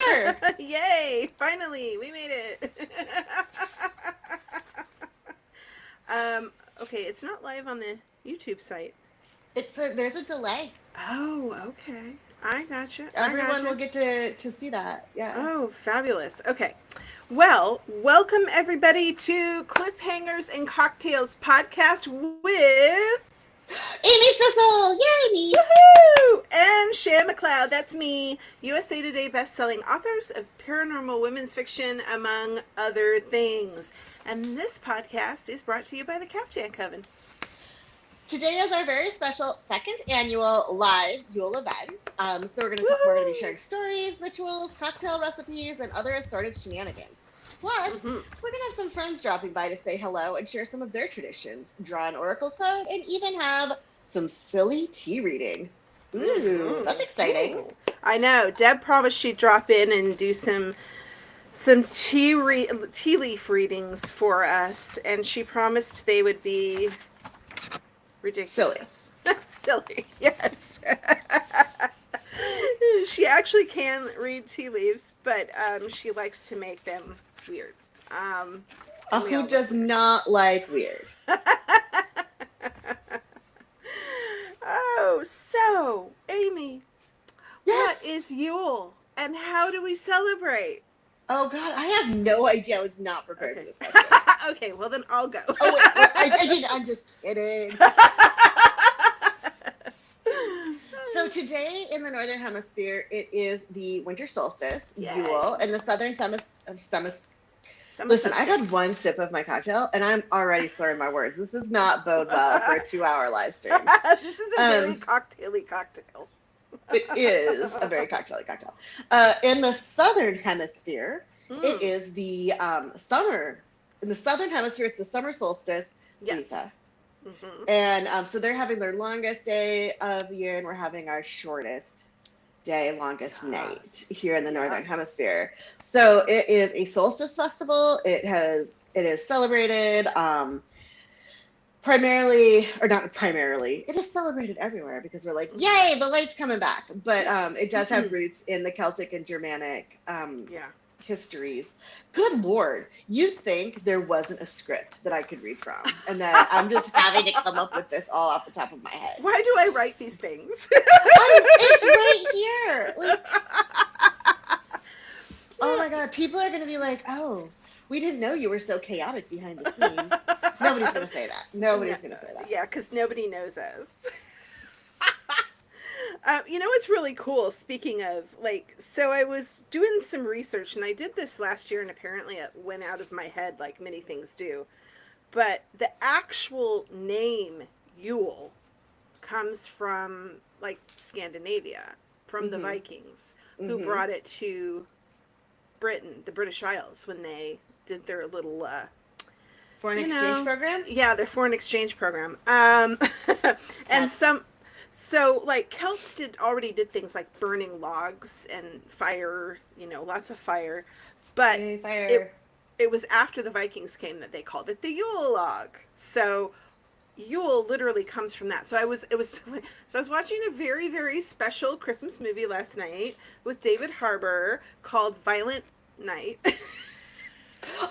here! Yay! Finally, we made it. Okay, it's not live on the YouTube site. There's a delay. Oh, okay. I gotcha. Everyone will get to see that. Yeah. Oh, fabulous. Okay. Well, welcome everybody to Cliffhangers and Cocktails podcast with Amy Sissel! Yay me! Woohoo! And Shan McLeod, that's me, USA Today best-selling authors of paranormal women's fiction, among other things. And this podcast is brought to you by the Caftan Coven. Today is our very special second annual live Yule event. So we're going to be sharing stories, rituals, cocktail recipes, and other assorted shenanigans. Plus, we're going to have some friends dropping by to say hello and share some of their traditions, draw an oracle card, and even have some silly tea reading. Ooh, that's exciting. Ooh. I know. Deb promised she'd drop in and do some tea leaf readings for us, and she promised they would be ridiculous. Silly, yes. She actually can read tea leaves, but she likes to make them weird. Who does not like weird? Oh, so, Amy, yes. What is Yule, and how do we celebrate? Oh, God, I have no idea. I was not prepared for this question. Okay, well, then I'll go. Oh, wait, I'm just kidding. So today in the Northern Hemisphere, it is the winter solstice, Yule, and the Southern Listen, I've had one sip of my cocktail, and I'm already slurring my words. This does not bode well for a 2-hour live stream. This is a very cocktail-y cocktail. It is a very cocktail-y cocktail. In the Southern Hemisphere, it is the summer. In the Southern Hemisphere, it's the summer solstice, Lisa. And so they're having their longest day of the year, and we're having our shortest day, longest night here in the Northern Hemisphere. So it is a solstice festival. It is celebrated primarily, or not primarily, it is celebrated everywhere because we're like, yay, the light's coming back. But it does have roots in the Celtic and Germanic histories. Good Lord, you'd think there wasn't a script that I could read from, and that I'm just having to come up with this all off the top of my head. Why do I write these things? It's right here. Like, oh my God, people are going to be like, oh, we didn't know you were so chaotic behind the scenes. Nobody's going to say that. Nobody's going to say that. Yeah, because nobody knows us. You know what's really cool, speaking of, so I was doing some research, and I did this last year, and apparently it went out of my head like many things do. But the actual name Yule comes from, Scandinavia, from the Vikings, who brought it to Britain, the British Isles, when they did their little... foreign exchange program? Yeah, their foreign exchange program. And So, Celts already did things like burning logs and fire, lots of fire. But it was after the Vikings came that they called it the Yule log. So, Yule literally comes from that. So I was watching a very, very special Christmas movie last night with David Harbour called Violent Night.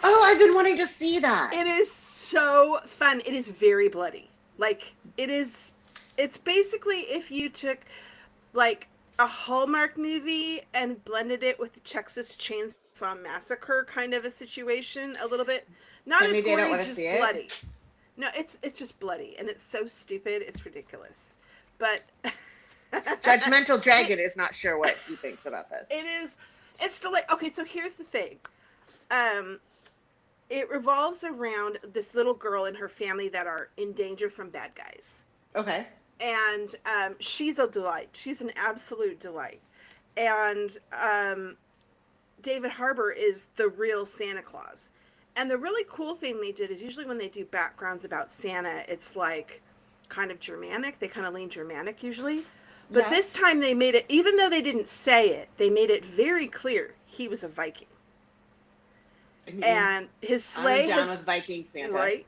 Oh, I've been wanting to see that. It is so fun. It is very bloody. It's basically if you took, a Hallmark movie and blended it with the Texas Chainsaw Massacre kind of a situation a little bit. Not as gory, just bloody. No, it's just bloody, and it's so stupid, it's ridiculous. But... Judgmental Dragon is not sure what he thinks about this. It's still okay, so here's the thing. It revolves around this little girl and her family that are in danger from bad guys. Okay. And she's a delight. She's an absolute delight. And David Harbour is the real Santa Claus. And the really cool thing they did is usually when they do backgrounds about Santa, it's kind of Germanic. They kind of lean Germanic usually. But this time they made it, even though they didn't say it, they made it very clear he was a Viking. And his sleigh I'm down with Viking Santa. Right?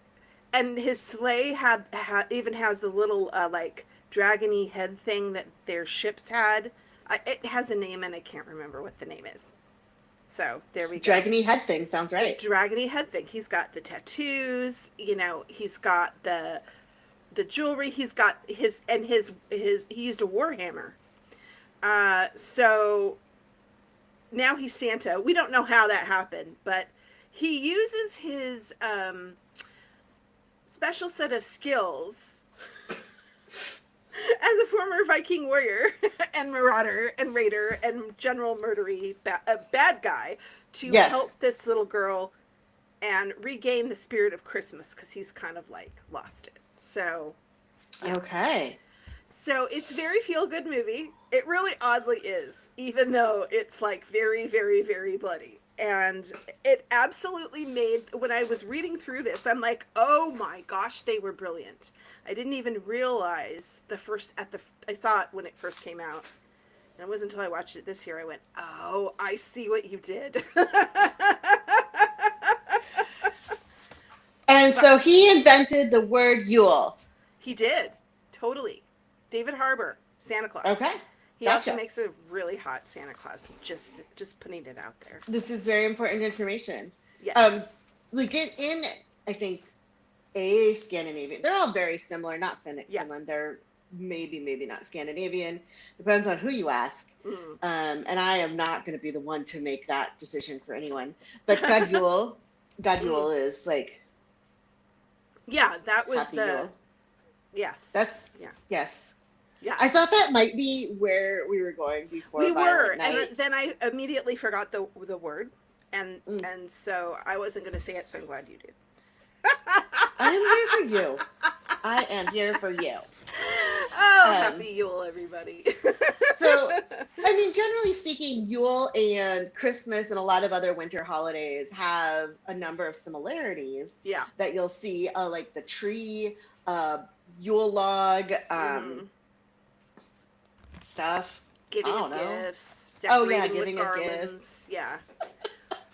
And his sleigh even has the little, dragony head thing that their ships had. It has a name, and I can't remember what the name is. So there we go. Dragony head thing sounds right. The dragony head thing. He's got the tattoos, he's got the jewelry, he's got his he used a warhammer. So now he's Santa. We don't know how that happened, but he uses his special set of skills as a former Viking warrior and marauder and raider and general murdery bad guy to help this little girl and regain the spirit of Christmas, because he's kind of like lost it. So okay. So it's very feel-good movie. It really oddly is, even though it's like very, very, very bloody. And it absolutely made, when I was reading through this, I'm like, oh my gosh, they were brilliant. I didn't even realize I saw it when it first came out. And it wasn't until I watched it this year I went, oh, I see what you did. And so he invented the word Yule. He did. Totally. David Harbour, Santa Claus. Okay. He also makes a really hot Santa Claus. Just putting it out there. This is very important information. Yes. Like in I think a Scandinavian, they're all very similar. Not Finland. They're maybe not Scandinavian. Depends on who you ask. And I am not going to be the one to make that decision for anyone. But God Yule is like. Yeah, that was Happy the. Yule. Yes. That's Yes. Yes. I thought that might be where we were going before. We were, Night. and then I immediately forgot the word, and so I wasn't going to say it. So I'm glad you did. I am here for you. I am here for you. Oh, happy Yule, everybody. So, I mean, generally speaking, Yule and Christmas and a lot of other winter holidays have a number of similarities. Yeah. That you'll see, like the tree, Yule log, stuff. Giving of gifts. Giving of gifts. Yeah.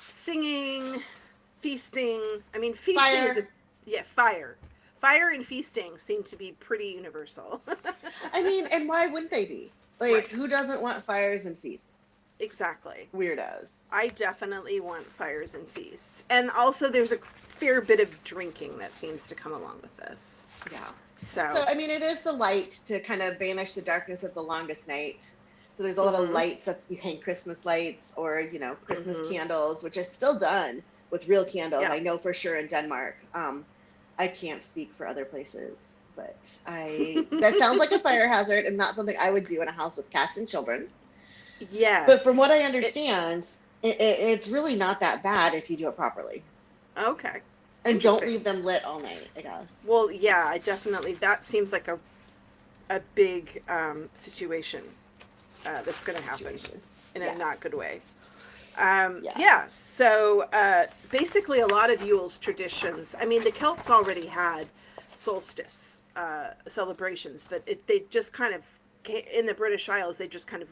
Singing, feasting. I mean, feasting fire. Fire. Fire and feasting seem to be pretty universal. I mean, and why wouldn't they be? Like, who doesn't want fires and feasts? Exactly. Weirdos. I definitely want fires and feasts. And also there's a fair bit of drinking that seems to come along with this. Yeah. So I mean, it is the light to kind of banish the darkness of the longest night. So there's a lot of lights you hang Christmas lights or, Christmas candles, which is still done with real candles. Yeah. I know for sure in Denmark. I can't speak for other places, but that sounds like a fire hazard and not something I would do in a house with cats and children. Yes. But from what I understand, it's really not that bad if you do it properly. Okay. And don't leave them lit all night, I guess. Well, yeah, that seems like a big situation that's going to happen in a not good way. So basically a lot of Yule's traditions, I mean, the Celts already had solstice celebrations, but they just kind of, in the British Isles, they just kind of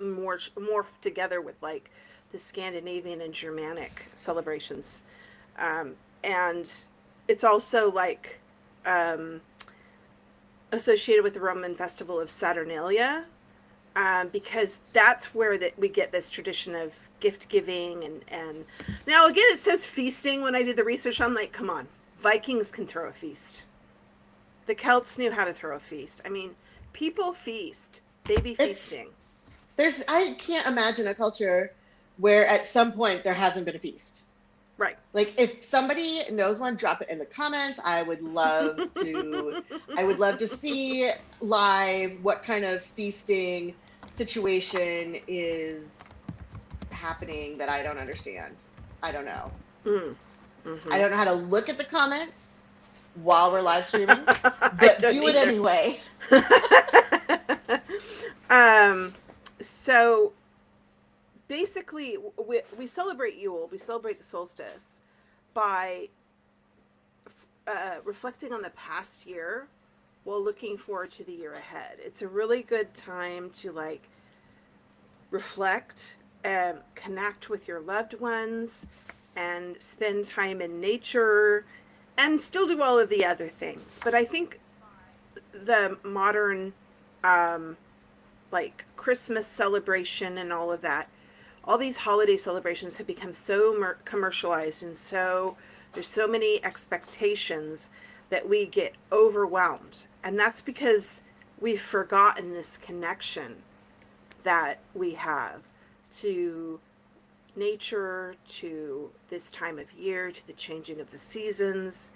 morphed together with like the Scandinavian and Germanic celebrations. And it's also like associated with the Roman festival of Saturnalia, because that's where we get this tradition of gift giving and now again it says feasting. When I did the research, I'm like, come on, Vikings can throw a feast. The Celts knew how to throw a feast. I mean, people feast. They be feasting. I can't imagine a culture where at some point there hasn't been a feast. Right. Like if somebody knows one, drop it in the comments. I would love to see live what kind of feasting situation is happening that I don't understand. I don't know. I don't know how to look at the comments while we're live streaming, but do it anyway. So basically, we celebrate Yule, we celebrate the solstice by reflecting on the past year while looking forward to the year ahead. It's a really good time to like reflect and connect with your loved ones and spend time in nature and still do all of the other things. But I think the modern like Christmas celebration and all of that all these holiday celebrations have become so commercialized, and so there's so many expectations that we get overwhelmed. And that's because we've forgotten this connection that we have to nature, to this time of year, to the changing of the seasons.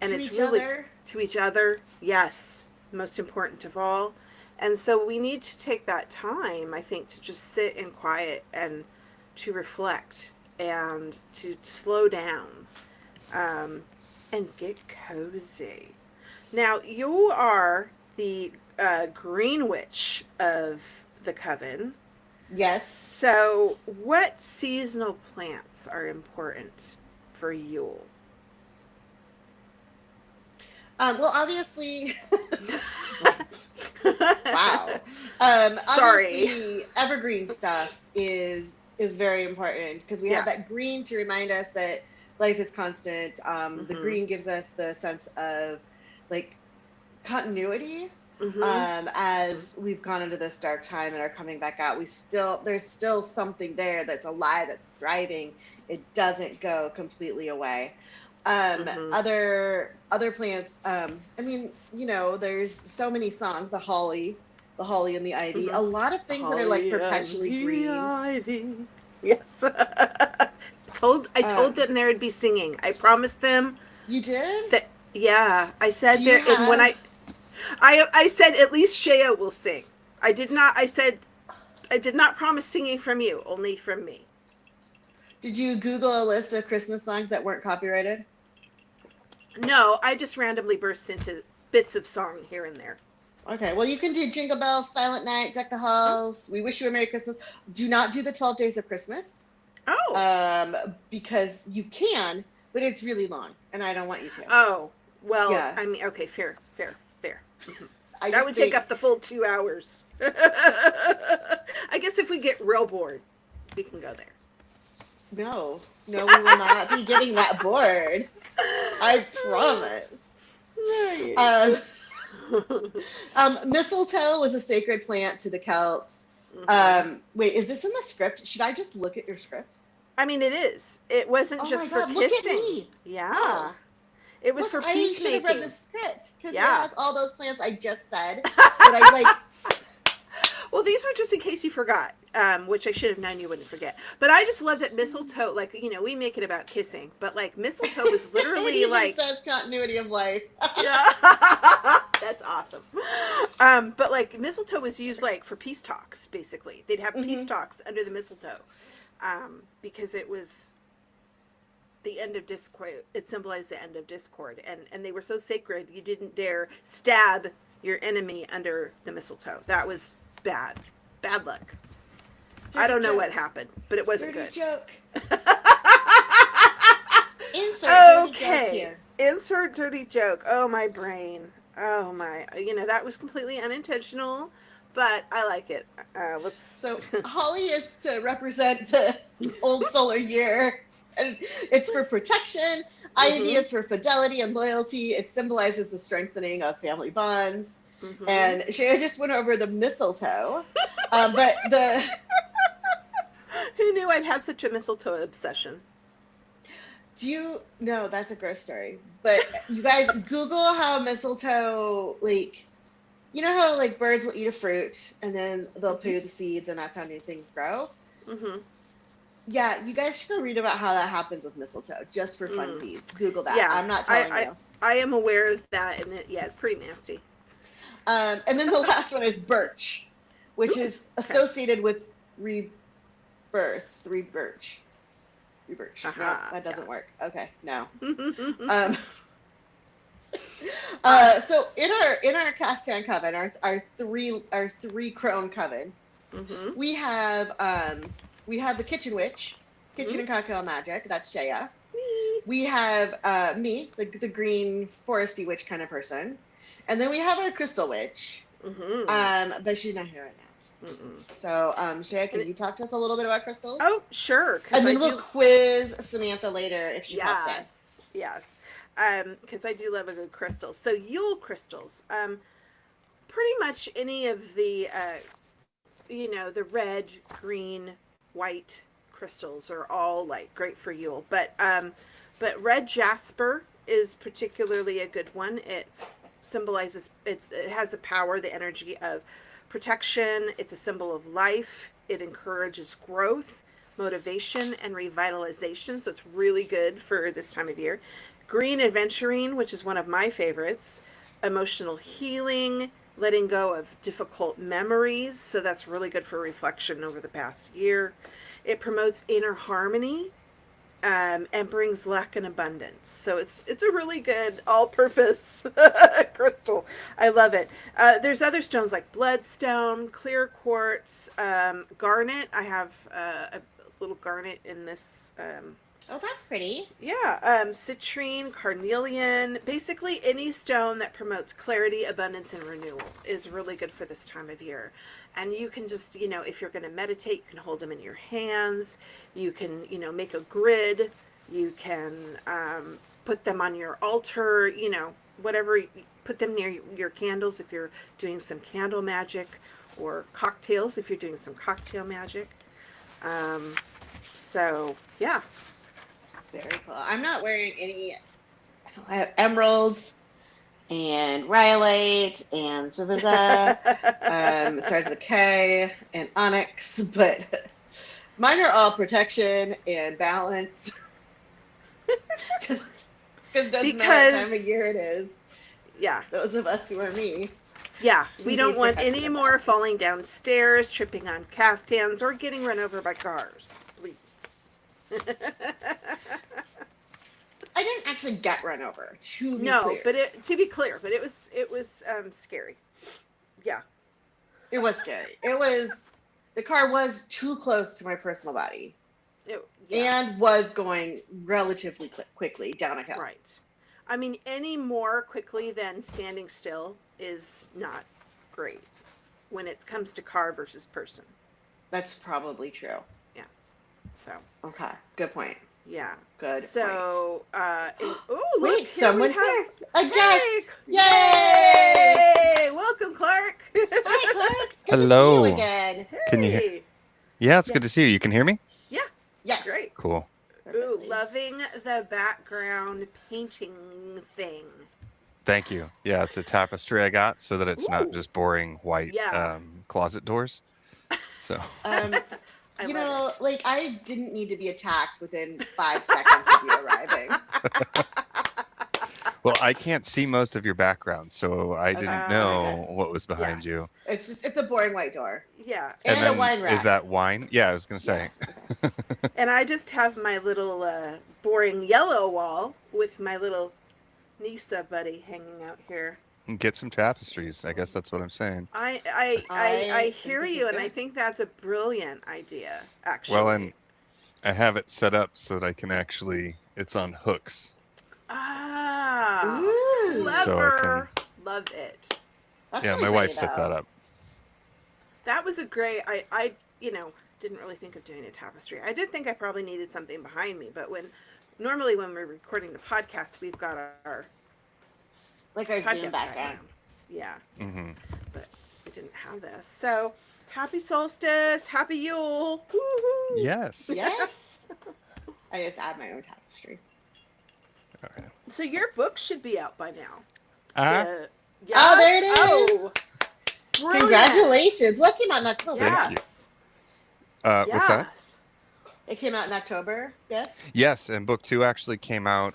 And to it's each really other. To each other. Yes. Most important of all. And so we need to take that time, I think, to just sit in quiet and to reflect and to slow down, and get cozy. Now, you are the green witch of the coven. Yes. So, what seasonal plants are important for Yule? Well, obviously, wow. Sorry. Obviously, evergreen stuff is very important because we have that green to remind us that life is constant. The green gives us the sense of like continuity. As we've gone into this dark time and are coming back out, there's still something there that's alive, that's thriving. It doesn't go completely away. Other plants, I mean, there's so many songs, the holly and the ivy, a lot of things that are like perpetually green. Ivy. Yes. I told them there would be singing. I promised them. You did? That, yeah, I said there, and when I said at least Shea will sing. I did not promise singing from you, only from me. Did you Google a list of Christmas songs that weren't copyrighted? No, I just randomly burst into bits of song here and there. Okay, well, you can do Jingle Bells, Silent Night, Deck the Halls, We Wish You a Merry Christmas. Do not do the 12 Days of Christmas. Oh. Because you can, but it's really long, and I don't want you to. Oh, well, yeah. I mean, okay, fair. Mm-hmm. That would take up the full 2 hours. I guess if we get real bored, we can go there. No, we will not be getting that bored. I promise. Mistletoe was a sacred plant to the Celts. Wait, is this in the script? Should I just look at your script? I mean, it is. It wasn't just for kissing. Look at me. Yeah. It was for peacemaking. I should have read the script because it has all those plants I just said. But I like. Well, these were just in case you forgot, which I should have known you wouldn't forget. But I just love that mistletoe, like, we make it about kissing, but like mistletoe was literally like. It says continuity of life. Yeah. That's awesome. But like mistletoe was used like for peace talks, basically. They'd have peace talks under the mistletoe, because it was the end of discord. It symbolized the end of discord, and they were so sacred you didn't dare stab your enemy under the mistletoe. That was bad luck. I don't know what happened, but it wasn't good. Joke. Insert dirty joke here. Insert dirty joke. Oh, my brain. Oh my. That was completely unintentional, but I like it. So holly is to represent the old solar year, and it's for protection. Ivy is for fidelity and loyalty. It symbolizes the strengthening of family bonds. And Shea just went over the mistletoe, but Who knew I'd have such a mistletoe obsession? No, that's a gross story. But you guys Google how mistletoe, like, how like birds will eat a fruit and then they'll poo the seeds and that's how new things grow? Yeah, you guys should go read about how that happens with mistletoe, just for funsies. Google that. Yeah, I'm not telling you. I am aware of that, and it's pretty nasty. And then the last one is birch, which is associated with rebirth. Rebirch. No, that doesn't work. Okay, no. So in our Caftan coven, our three crone coven, we have the kitchen witch, kitchen and cocktail magic. That's Shea. We have me, the green foresty witch kind of person. And then we have our crystal witch, but she's not here right now. So, Shea, can you talk to us a little bit about crystals? Oh, sure. And then we'll quiz Samantha later if she pops in. Yes, because I do love a good crystal. So Yule crystals, pretty much any of the, the red, green, white crystals are all like great for Yule. But red jasper is particularly a good one. It symbolizes it has the power, the energy of protection. It's a symbol of life. It encourages growth, motivation, and revitalization. So it's really good for this time of year. Green aventurine, which is one of my favorites. Emotional healing, letting go of difficult memories. So that's really good for reflection over the past year. It promotes inner harmony, and brings luck and abundance. So it's a really good all-purpose crystal. I love it. There's other stones like bloodstone, clear quartz, garnet. I have a little garnet in this. Oh, that's pretty. Yeah, citrine, carnelian. Basically, any stone that promotes clarity, abundance, and renewal is really good for this time of year. And you can just, if you're going to meditate, you can hold them in your hands. You can, make a grid. You can put them on your altar, whatever. Put them near your candles if you're doing some candle magic, or cocktails if you're doing some cocktail magic. So, yeah. Very cool. I'm not wearing any. I have emeralds and rhyolite and Zaviza. It starts with a K, and onyx, but mine are all protection and balance. Because it doesn't matter what time of year it is. Yeah. Those of us who are me. Yeah, we don't want any more falling down stairs, tripping on caftans, or getting run over by cars. Please. I didn't actually get run over. To be clear, but it was scary. Yeah, it was scary. The car was too close to my personal body, and was going relatively quickly down a hill. Right. I mean, any more quickly than standing still is not great when it comes to car versus person. That's probably true. Yeah. So. Okay. Good point. Yeah. Good. So, wait, someone's here. A guest. Yay! Welcome, Clark. Hi, Clark. It's good Hello. to see you again. Hey. Can you hear? Yeah, it's good to see you. You can hear me? Yeah. Yes. Great. Cool. Ooh, loving the background painting thing. Thank you. Yeah, it's a tapestry I got so that it's not just boring white closet doors. So. I didn't need to be attacked within 5 seconds of you arriving. Well, I can't see most of your background, so I didn't know what was behind you. It's a boring white door. Yeah. And a wine rack. Is that wine? Yeah, I was going to say. Yeah. And I just have my little boring yellow wall with my little Nisa buddy hanging out here. Get some tapestries. I guess that's what I'm saying. I hear you, and I think that's a brilliant idea, actually. Well, and I have it set up so that I can it's on hooks. Ah, ooh, clever. Love it. That's yeah, really my wife great, set that up. That was a great, I didn't really think of doing a tapestry. I did think I probably needed something behind me, but normally when we're recording the podcast, we've got our Zoom background. Yeah. Mm-hmm. But we didn't have this. So, happy solstice, happy Yule. Woo-hoo. Yes. Yes. I just add my own tapestry. Okay. So your book should be out by now. Yes? Oh, there it is. Oh, brilliant. Congratulations. What came out in October? Yes. Thank you. What's that? It came out in October, yes? Yes, and book 2 actually came out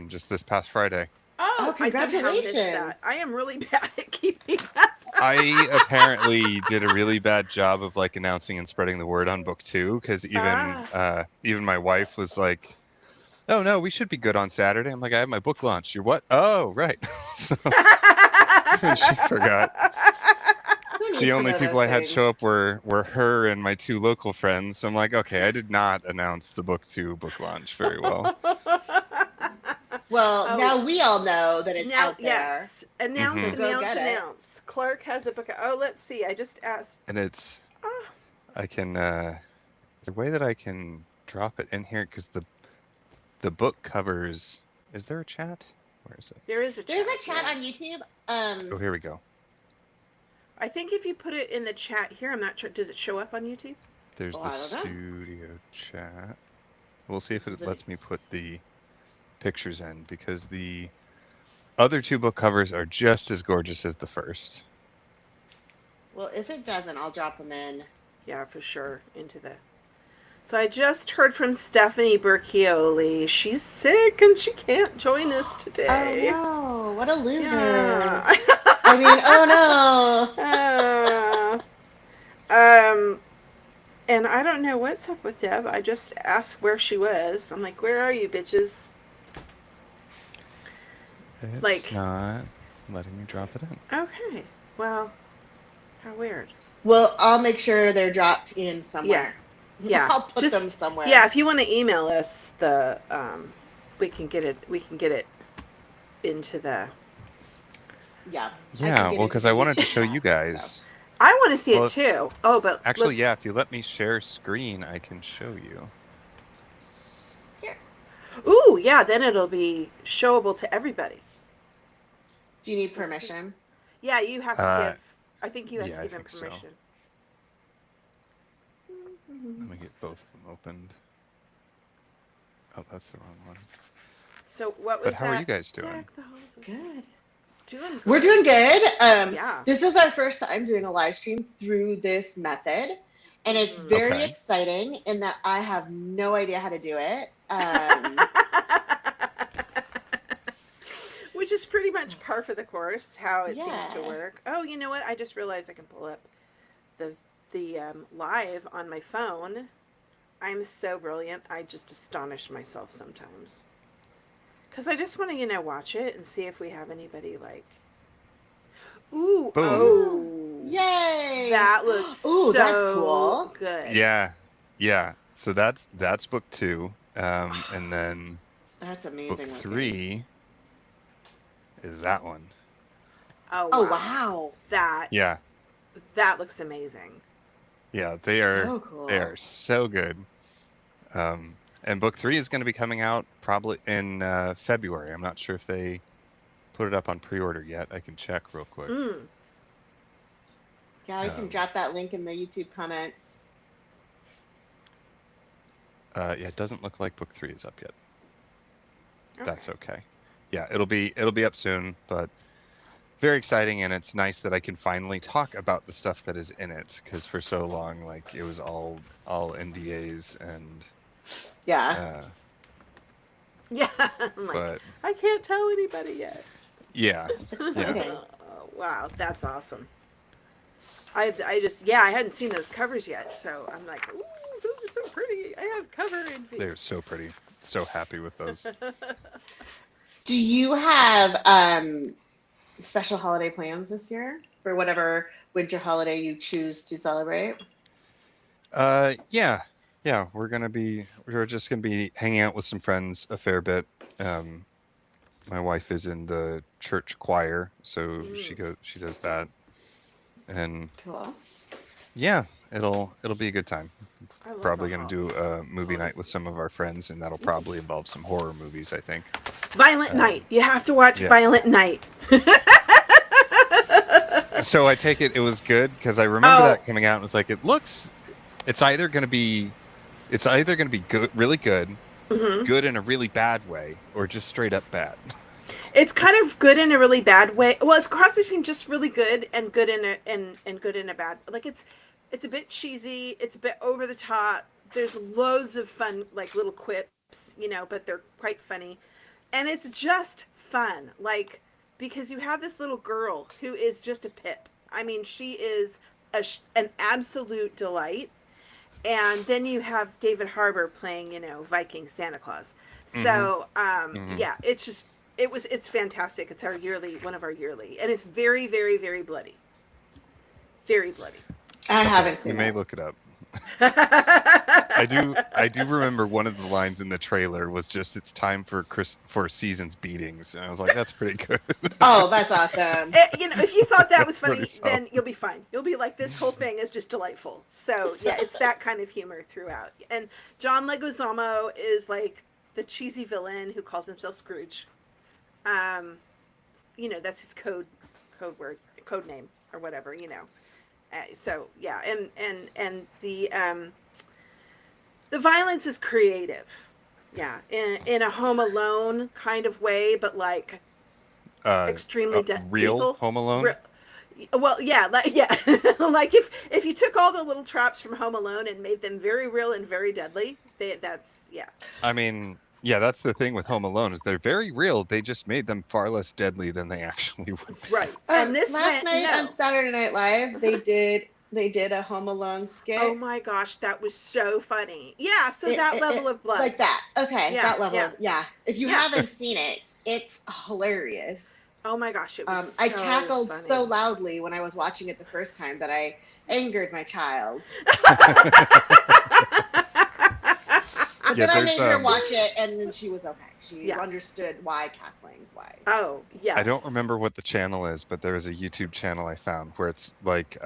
just this past Friday. Oh, congratulations. I somehow missed that. I am really bad at keeping that. I apparently did a really bad job of announcing and spreading the word on book 2, because even my wife was like, "Oh no, we should be good on Saturday." I'm like, "I have my book launch." You're what? Oh, right. So, she forgot. The only people I had show up were her and my 2 local friends. So I'm like, okay, I did not announce the book 2 book launch very well. Well, now we all know that it's out there. Yes. Announce. Clark has a book. Oh, let's see. I just asked. And it's, I can, the way that I can drop it in here, because the book covers, is there a chat? Where is it? There is a chat. There's a chat on YouTube. Oh, here we go. I think if you put it in the chat here, I'm not sure. Does it show up on YouTube? There's the studio chat. We'll see if it lets me put the pictures in, because the other 2 book covers are just as gorgeous as the first. Well, if it doesn't, I'll drop them in. Yeah, for sure. Into the. So I just heard from Stephanie Berchioli. She's sick and she can't join us today. Oh no! What a loser! Yeah. I mean, oh no. And I don't know what's up with Deb. I just asked where she was. I'm like, where are you, bitches? It's not letting me drop it in. Okay. Well, how weird. Well, I'll make sure they're dropped in somewhere. Yeah. I'll put them somewhere. Yeah, if you want to email us the we can get it into the. Yeah. Yeah, well, because I wanted to show you guys. So. I want to see it too. Oh, but actually, yeah, if you let me share screen, I can show you. Here. Ooh, yeah, then it'll be showable to everybody. Do you need permission? Yeah, you have to give. I think you have to give him permission. So. Let me get both of them opened. Oh, that's the wrong one. So what was that? But how are you guys doing? Good. Doing good. We're doing good. Yeah. This is our first time doing a live stream through this method, and it's very exciting in that I have no idea how to do it. Which is pretty much par for the course, how it seems to work. Oh, you know what? I just realized I can pull up the live on my phone. I'm so brilliant. I just astonish myself sometimes. Because I just want to, watch it and see if we have anybody like... Ooh, boom. Oh. Yay! That looks so that's cool. Good. Yeah. So that's book 2. And then that's amazing. Book 3 is that one. Oh, wow. That looks amazing. Yeah, they are so cool. They are so good. And book 3 is going to be coming out probably in February. I'm not sure if they put it up on pre-order yet. I can check real quick. Yeah, I can drop that link in the YouTube comments. Yeah, it doesn't look like book 3 is up yet. Okay. That's okay. Yeah, it'll be up soon, but very exciting, and it's nice that I can finally talk about the stuff that is in it, because for so long, like, it was all NDAs and yeah. But I can't tell anybody yet. Yeah. Wow, that's awesome. I hadn't seen those covers yet, so I'm like, ooh, those are so pretty. I have cover envy. They're so pretty. So happy with those. Do you have special holiday plans this year for whatever winter holiday you choose to celebrate? Yeah. We're just gonna be hanging out with some friends a fair bit. My wife is in the church choir, so she does that, and cool. Yeah, it'll be a good time. Probably gonna do a movie night with some of our friends, and that'll probably involve some horror movies, I think. Violent Night. You have to watch Violent Night. So I take it was good, because I remember that coming out and was like, it's either gonna be good, really good, good in a really bad way, or just straight up bad. It's kind of good in a really bad way. Well, it's a cross between just really good and good in a bad. Like it's a bit cheesy. It's a bit over the top. There's loads of fun, like little quips, but they're quite funny, and it's just fun. Like, because you have this little girl who is just a pip. I mean, she is an absolute delight. And then you have David Harbour playing, Viking Santa Claus. So, yeah, it's fantastic. It's one of our yearly, and it's very, very, very bloody. Very bloody. I haven't seen it. You may look it up. I do remember one of the lines in the trailer was just, "It's time for season's beatings," and I was like, "That's pretty good." Oh, that's awesome. If you thought that was funny, then you'll be fine. You'll be like, this whole thing is just delightful. So yeah, it's that kind of humor throughout. And John Leguizamo is like the cheesy villain who calls himself Scrooge. That's his code name or whatever. So yeah, and the The violence is creative. Yeah, in a Home Alone kind of way, but like extremely real lethal. Home Alone. Well, yeah, yeah. Like if you took all the little traps from Home Alone and made them very real and very deadly, that's yeah. I mean, yeah, that's the thing with Home Alone is they're very real. They just made them far less deadly than they actually would be. Right. And this last night on Saturday Night Live, they did a Home Alone skit. Oh my gosh, that was so funny. Yeah, so that level of blood. Like that. Okay, yeah, that level. Yeah. If you haven't seen it, it's hilarious. Oh my gosh, it was I cackled funny. so loudly when I was watching it the first time that I angered my child. But then I made her watch it, and then she was okay. She understood why cackling. Why? Oh, yes. I don't remember what the channel is, but there was a YouTube channel I found where it's like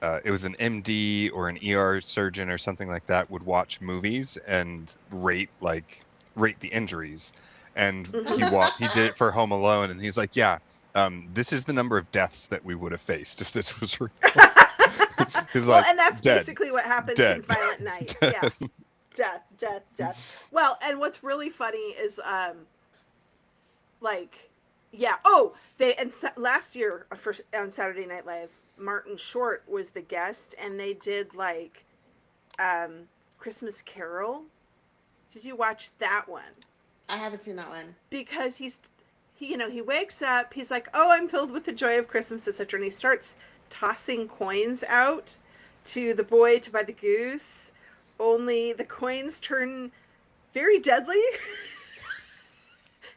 it was an MD or an ER surgeon or something like that would watch movies and rate the injuries. And he did it for Home Alone, and he's like, yeah, this is the number of deaths that we would have faced if this was real. Well, and that's basically what happens in Violent Night. Yeah. Death. Well, and what's really funny is last year on Saturday Night Live, Martin Short was the guest, and they did like Christmas Carol. Did you watch that one? I haven't seen that one. Because he wakes up, he's like, oh, I'm filled with the joy of Christmas, etc. And he starts tossing coins out to the boy to buy the goose. Only the coins turn very deadly.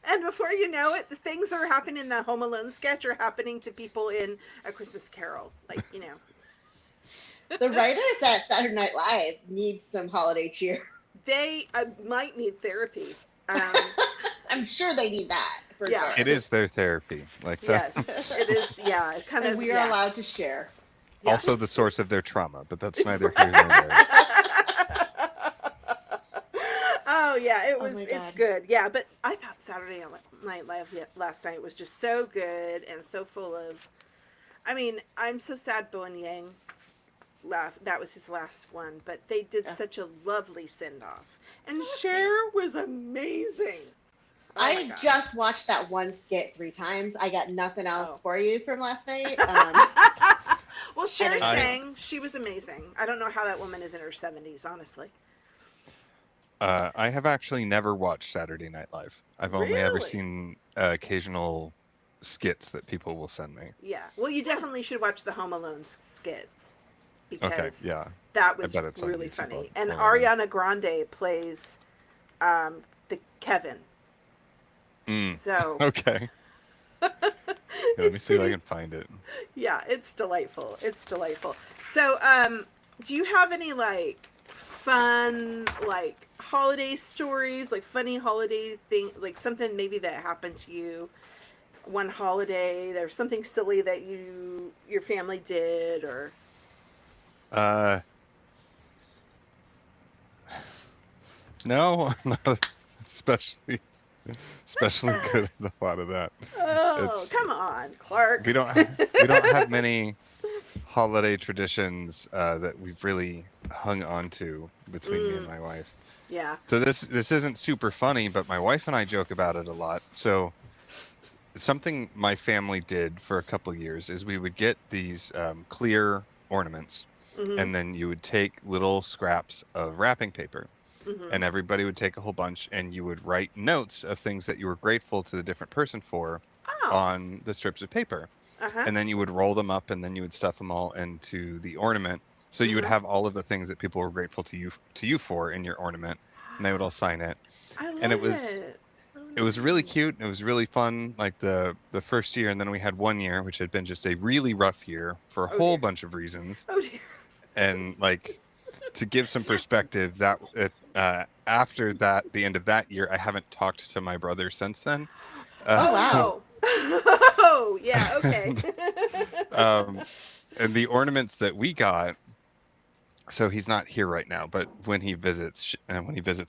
And before you know it, the things that are happening in the Home Alone sketch are happening to people in A Christmas Carol. Like, The writers at Saturday Night Live need some holiday cheer. They might need therapy. I'm sure they need that. For sure. It is their therapy. Yes, it is. Yeah, kind of. We are allowed to share. Yes. Also, the source of their trauma, but that's neither here nor there. Oh yeah, it's good. Yeah, but I thought Saturday Night Live last night was just so good and so full of. I mean, I'm so sad Bowen Yang left. That was his last one, but they did such a lovely send off. And Cher was amazing. I just watched that one skit 3 times. I got nothing else for you from last night. Well, Cher sang. She was amazing. I don't know how that woman is in her 70s, honestly. I have actually never watched Saturday Night Live. I've only ever seen occasional skits that people will send me. Yeah. Well, you definitely should watch the Home Alone skit. Because that was really funny. And Ariana Grande plays the Kevin. So okay. Let me see if I can find it. Yeah, it's delightful. It's delightful. So, do you have any like fun like holiday stories, like funny holiday thing, like something maybe that happened to you one holiday? There's something silly that your family did, or no, especially good at a lot of that. Oh, come on, Clark. We don't have many holiday traditions that we've really hung on to between me and my wife. Yeah. So this isn't super funny, but my wife and I joke about it a lot. So something my family did for a couple years is we would get these clear ornaments, and then you would take little scraps of wrapping paper, and everybody would take a whole bunch, and you would write notes of things that you were grateful to the different person for on the strips of paper. And then you would roll them up, and then you would stuff them all into the ornament. So you would have all of the things that people were grateful to you for in your ornament, and they would all sign it. And it was really cute, and it was really fun, like the first year, and then we had one year which had been just a really rough year for a whole bunch of reasons. Oh dear. And like, to give some perspective, that after that, the end of that year, I haven't talked to my brother since then. Oh wow. Oh yeah, okay. And the ornaments that we got, so he's not here right now, but when he visits me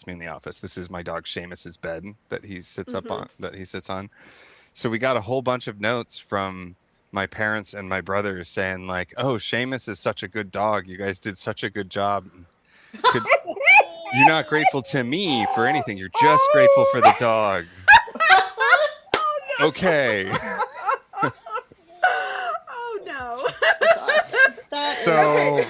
in the office, this is my dog Seamus's bed that he sits on. So we got a whole bunch of notes from my parents and my brothers saying like, "Oh, Seamus is such a good dog. You guys did such a good job." You're not grateful to me for anything. You're just grateful for the dog. Okay. Oh no. So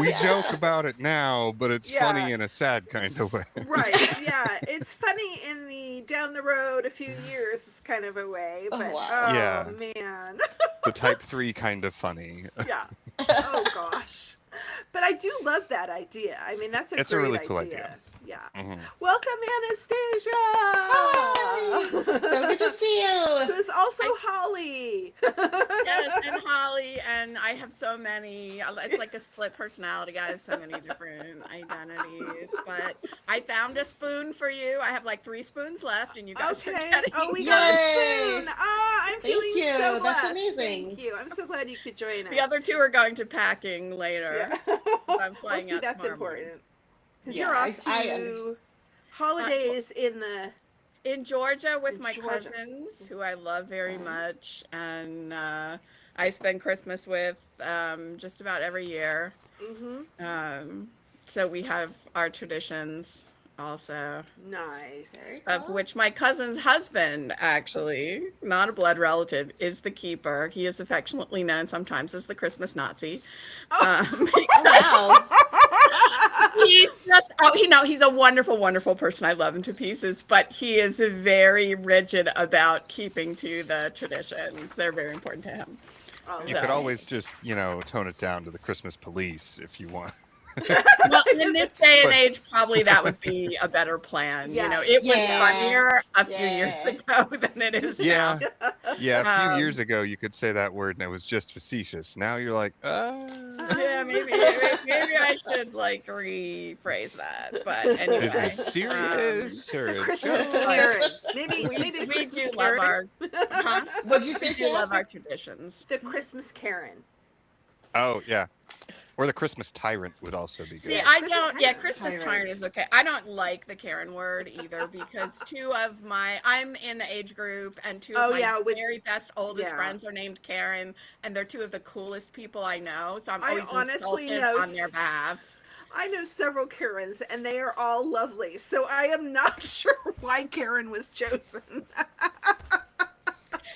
we joke about it now, but it's funny in a sad kind of way. Right. Yeah. It's funny in the down the road a few years kind of a way. But man. The type 3 kind of funny. Yeah. Oh gosh. But I do love that idea. I mean, that's a really great cool idea. Yeah. Mm-hmm. Welcome, Anastasia. Hi. So good to see you. Who's also Holly. Yes, and Holly, and I have so many. It's like a split personality. I have so many different identities. But I found a spoon for you. I have like 3 spoons left, and you guys are getting. Oh, we got a spoon. I'm Thank feeling you. so blessed. That's amazing. Thank you. I'm so glad you could join us. The other 2 are going to packing later. Yeah. I'm flying out that's tomorrow important. morning. Because you're off to holidays in Georgia with my cousins, who I love very much, and I spend Christmas with just about every year. Mm-hmm. So we have our traditions also. Nice. Of which my cousin's husband, actually, not a blood relative, is the keeper. He is affectionately known sometimes as the Christmas Nazi. Wow. He's just, he's a wonderful, wonderful person. I love him to pieces, but he is very rigid about keeping to the traditions. They're very important to him. You could always just, tone it down to the Christmas police if you want. Well, in this day and age, probably that would be a better plan. Yes. It was funnier a few years ago than it is now. Yeah, a few years ago you could say that word and it was just facetious. Now you're like, yeah, maybe I should rephrase that. But anyway, is this serious or the Christmas spirit? Maybe we Christmas do Karen. love our. What'd you say? We do love our traditions. The Christmas Karen. Oh yeah. Or the Christmas tyrant would also be good. See, I don't. Yeah, Christmas tyrant is okay. I don't like the Karen word either because I'm in the age group, and 2 of my very best oldest friends are named Karen, and they're 2 of the coolest people I know. So I'm always insulted on their behalf. I know several Karens, and they are all lovely. So I am not sure why Karen was chosen.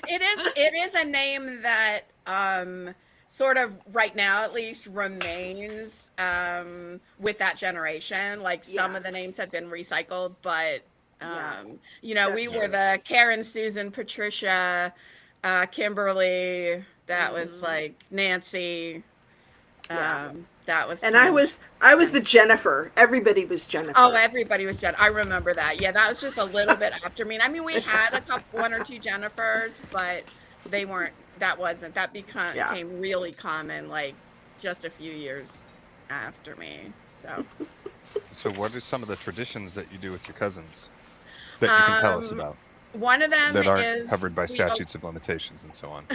It is a name that sort of right now at least remains with that generation. Like some of the names have been recycled, but we were the Karen, Susan, Patricia, Kimberly, that was like Nancy. That was, and I was the Jennifer. Everybody was Jennifer. Oh, everybody was Jen. I remember that. Yeah, that was just a little bit after me. I mean, we had 1 or 2 Jennifers, but they weren't. That became really common like just a few years after me. So what are some of the traditions that you do with your cousins that you can tell us about? One of them that aren't is covered by statutes of limitations and so on.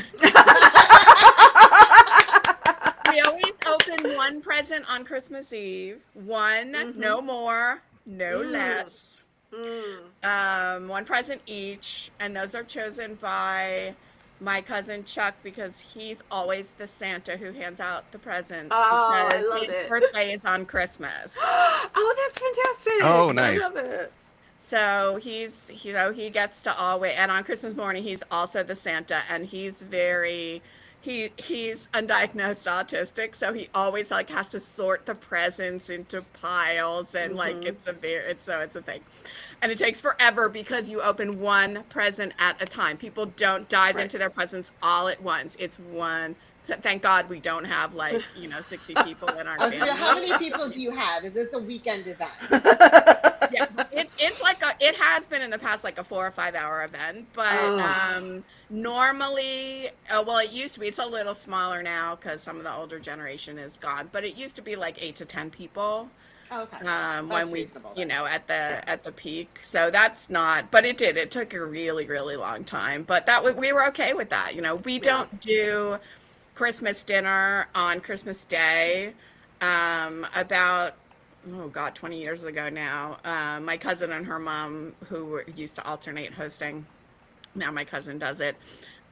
We always open 1 present on Christmas Eve. 1, no more, no less. 1 present each, and those are chosen by my cousin Chuck because he's always the Santa who hands out the presents because his birthday is on Christmas. Oh, that's fantastic. Oh, nice. I love it. So he gets to always, and on Christmas morning he's also the Santa, and he's undiagnosed autistic, so he always has to sort the presents into piles, and it's a thing, and it takes forever because you open 1 present at a time. People don't dive into their presents all at once. It's 1. Thank God we don't have 60 people in our family. How many people do you have? Is this a weekend event? Yes, it has been in the past a 4 or 5 hour event, but normally, it used to be. It's a little smaller now because some of the older generation is gone, but it used to be 8 to 10 people. Okay. When we, at the peak. So that's not, but it took a really, really long time, but we were okay with that. We don't do Christmas dinner on Christmas Day. About 20 years ago now, my cousin and her mom, who used to alternate hosting, now my cousin does it,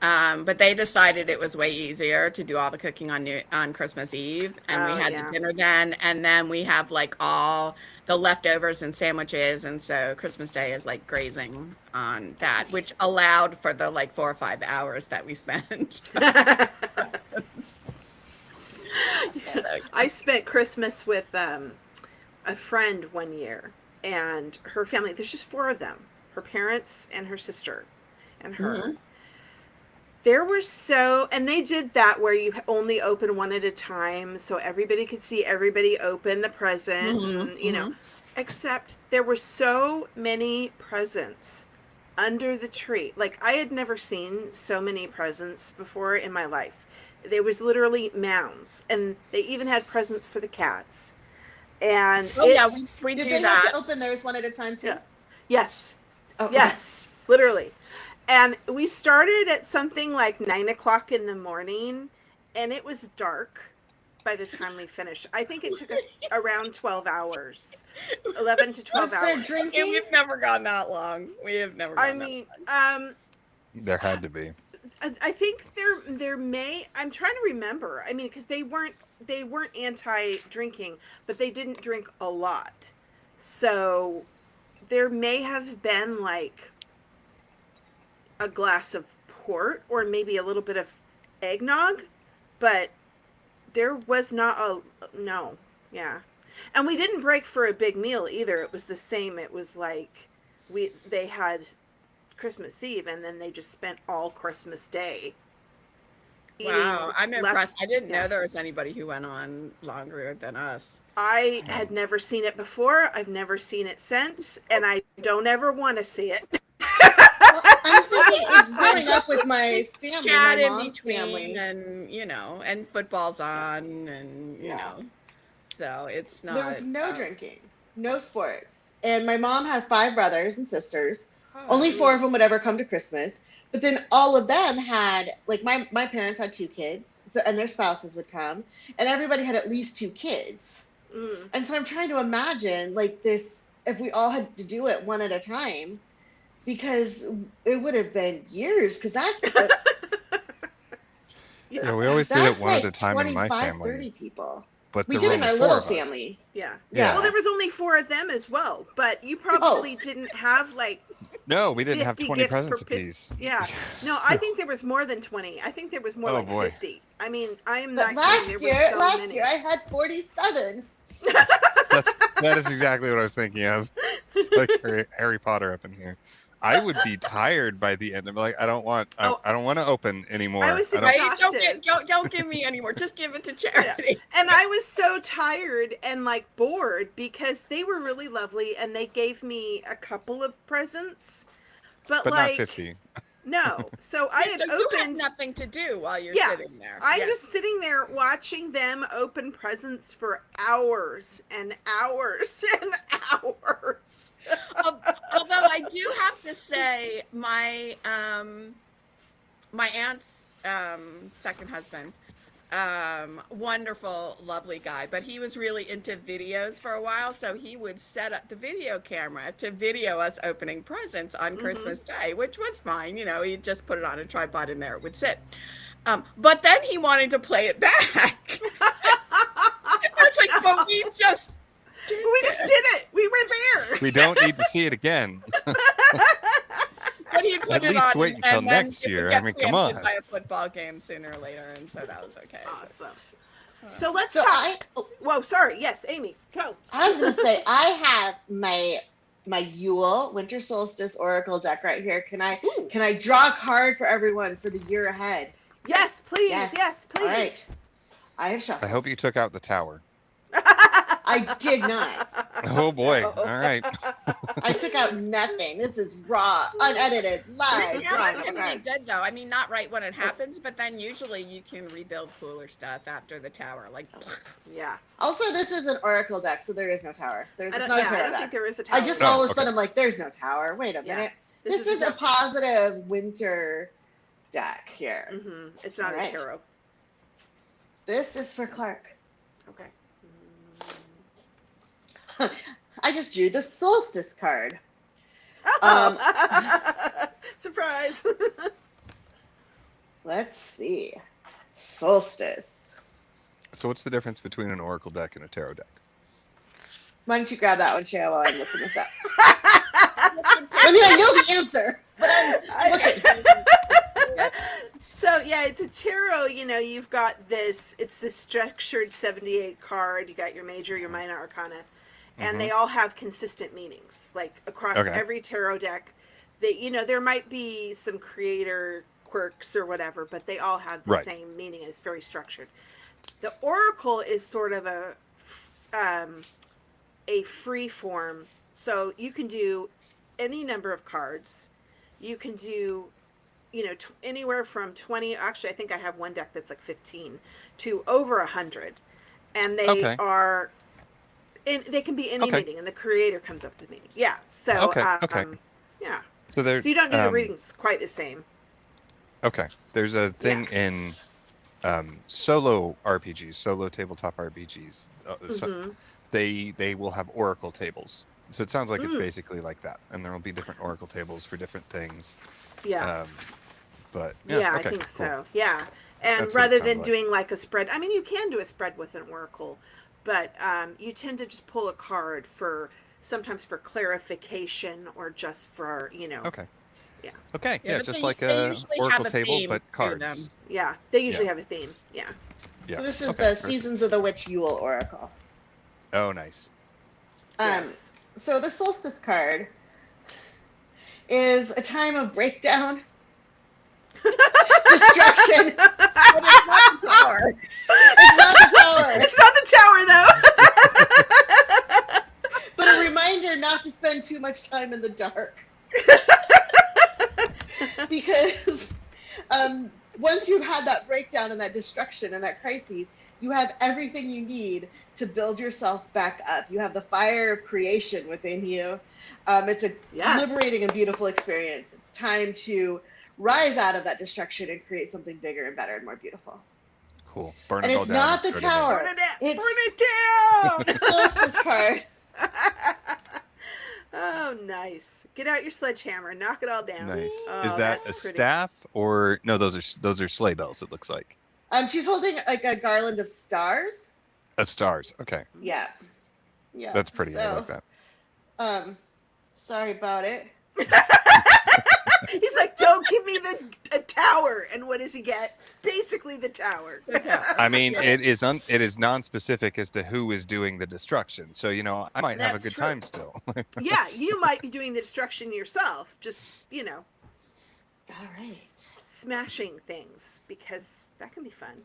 But they decided it was way easier to do all the cooking on Christmas Eve, and we had the dinner then, and then we have like all the leftovers and sandwiches, and so Christmas Day is like grazing on that, which allowed for the like 4 or 5 hours that we spent. I spent Christmas with a friend one year, and her family. There's just 4 of them: her parents and her sister, and her. Mm-hmm. There were and they did that where you only open one at a time, so everybody could see everybody open the present, and, you know. Except there were so many presents under the tree. Like, I had never seen so many presents before in my life. There was literally mounds, and they even had presents for the cats. And we did do they that. Have to open theirs one at a time too? Yeah. Yes. Oh, yes. Literally. And we started at something like 9 o'clock in the morning, and it was dark by the time we finished. I think it took us around 12 hours, 11 to 12 hours. And we've never gone that long. We have never gone that long. There had to be. I think there may. I'm trying to remember. I mean, because they weren't anti-drinking, but they didn't drink a lot. So there may have been like a glass of port or maybe a little bit of eggnog, but there was not and we didn't break for a big meal either. It was the same. It was like they had Christmas Eve and then they just spent all Christmas Day. Wow, I'm impressed. I didn't know there was anybody who went on longer than us. I had never seen it before. I've never seen it since, and I don't ever want to see it. I'm thinking growing up with my family, chat my in mom's between, family, and and football's on, and you know, so it's not. There was no drinking, no sports, and my mom had 5 brothers and sisters. Only 4 of them would ever come to Christmas, but then all of them had like my parents had 2 kids, so and their spouses would come, and everybody had at least 2 kids. And so I'm trying to imagine like this if we all had to do it one at a time. Because it would have been years, because that's... we always did it one at a time in my family. 30 people. But we did it in our little family. Yeah. Well, there was only 4 of them as well, but you probably didn't have, like... No, we didn't have 20 presents apiece. Yeah. No, I think there was more than 20. I think there was more 50. I mean, I am not kidding. Last year, I had 47. That is exactly what I was thinking of. It's like Harry Potter up in here. I would be tired by the end. I'm like, I don't want to open anymore. I was exhausted. Don't give me anymore. Just give it to charity. And I was so tired and like bored because they were really lovely and they gave me a couple of presents, but like not 50. No. So I had opened. You had nothing to do while you're sitting there. I'm just sitting there watching them open presents for hours and hours and hours. Although I do have to say, my aunt's second husband, wonderful, lovely guy, but he was really into videos for a while, so he would set up the video camera to video us opening presents on Christmas Day, which was fine. You know, he'd just put it on a tripod and there it would sit. But then he wanted to play it back. It's like, but we just did it. We were there. We don't need to see it again. But he'd put At it least on, wait until next year. I mean, come on. By a football game sooner or later, and so that was okay. Awesome. So let's talk. Whoa, sorry. Yes, Amy, go. I was going to say, I have my Yule Winter Solstice Oracle deck right here. Can I draw a card for everyone for the year ahead? Yes, please. Yes, please. All right. I have shuffled. I hope you took out the tower. I did not. Oh boy! All right. I took out nothing. This is raw, unedited, live. It's can be good though. I mean, not right when it happens, but then usually you can rebuild cooler stuff after the tower. Like, yeah. Also, this is an oracle deck, so there is no tower. It's not a tarot I don't deck. think there is a tower. I just all of a sudden I'm like, there's no tower. Wait a minute. This is a positive winter deck here. It's not a tarot. This is for Clark. Okay. I just drew the solstice card. Surprise. Let's see. Solstice. So what's the difference between an oracle deck and a tarot deck? Why don't you grab that one, Shaya, while I'm looking this up? I mean, I know the answer, but I'm looking. So yeah, it's a tarot. You know, you've got this. It's this structured 78 card. You got your major, your minor arcana, and they all have consistent meanings. Like across every tarot deck, there might be some creator quirks or whatever, but they all have the same meaning. It's very structured. The oracle is sort of a free form, so you can do any number of cards. You can do, anywhere from 20. Actually, I think I have one deck that's like 15 to over 100, and they are. And they can be any meaning, and the creator comes up with the meaning. Yeah. So. Yeah. So you don't do the readings quite the same. Okay. There's a thing in solo RPGs, solo tabletop RPGs. So they will have oracle tables. So it sounds like it's basically like that, and there will be different oracle tables for different things. Yeah. But I think so. Yeah. And rather than doing like a spread, I mean, you can do a spread with an oracle, but you tend to just pull a card sometimes for clarification or just for, Okay. Yeah. Okay. Yeah, just like a oracle table, but cards. Yeah. They usually have a theme. Yeah. Yeah. So this is the Seasons of the Witch Yule Oracle. Oh, nice. Yes. So the Solstice card is a time of breakdown, destruction. But it's not the tower. It's not the tower. It's not the tower, though. But a reminder not to spend too much time in the dark. Because once you've had that breakdown and that destruction and that crisis, you have everything you need to build yourself back up. You have the fire of creation within you. It's a liberating and beautiful experience. It's time to rise out of that destruction and create something bigger and better and more beautiful. Cool. Burn and it all down. It's not the tower. Burn it down. It's Solstice card. Oh, nice. Get out your sledgehammer. Knock it all down. Nice. Oh, is that a staff or no? Those are sleigh bells. It looks like. She's holding like a garland of stars. Of stars. Okay. Yeah. That's pretty. I like that. Sorry about it. He's like, don't give me a tower. And what does he get? Basically the tower. I mean, it is non-specific as to who is doing the destruction. So, I might have a good time still. Yeah, you might be doing the destruction yourself. Just, All right. smashing things, because that can be fun.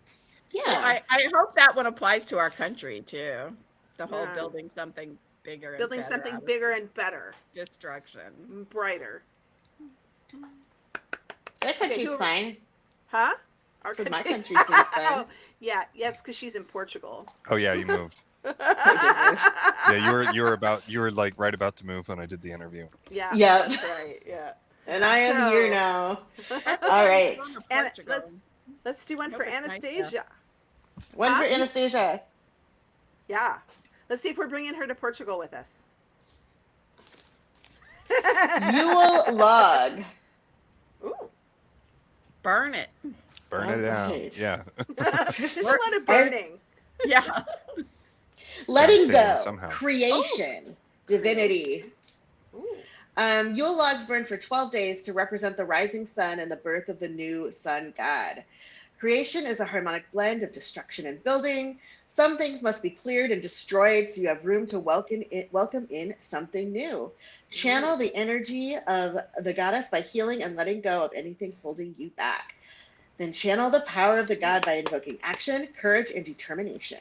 Yeah. Well, I hope that one applies to our country too. The whole building something bigger and Building better something out of bigger and better. destruction. Brighter. That country's fine. Huh? Our So country. my country seems fine. Oh, yeah, because she's in Portugal. Oh yeah, you moved. Yeah, you were like right about to move when I did the interview. Yeah. Yeah. That's right. Yeah. And I am here now. All right. And let's do one for Anastasia. One for Anastasia. Yeah. Let's see if we're bringing her to Portugal with us. Yule log. Ooh. Burn it. Burn it down. Right. Yeah. There's a lot of burning. Yeah. Letting go. Somehow. Creation. Divinity. Ooh. Yule logs burn for 12 days to represent the rising sun and the birth of the new sun god. Creation is a harmonic blend of destruction and building. Some things must be cleared and destroyed so you have room to welcome in something new. Channel the energy of the goddess by healing and letting go of anything holding you back. Then channel the power of the god by invoking action, courage, and determination.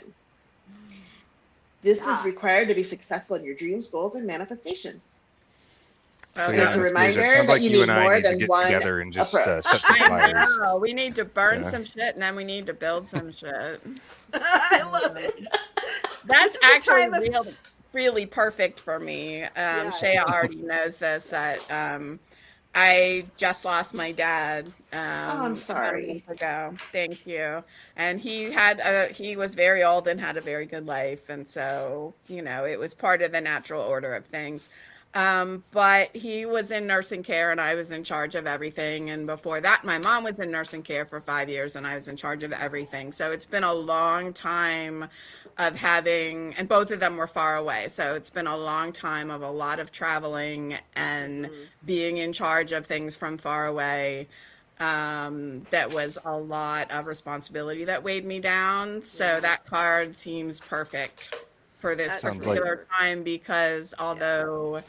This is required to be successful in your dreams, goals, and manifestations. Oh, And it's a reminder it sounds that like you you need and I more need to than get one together and just approach. set some I fires. know. We need to burn Yeah. some shit, and then we need to build some shit. I love it. That's This is a actually time of- really perfect for me. Yeah. Shea already knows this. That I just lost my dad. I'm sorry. A month ago. Thank you. And he was very old and had a very good life, and so it was part of the natural order of things. But he was in nursing care and I was in charge of everything. And before that, my mom was in nursing care for 5 years and I was in charge of everything. So it's been a long time of having, and both of them were far away. So it's been a long time of a lot of traveling and being in charge of things from far away. That was a lot of responsibility that weighed me down. So that card seems perfect for this Sounds like particular time because although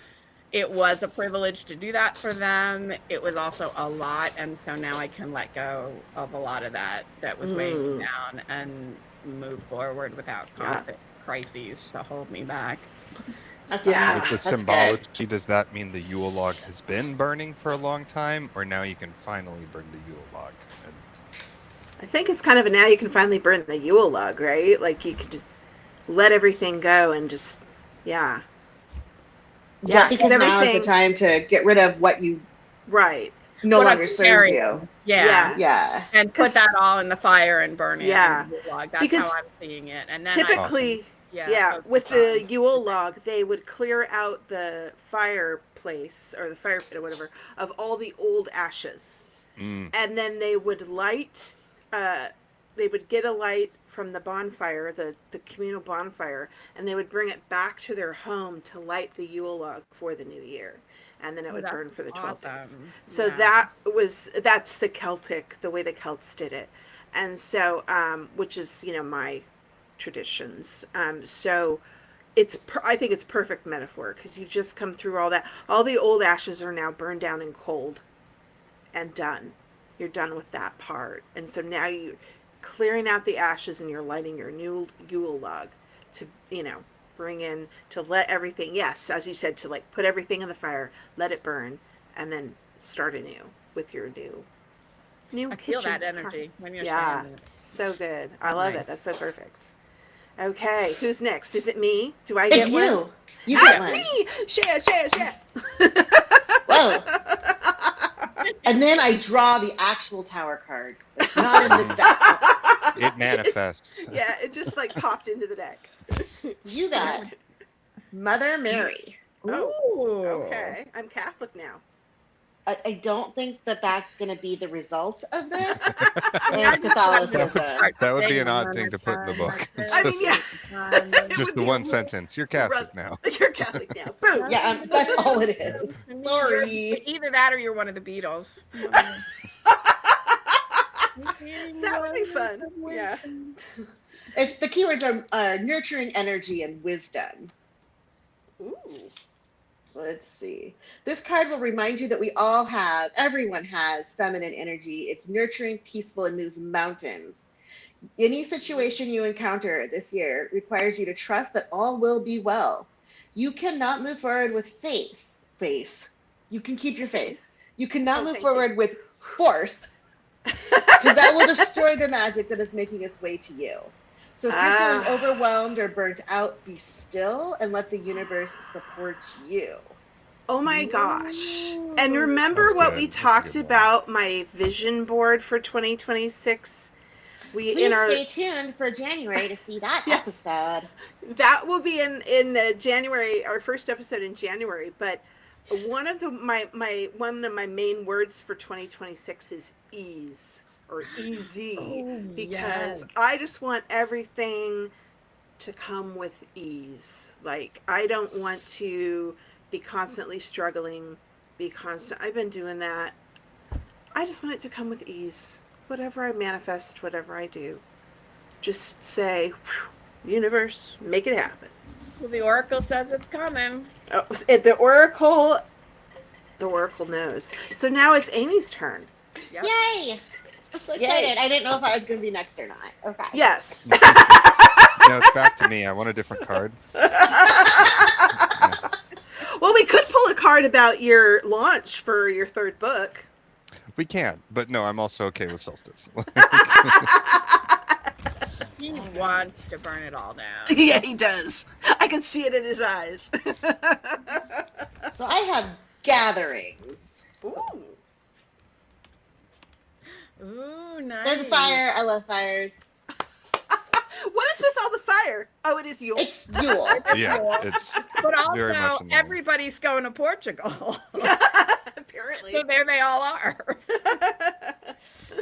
it was a privilege to do that for them, it was also a lot. And so now I can let go of a lot of that was weighing me down and move forward without constant crises to hold me back. With the symbology, does that mean the Yule log has been burning for a long time, or now you can finally burn the Yule log? I think it's kind of a now you can finally burn the Yule log, right? Like you could let everything go and just, Yeah, because now is the time to get rid of what you no longer serves you. Yeah. And put that all in the fire and burn it. Yeah. That's because how I'm seeing it. And then typically, with the Yule log, they would clear out the fireplace or the fire pit or whatever of all the old ashes. And then they would light, they would get a light from the bonfire, the communal bonfire, and they would bring it back to their home to light the Yule log for the new year. And then it would burn for the 12 days. So that's the way the Celts did it. And so, which is, my traditions. So I think it's perfect metaphor because you've just come through all that. All the old ashes are now burned down and cold and done. You're done with that part. And so now you're clearing out the ashes and you're lighting your new Yule log to, bring in, to let everything, as you said, to like put everything in the fire, let it burn, and then start anew with your new I feel that energy when you're saying that. So good. I love it. That's so perfect. Okay, who's next? Is it me? Do I get one? You get one. Me! Share. Whoa. And then I draw the actual tower card. It's not in the deck. It manifests. It just like popped into the deck. You got Mother Mary. Oh, okay. I'm Catholic now. I don't think that's going to be the result of this. And Catholicism. That would be an odd thing to put in the book. Just the one sentence. You're Catholic now. You're Catholic now. Boom. Yeah, that's all it is. Sorry. Either that or you're one of the Beatles. That would be fun. Yeah. It's the keywords are nurturing energy and wisdom. Ooh. Let's see. This card will remind you that everyone has feminine energy. It's nurturing, peaceful, and moves mountains. Any situation you encounter this year requires you to trust that all will be well. You cannot move forward with face. You can keep your face. You cannot move forward with force, because that will destroy the magic that is making its way to you. So if you're feeling overwhelmed or burnt out, be still and let the universe support you. Oh my gosh. And remember what we talked about, my vision board for 2026? Please stay tuned for January to see that episode. That will be in January, our first episode in January. But one of my main words for 2026 is ease. Or easy, because I just want everything to come with ease. Like, I don't want to be constantly struggling, I've been doing that. I just want it to come with ease. Whatever I manifest, whatever I do, just say, universe, make it happen. Well, the Oracle says it's coming. Oh, the Oracle knows. So now it's Amy's turn. Yep. Yay! I'm so excited. Yay. I didn't know if I was going to be next or not. Okay. Yes. No, it's back to me. I want a different card. Well, we could pull a card about your launch for your third book. We can, but no, I'm also okay with solstice. He wants to burn it all down. Yeah, he does. I can see it in his eyes. So I have gatherings. Ooh, nice. There's a fire. I love fires. What is with all the fire? Oh, it is Yule. It's Yule. Yeah, it's But very much also, in line. everybody's going to Portugal. Apparently. So there they all are.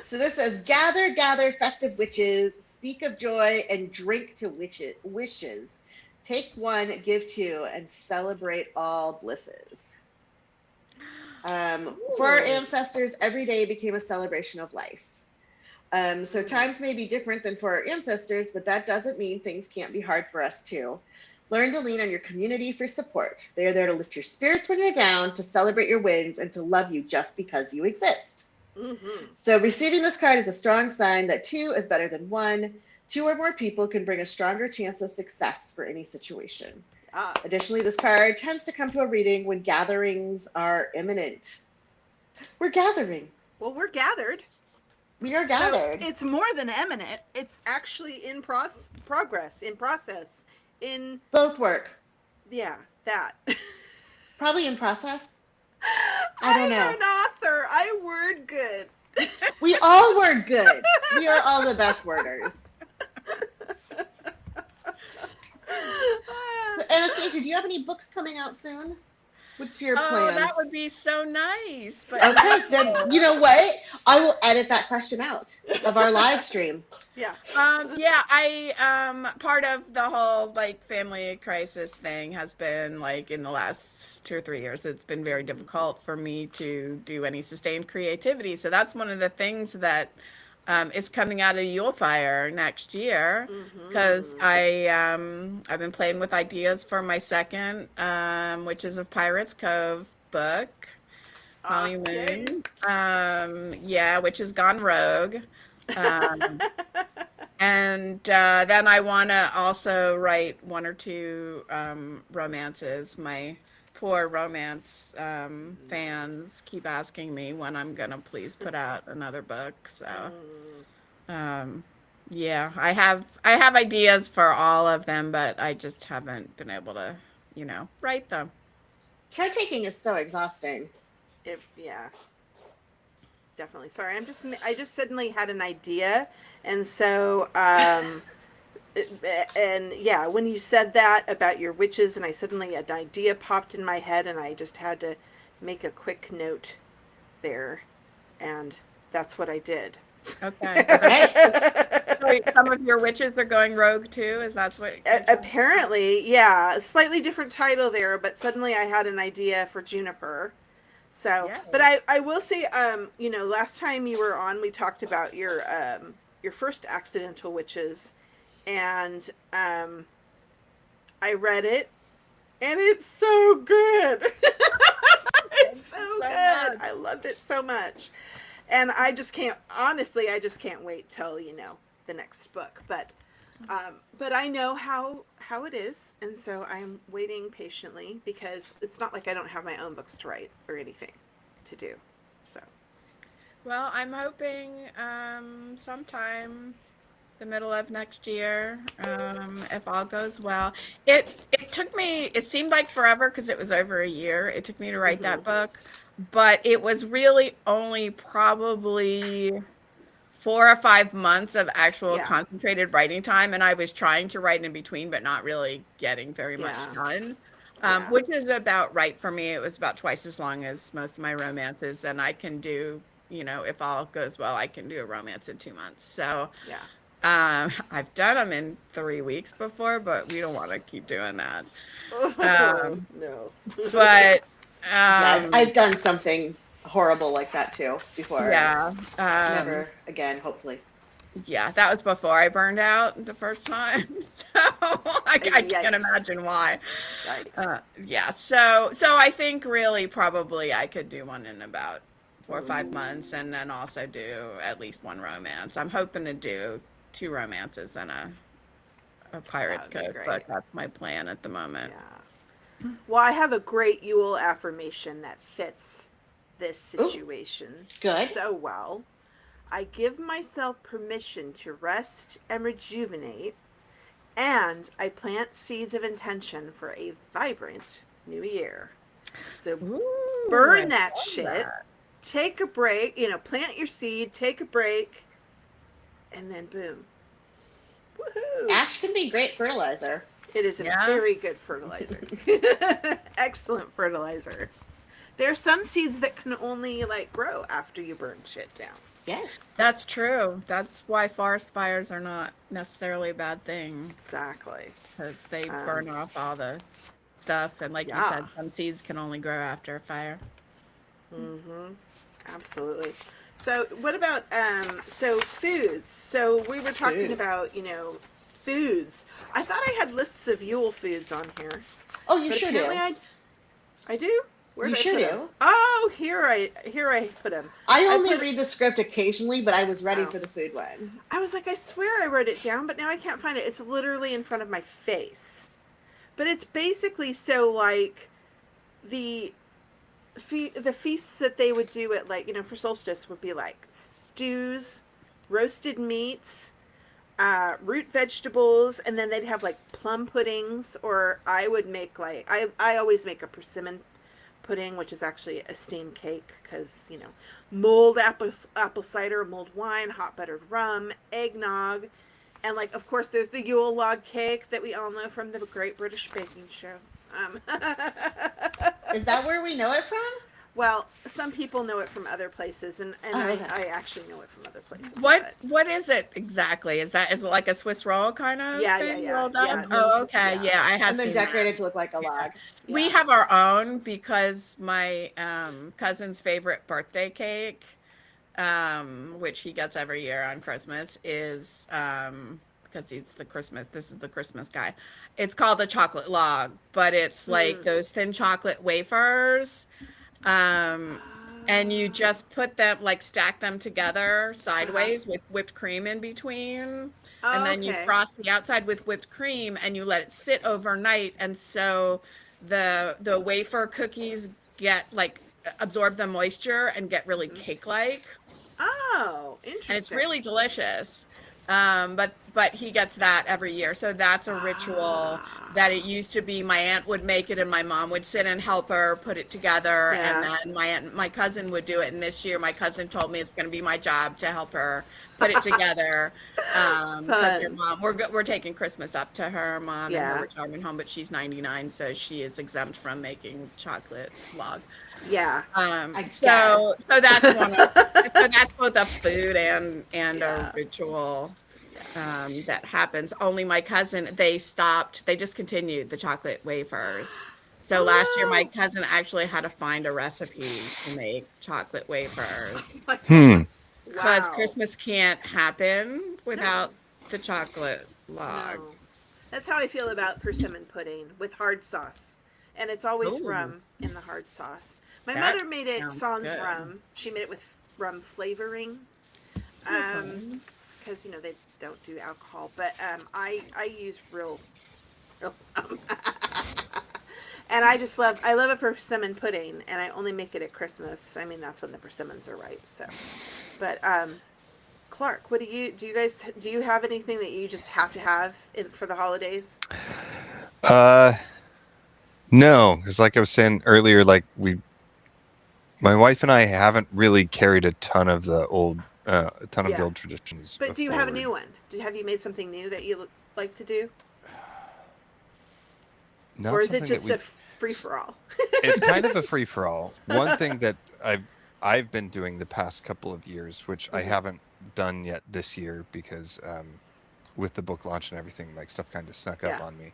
So this says, gather, gather, festive witches, speak of joy and drink to wishes. Take one, give two, and celebrate all blisses. For our ancestors, every day became a celebration of life. So times may be different than for our ancestors, but that doesn't mean things can't be hard for us too. Learn to lean on your community for support. They are there to lift your spirits when you're down, to celebrate your wins, and to love you just because you exist. Mm-hmm. So receiving this card is a strong sign that 2 is better than 1. 2 or more people can bring a stronger chance of success for any situation. Additionally, this card tends to come to a reading when gatherings are imminent. We're gathering. Well, we're gathered. We are gathered. So it's more than imminent. It's actually in process. Both work. Yeah, that. Probably in process. I don't know. I'm an author. I word good. We all word good. We are all the best worders. Anastasia, do you have any books coming out soon? What's your plans? Oh, that would be so nice. But okay, then you know what? I will edit that question out of our live stream. Yeah. I part of the whole like family crisis thing has been like in the last 2 or 3 years, it's been very difficult for me to do any sustained creativity. So that's one of the things that is coming out of Yule Fire next year, because I've been playing with ideas for my second Witches of Pirates Cove book, Holly Moon. Which has gone rogue. And then I want to also write 1 or 2 romances. My poor romance fans keep asking me when I'm gonna please put out another book. So I have ideas for all of them, but I just haven't been able to, write them. Caretaking is so exhausting. Definitely. Sorry, I just suddenly had an idea, and so when you said that about your witches, and I suddenly an idea popped in my head, and I just had to make a quick note there, and that's what I did. Okay. So some of your witches are going rogue too. Is that what? Apparently, yeah. A slightly different title there, but suddenly I had an idea for Juniper. So, Yay. but I will say, last time you were on, we talked about your first Accidental Witches, and I read it, and it's so good. It's so good. I loved it so much, and I just can't wait till the next book. But I know how it is, and so I'm waiting patiently, because it's not like I don't have my own books to write or anything to do. So, well, I'm hoping sometime the middle of next year, if all goes well. It seemed like forever because it was over a year. It took me to write that book, but it was really only probably 4 or 5 months of actual concentrated writing time, and I was trying to write in between, but not really getting very much done, which is about right for me. It was about twice as long as most of my romances, and I can do, if all goes well, I can do a romance in 2 months. So I've done them in 3 weeks before, but we don't want to keep doing that. No. But I've done something horrible like that too before. Never again, hopefully. Yeah, that was before I burned out the first time, so I can't imagine why. So I think really probably I could do one in about 4 or 5 months, and then also do at least 1 romance. I'm hoping to do 2 romances and a Pirates Code book. That's my plan at the moment. Yeah. Well, I have a great Yule affirmation that fits this situation so well. I give myself permission to rest and rejuvenate, and I plant seeds of intention for a vibrant new year. So burn that shit, take a break, plant your seed, take a break, and then boom. Woohoo! Ash can be great fertilizer. It is a very good fertilizer. Excellent fertilizer. There are some seeds that can only like grow after you burn shit down. Yes. That's true. That's why forest fires are not necessarily a bad thing. Exactly. Because they burn off all the stuff. And like you said, some seeds can only grow after a fire. Mm-hmm. Absolutely. So what about, so foods. So we were talking about, you know, foods. I thought I had lists of Yule foods on here. Oh, you sure do. I do? Where you did I sure put do. them? Oh, here I put them. I only read the script occasionally, but I was ready for the food one. I was like, I swear I wrote it down, but now I can't find it. It's literally in front of my face. But it's basically so like the feasts that they would do at like, you know, for solstice would be like stews, roasted meats, root vegetables, and then they'd have like plum puddings, or I would make like, I always make a persimmon pudding, which is actually a steamed cake, because, you know, mulled apple cider, mulled wine, hot buttered rum, eggnog, and like, of course, there's the Yule log cake that we all know from the Great British Baking Show. Is that where we know it from? Well, some people know it from other places, and I actually know it from other places. What is it exactly? Is it like a Swiss roll kind of thing rolled up? Yeah. Oh, okay. Yeah, I had seen and then decorated that. to look like a log. Yeah. We have our own because my cousin's favorite birthday cake, which he gets every year on Christmas, is because this is the Christmas guy. It's called a chocolate log, but it's like those thin chocolate wafers. And you just put them, like stack them together sideways with whipped cream in between. And then you frost the outside with whipped cream and you let it sit overnight. And so the wafer cookies get like absorb the moisture and get really cake-like. Oh, interesting. And it's really delicious. But he gets that every year. So that's a ritual that it used to be my aunt would make it and my mom would sit and help her put it together. And then my cousin would do it. And this year my cousin told me it's going to be my job to help her put it together. Because your mom, we're taking Christmas up to her mom in her retirement home, but she's 99, so she is exempt from making chocolate log. Yeah. So that's so that's both a food and a ritual that happens. Only my cousin, they discontinued the chocolate wafers. So last year my cousin actually had to find a recipe to make chocolate wafers. Because Christmas can't happen without the chocolate log. No. That's how I feel about persimmon pudding with hard sauce. And it's always rum in the hard sauce. My mother made it sans rum. She made it with rum flavoring. Because, you know, they don't do alcohol. But I use real rum. And I love it for persimmon pudding. And I only make it at Christmas. I mean, that's when the persimmons are ripe. So, but Clark, do you have anything that you just have to have for the holidays? No, because like I was saying earlier, like my wife and I haven't really carried a ton of the old traditions. But do you have a new one? Have you made something new that you like to do? Or is it just a free for all? It's kind of a free for all. One thing that I've been doing the past couple of years, which I haven't done yet this year because with the book launch and everything, like stuff kind of snuck up on me.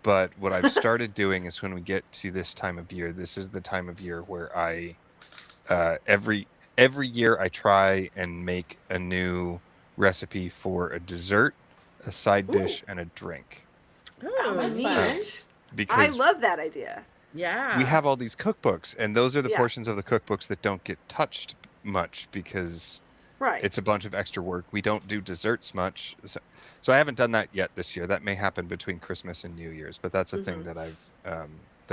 But what I've started doing is when we get to this time of year, this is the time of year where I every year I try and make a new recipe for a dessert, a side dish, and a drink. Oh, neat. Because I love that idea. Yeah. We have all these cookbooks, and those are the portions of the cookbooks that don't get touched much because it's a bunch of extra work. We don't do desserts much. So I haven't done that yet this year. That may happen between Christmas and New Year's, but that's a thing that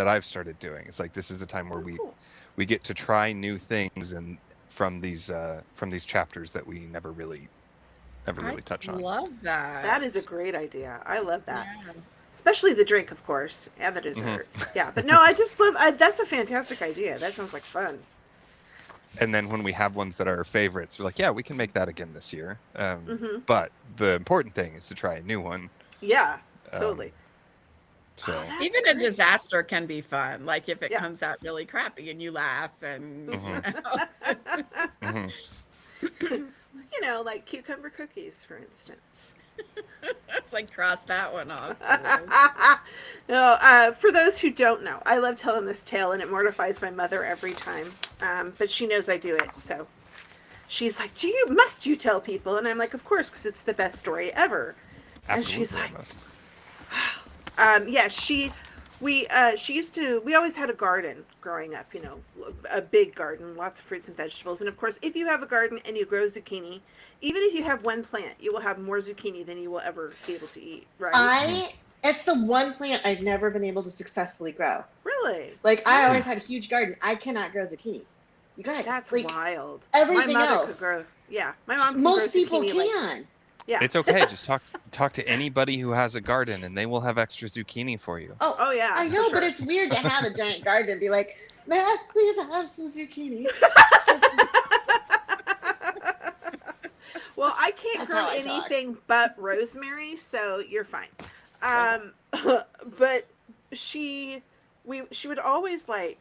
I've started doing. It's like this is the time where we get to try new things and from these chapters that we never really touch on. I love that. That is a great idea. I love that. Yeah. Especially the drink, of course, and the dessert. Yeah, but no, I just love. That's a fantastic idea. That sounds like fun. and then when we have ones that are our favorites, we're like, yeah, we can make that again this year. But the important thing is to try a new one. Yeah, totally. So even a disaster can be fun. Like if it comes out really crappy and you laugh and you know, like cucumber cookies, for instance. it's like cross that one off. No, for those who don't know, I love telling this tale, and it mortifies my mother every time. But she knows I do it, so she's like, must you tell people? And I'm like, of course, because it's the best story ever. absolutely, And she's like, I must. yeah, we used to, we always had a garden growing up, you know, a big garden, lots of fruits and vegetables. And of course, if you have a garden and you grow zucchini, even if you have one plant, you will have more zucchini than you will ever be able to eat, right? It's the one plant I've never been able to successfully grow. Really? Like, I always had a huge garden. I cannot grow zucchini. You guys. That's like, wild. Everything my mother else. could grow. Yeah, my mom can Most grow people zucchini, can. Like, yeah. It's okay. Just talk to anybody who has a garden, and they will have extra zucchini for you. Oh yeah. I know, for but sure. it's weird to have a giant garden and be like, "May I please have some zucchini?" Well, I can't That's grow how I talk. anything but rosemary, so you're fine. But she would always like,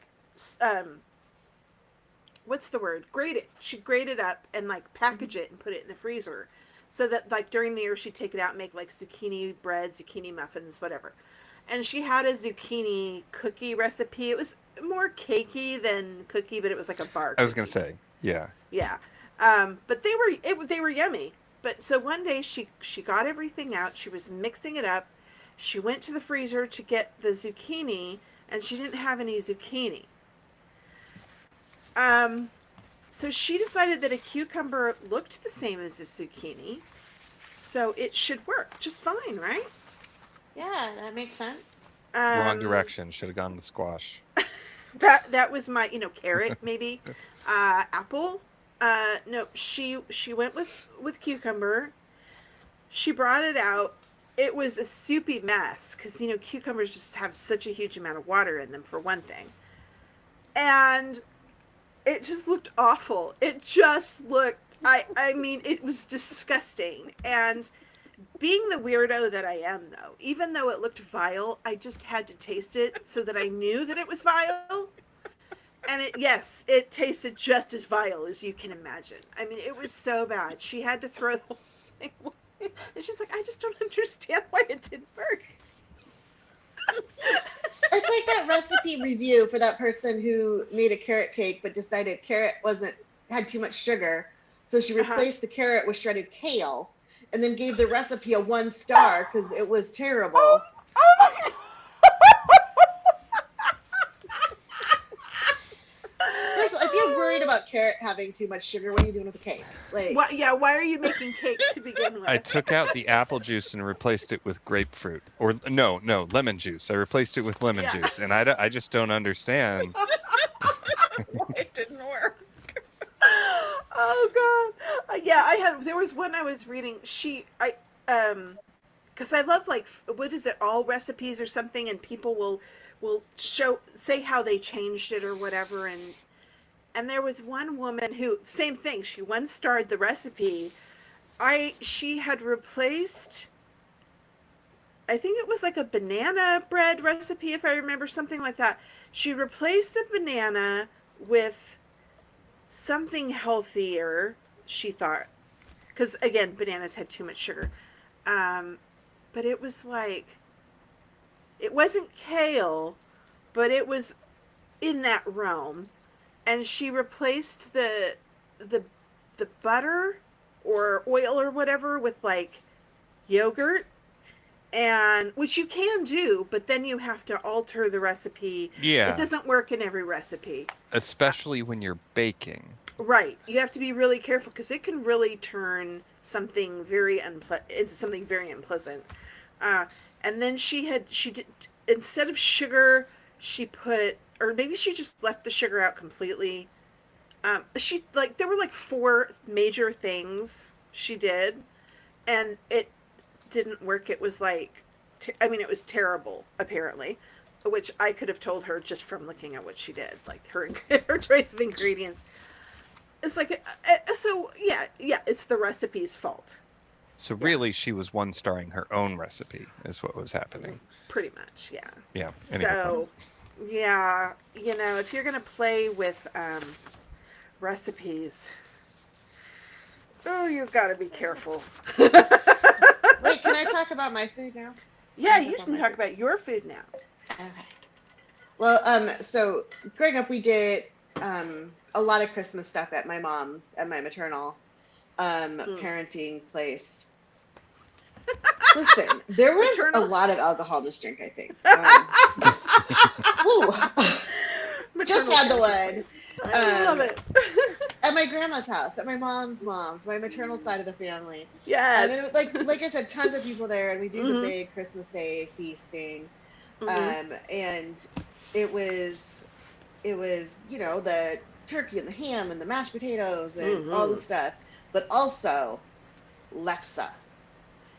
what's the word? Grate it. She'd grate it up and like package it and put it in the freezer, so that like during the year she'd take it out and make like zucchini bread, zucchini muffins, whatever. And she had a zucchini cookie recipe. It was more cakey than cookie, but it was like a bar cookie. I was gonna say, yeah. Yeah. But they were yummy. But so one day she got everything out. She was mixing it up. She went to the freezer to get the zucchini, and she didn't have any zucchini. So she decided that a cucumber looked the same as a zucchini, so it should work just fine, right? Yeah, that makes sense. Wrong direction. Should have gone with squash. That was my, carrot maybe. Apple. No, she went with cucumber. She brought it out. It was a soupy mess because, cucumbers just have such a huge amount of water in them, for one thing. And it just looked awful. It just looked, I mean, it was disgusting. And being the weirdo that I am, though, even though it looked vile, I just had to taste it so that I knew that it was vile. And it tasted just as vile as you can imagine. I mean, it was so bad. She had to throw the whole thing away. And she's like, I just don't understand why it didn't work. It's like that recipe review for that person who made a carrot cake but decided carrot had too much sugar. So she replaced the carrot with shredded kale and then gave the recipe a 1 star because it was terrible. Oh my God. First of all, if you're worried about carrot having too much sugar, what are you doing with the cake? Like, why are you making cake to begin with? I took out the apple juice and replaced it with grapefruit. Or no, lemon juice. I replaced it with lemon juice. And I just don't understand. It didn't work. Oh God. There was one I was reading. Because I love, like, what is it, all recipes or something, and people will say how they changed it or whatever, and there was one woman who, same thing, she 1-starred the recipe. She had replaced, I think it was like a banana bread recipe, if I remember, something like that. She replaced the banana with something healthier, she thought, because again, bananas had too much sugar. But it was like, it wasn't kale, but it was in that realm. And she replaced the butter or oil or whatever with like yogurt, and which you can do, but then you have to alter the recipe. Yeah. It doesn't work in every recipe. Especially when you're baking. Right. You have to be really careful because it can really turn something into something very unpleasant. And then she did, instead of sugar, she put, or maybe she just left the sugar out completely. There were like 4 major things she did, and it didn't work. It was like, it was terrible, apparently, which I could have told her just from looking at what she did, like her choice of ingredients. It's like, so yeah, it's the recipe's fault. So really, she was one-starring her own recipe, is what was happening. Pretty much, yeah. Yeah. So, yeah, if you're gonna play with recipes, you've got to be careful. Wait, can I talk about my food now? Yeah, you can talk about your food now. Okay. Well, so growing up, we did a lot of Christmas stuff at my mom's, at my maternal parenting place. Listen, there was a lot of alcohol in this drink, I think. Just had the one. I love it. At my grandma's house, at my mom's, my maternal side of the family. Yes. And like I said, tons of people there, and we do the big Christmas Day feasting. And it was the turkey and the ham and the mashed potatoes and all the stuff, but also lefse.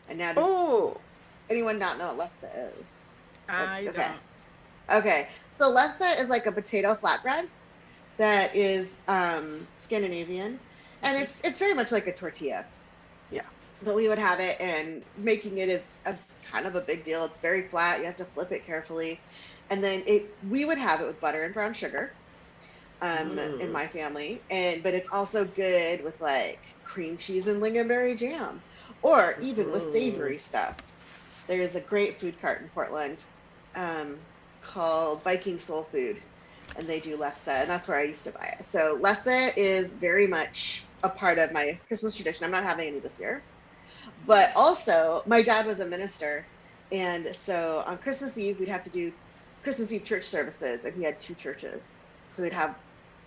And now, does anyone not know what lefse is? I don't. Okay, so lefse is like a potato flatbread that is Scandinavian, and it's very much like a tortilla. Yeah. But we would have it, and making it is kind of a big deal. It's very flat. You have to flip it carefully, and then we would have it with butter and brown sugar. In my family, but it's also good with like cream cheese and lingonberry jam, or even with savory stuff. There's a great food cart in Portland called Viking Soul Food, and they do lefse, and that's where I used to buy it. So lefse is very much a part of my Christmas tradition. I'm not having any this year, but also my dad was a minister, and so on Christmas Eve we'd have to do Christmas Eve church services, and he had 2 churches, so we'd have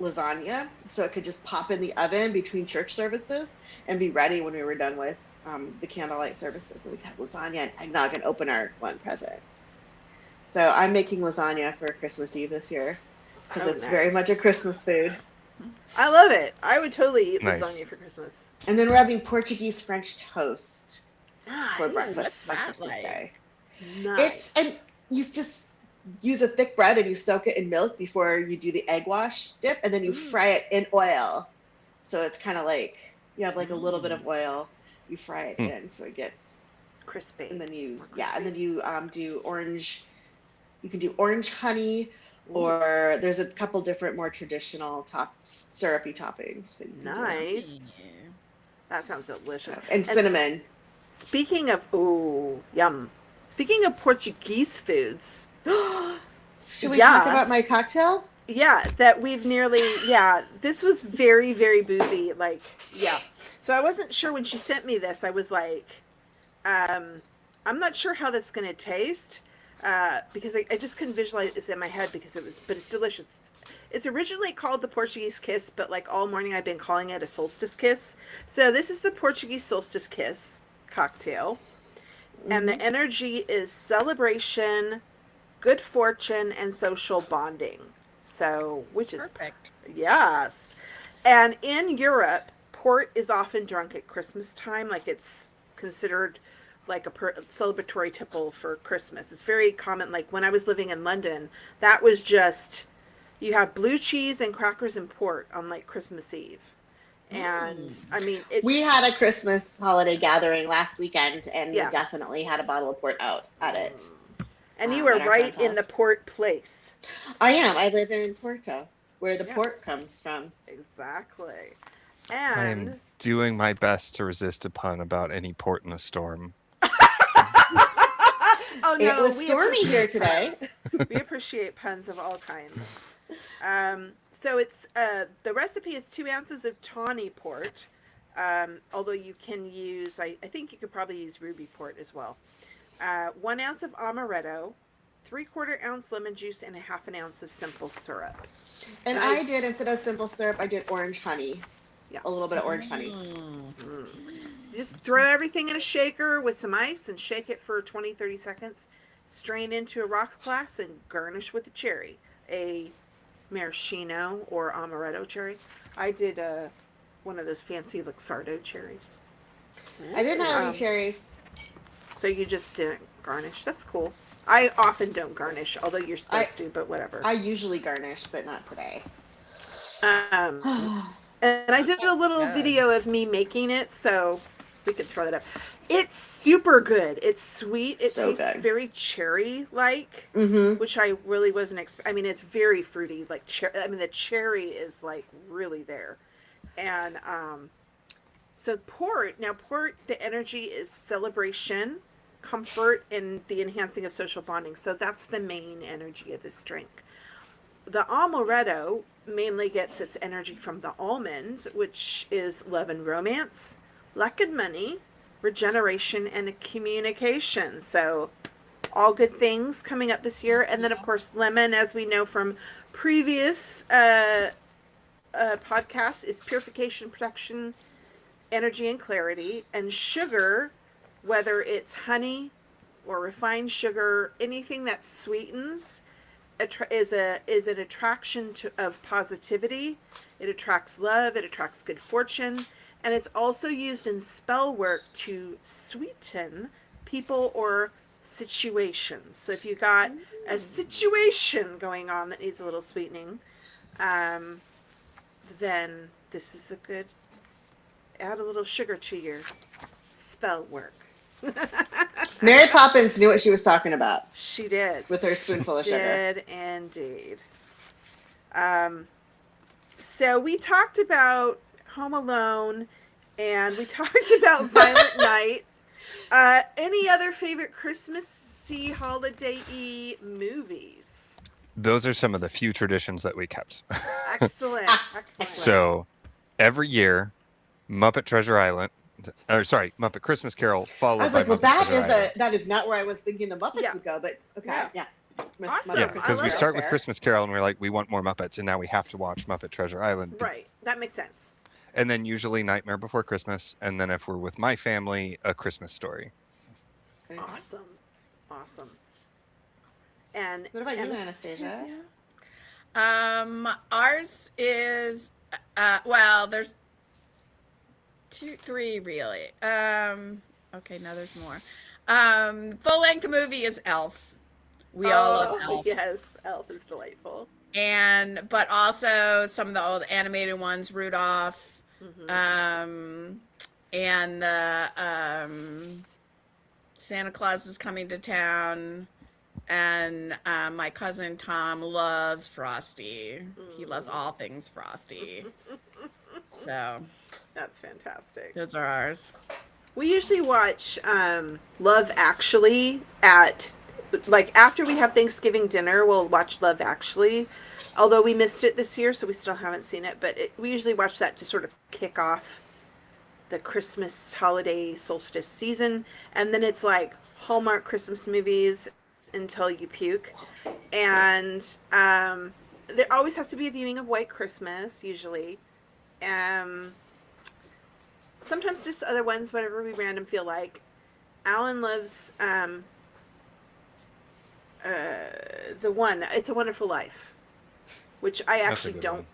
lasagna, so it could just pop in the oven between church services and be ready when we were done with the candlelight services. So we could have lasagna and eggnog and open our one present. So I'm making lasagna for Christmas Eve this year because it's very much a Christmas food. I love it. I would totally eat lasagna for Christmas. And then we're having Portuguese French toast for breakfast What's on that Christmas like? Day. Nice. And you just use a thick bread and you soak it in milk before you do the egg wash dip, and then you fry it in oil. So it's kind of like you have like a little bit of oil, you fry it in so it gets crispy. And then you do orange. You can do orange honey, or there's a couple different more traditional syrupy toppings. That you can Nice. That sounds delicious. And cinnamon. Speaking of yum. Speaking of Portuguese foods. Should we talk about my cocktail? Yeah, that we've this was very, very boozy. So I wasn't sure when she sent me this. I was like, I'm not sure how that's going to taste because I just couldn't visualize it in my head but it's delicious. It's originally called the Portuguese Kiss, but like all morning I've been calling it a solstice kiss. So this is the Portuguese solstice kiss cocktail. And the energy is celebration, good fortune, and social bonding. So, which is perfect. Yes. And in Europe, port is often drunk at Christmas time. Like it's considered like a celebratory tipple for Christmas. It's very common. Like when I was living in London, that was just, you have blue cheese and crackers and port on like Christmas Eve. And I mean, we had a Christmas holiday gathering last weekend, and we definitely had a bottle of port out at it. And you were right in the port place. I am. I live in Porto, where the port comes from. Exactly. And I'm doing my best to resist a pun about any port in a storm. Oh no, it was stormy here today. We appreciate puns of all kinds. So it's the recipe is 2 ounces of tawny port, although you can use I think you could probably use ruby port as well. 1 ounce of amaretto, 3/4 ounce lemon juice, and 1/2 ounce of simple syrup. And I did, instead of simple syrup, I did orange honey. Yeah, a little bit of orange honey. So just throw everything in a shaker with some ice and shake it for 20-30 seconds. Strain into a rocks glass and garnish with a cherry. A maraschino or amaretto cherry. I did one of those fancy Luxardo cherries. I didn't have any cherries. So you just didn't garnish. That's cool. I often don't garnish, although you're supposed to, but whatever. I usually garnish, but not today. And I did a little video of me making it, so we could throw that up. It's super good. It's sweet. It tastes very cherry-like, which I really wasn't expecting. I mean, it's very fruity. Like the cherry is like really there. And so port, the energy is celebration, comfort, and the enhancing of social bonding. So that's the main energy of this drink. The amaretto mainly gets its energy from the almond, which is love and romance, luck and money, regeneration, and communication. So all good things coming up this year. And then, of course, lemon, as we know from previous podcasts, is purification, protection, energy, and clarity. And sugar, whether it's honey or refined sugar, anything that sweetens, is an attraction of positivity. It attracts love. It attracts good fortune. And it's also used in spell work to sweeten people or situations. So if you got a situation going on that needs a little sweetening, then this is a good, add a little sugar to your spell work. Mary Poppins knew what she was talking about. She did. With her spoonful of sugar. Did indeed. So we talked about Home Alone, and we talked about Violent Night. Any other favorite Christmassy, holiday-y movies? Those are some of the few traditions that we kept. Excellent. Excellent. So every year, Muppet Muppet Christmas Carol followed by I was like, well, Muppet that is not where I was thinking the Muppets would go, but okay, yeah. Awesome. Yeah, because we start with Christmas Carol and we're like, we want more Muppets, and now we have to watch Muppet Treasure Island. Right, that makes sense. And then usually Nightmare Before Christmas, and then if we're with my family, A Christmas Story. Awesome. Awesome. And what about you, Anastasia? Ours is well, there's 3 really. Okay, no, there's more. Full-length movie is Elf. We all love Elf. Yes, Elf is delightful. But also some of the old animated ones, Rudolph, and the Santa Claus is Coming to Town, and my cousin Tom loves Frosty. He loves all things Frosty. So that's fantastic. Those are ours. We usually watch Love Actually after we have Thanksgiving dinner, we'll watch Love Actually. Although we missed it this year, so we still haven't seen it. But we usually watch that to sort of kick off the Christmas holiday solstice season. And then it's like Hallmark Christmas movies until you puke. And there always has to be a viewing of White Christmas, usually. Sometimes just other ones, whatever we random feel like. Alan loves the one, It's a Wonderful Life, which I actually don't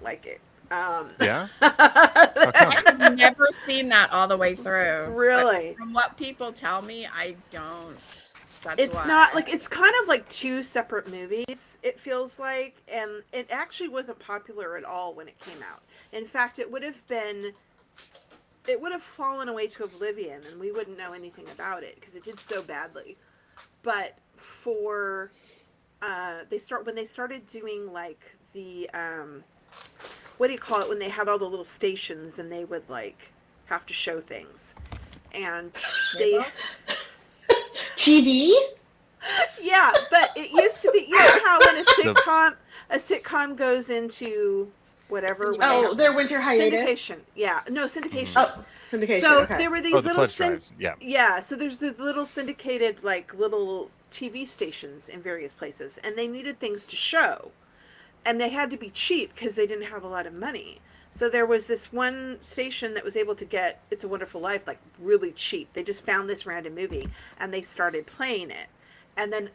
like it. Yeah? I've never seen that all the way through. Really? But from what people tell me, I don't. It's not like, it's kind of like 2 separate movies, it feels like, and it actually wasn't popular at all when it came out. In fact, it would have fallen away to oblivion, and we wouldn't know anything about it because it did so badly. But when they started doing like the what do you call it when they had all the little stations and they would like have to show things, and they TV. Yeah, but it used to be, you know how when a sitcom goes into whatever. Oh, their winter hiatus. Syndication. Yeah, no, syndication. Oh, syndication. So okay. there were these little yeah. So there's the little syndicated like little TV stations in various places, and they needed things to show, and they had to be cheap because they didn't have a lot of money. So there was this one station that was able to get It's a Wonderful Life like really cheap. They just found this random movie and they started playing it. And then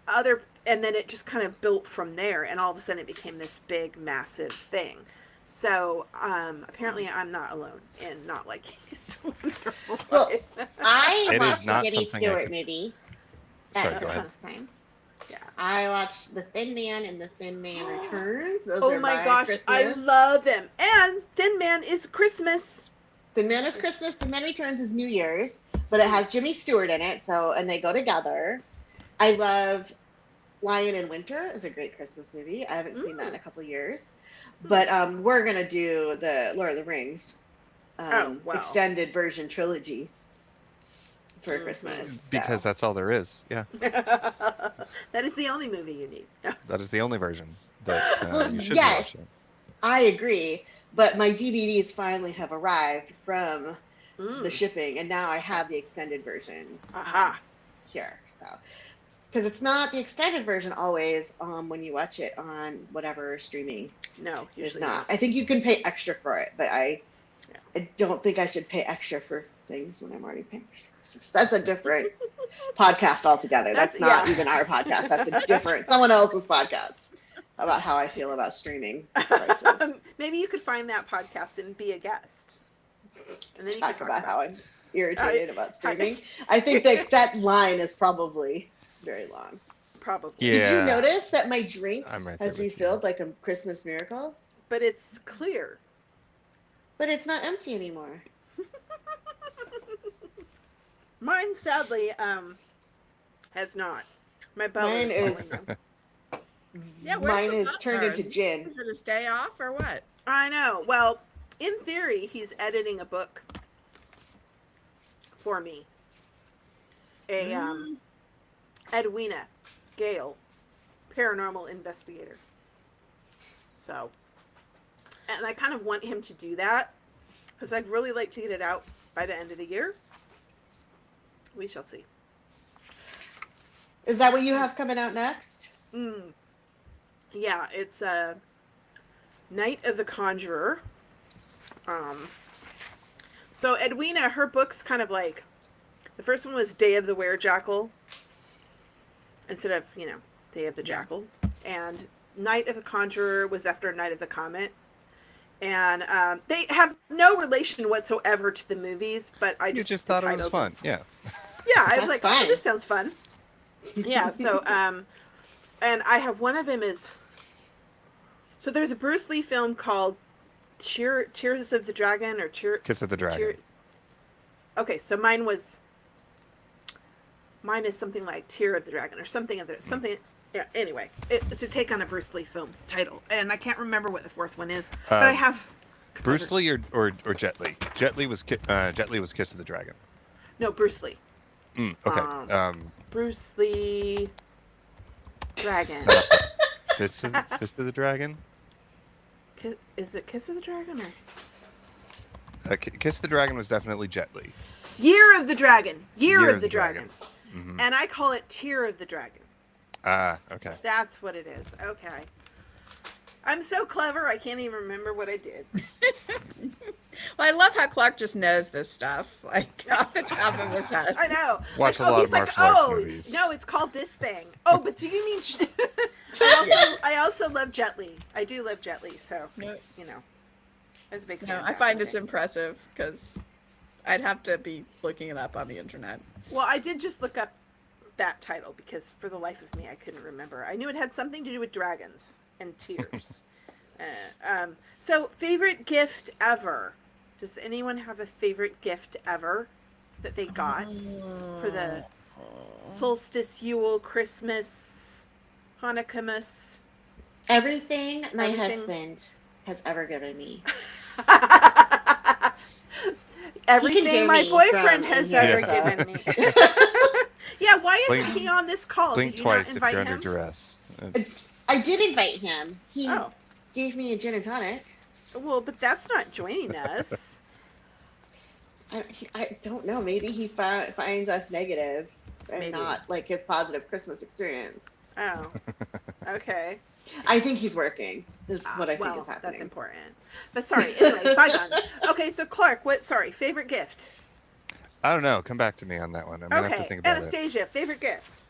it just kind of built from there, and all of a sudden it became this big, massive thing. So apparently I'm not alone in not liking It's a Wonderful Life. I It is watched not the Jimmy something I Stewart can- movie Sorry, at go ahead. Christmas time. Yeah. I watched The Thin Man and The Thin Man Returns. Those Oh are my gosh, Christmas. I love them. And Thin Man is Christmas. Thin Man is Christmas. Thin Man Returns is New Year's, but it has Jimmy Stewart in it, and they go together. I love Lion in Winter. Is a great Christmas movie. I haven't seen that in a couple years, but we're gonna do the Lord of the Rings extended version trilogy for Christmas. Because that's all there is. Yeah. That is the only movie you need. That is the only version that you should be yes, watching. I agree. But my DVDs finally have arrived from the shipping, and now I have the extended version here. So, because it's not the extended version always when you watch it on whatever streaming. No, it's not. I think you can pay extra for it, but I don't think I should pay extra for things when I'm already paying extra. That's a different podcast altogether. That's not even our podcast. That's a different, someone else's podcast about how I feel about streaming prices. Maybe you could find that podcast and be a guest. And then you talk could about how I'm irritated about streaming. I think that line is probably very long. Probably. Yeah. Did you notice that my drink right has refilled like a Christmas miracle? But it's clear. But it's not empty anymore. Mine, sadly, has not. My belly is falling down. Yeah, where's mine the is butler? turned into gin. Is it his day off or what? I know. Well, in theory, he's editing a book for me. Edwina Gale, paranormal investigator. So, and I kind of want him to do that because I'd really like to get it out by the end of the year. We shall see. Is that what you have coming out next? Yeah, it's Night of the Conjurer. So Edwina, her book's kind of like, the first one was Day of the Werejackal instead of, Day of the Jackal. And Night of the Conjurer was after Night of the Comet. And they have no relation whatsoever to the movies, but I just thought it was fun. Yeah. Yeah, I was That's like, fine. oh, this sounds fun. Yeah, so, and I have one of them is, so there's a Bruce Lee film called Tears of the Dragon or Kiss of the Dragon. Okay, so mine is something like Tear of the Dragon or something of the, something, yeah, anyway, it's a take on a Bruce Lee film title, and I can't remember what the fourth one is, but I have... Bruce Lee or Jet Li? Jet Li was Kiss of the Dragon. No, Bruce Lee. Okay. Bruce Lee Dragon. Fist of the Dragon? Is it Kiss of the Dragon or? Kiss of the Dragon was definitely Jet Li. Year of the Dragon. Year of the Dragon. Mm-hmm. And I call it Tear of the Dragon. Ah, okay. That's what it is. Okay. I'm so clever, I can't even remember what I did. Well, I love how Clark just knows this stuff, like off the top of his head. I know. Watch a lot of martial arts movies. No, it's called this thing. Oh, but do you mean... I also love Jet Li. I do love Jet Li, so, as a big fan. I find this impressive, because I'd have to be looking it up on the internet. Well, I did just look up that title, because for the life of me, I couldn't remember. I knew it had something to do with dragons and tears. So, favorite gift ever. Does anyone have a favorite gift ever that they got for the solstice, Yule, Christmas, Hanukkahmas? Everything my husband has ever given me. Everything my boyfriend has ever given me. Yeah, why isn't he on this call? Blink Did you twice not invite if you're him? under duress. I did invite him. He gave me a gin and tonic. Well, but that's not joining us. I don't know. Maybe he finds us negative and not like his positive Christmas experience. Oh, okay. I think he's working. Is what I think is happening. That's important. But sorry, anyway, bygones. Okay, so Clark, favorite gift? I don't know. Come back to me on that one. I'm gonna have to think about Anastasia, favorite gift?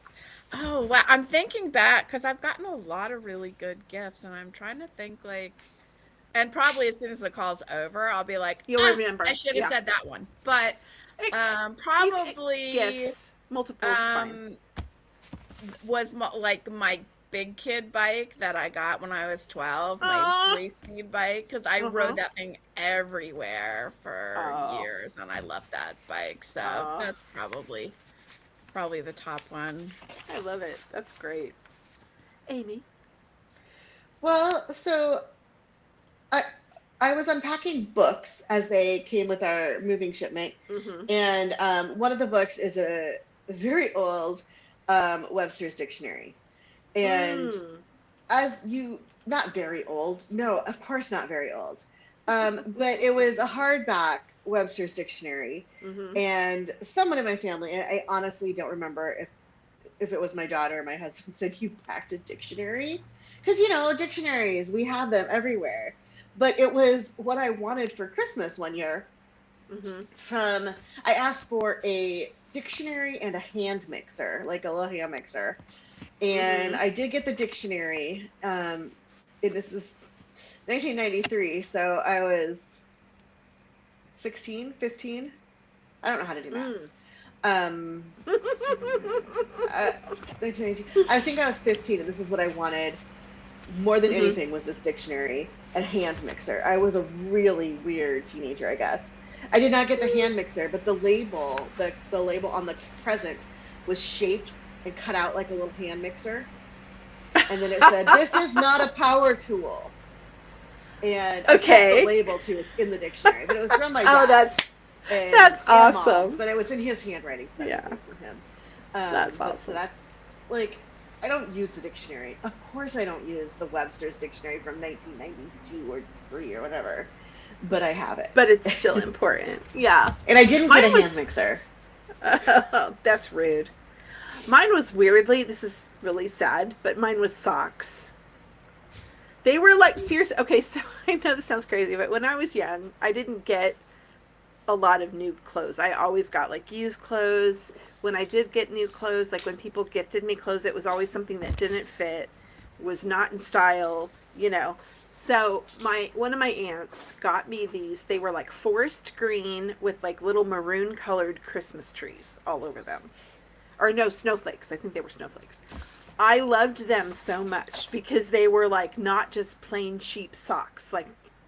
Oh, wow. I'm thinking back, because I've gotten a lot of really good gifts, and I'm trying to think, and probably as soon as the call's over, I'll be like, you'll remember. I should have said that one. But probably gifts, multiple. was like my big kid bike that I got when I was 12, my Aw. 3-speed bike, because I rode that thing everywhere for Oh. years, and I loved that bike. So Aw. that's probably the top one. I love it. That's great. Amy? Well, so I was unpacking books as they came with our moving shipment, and one of the books is a very old Webster's Dictionary, and as you, not very old, no, of course not very old, but it was a hardback Webster's Dictionary, and someone in my family, and I honestly don't remember if it was my daughter or my husband, said, "You packed a dictionary?" Because, dictionaries, we have them everywhere. But it was what I wanted for Christmas one year. I asked for a dictionary and a hand mixer, like a little hand mixer. And I did get the dictionary. This is 1993, so I was 16, 15. I don't know how to do math. 1992. I think I was 15, and this is what I wanted more than anything was this dictionary and hand mixer. I was a really weird teenager, I guess. I did not get the hand mixer, but the label, the label on the present was shaped and cut out like a little hand mixer. And then it said, "This is not a power tool." And I put the label too. It's in the dictionary, but it was from my dad. Oh, that's awesome. Mom, but it was in his handwriting, so it was from him. That's awesome. So that's like, I don't use the dictionary. Of course I don't use the Webster's Dictionary from 1992 or 3 or whatever, but I have it. But it's still important. Yeah. And I didn't get a hand mixer. Oh, that's rude. Mine was weirdly, this is really sad, but mine was socks. They were like, seriously, okay, so I know this sounds crazy, but when I was young, I didn't get a lot of new clothes. I always got like used clothes. When I did get new clothes, like when people gifted me clothes, it was always something that didn't fit, was not in style, So one of my aunts got me these. They were like forest green with like little maroon colored Christmas trees all over them. Or no, snowflakes. I think they were snowflakes. I loved them so much because they were like not just plain cheap socks like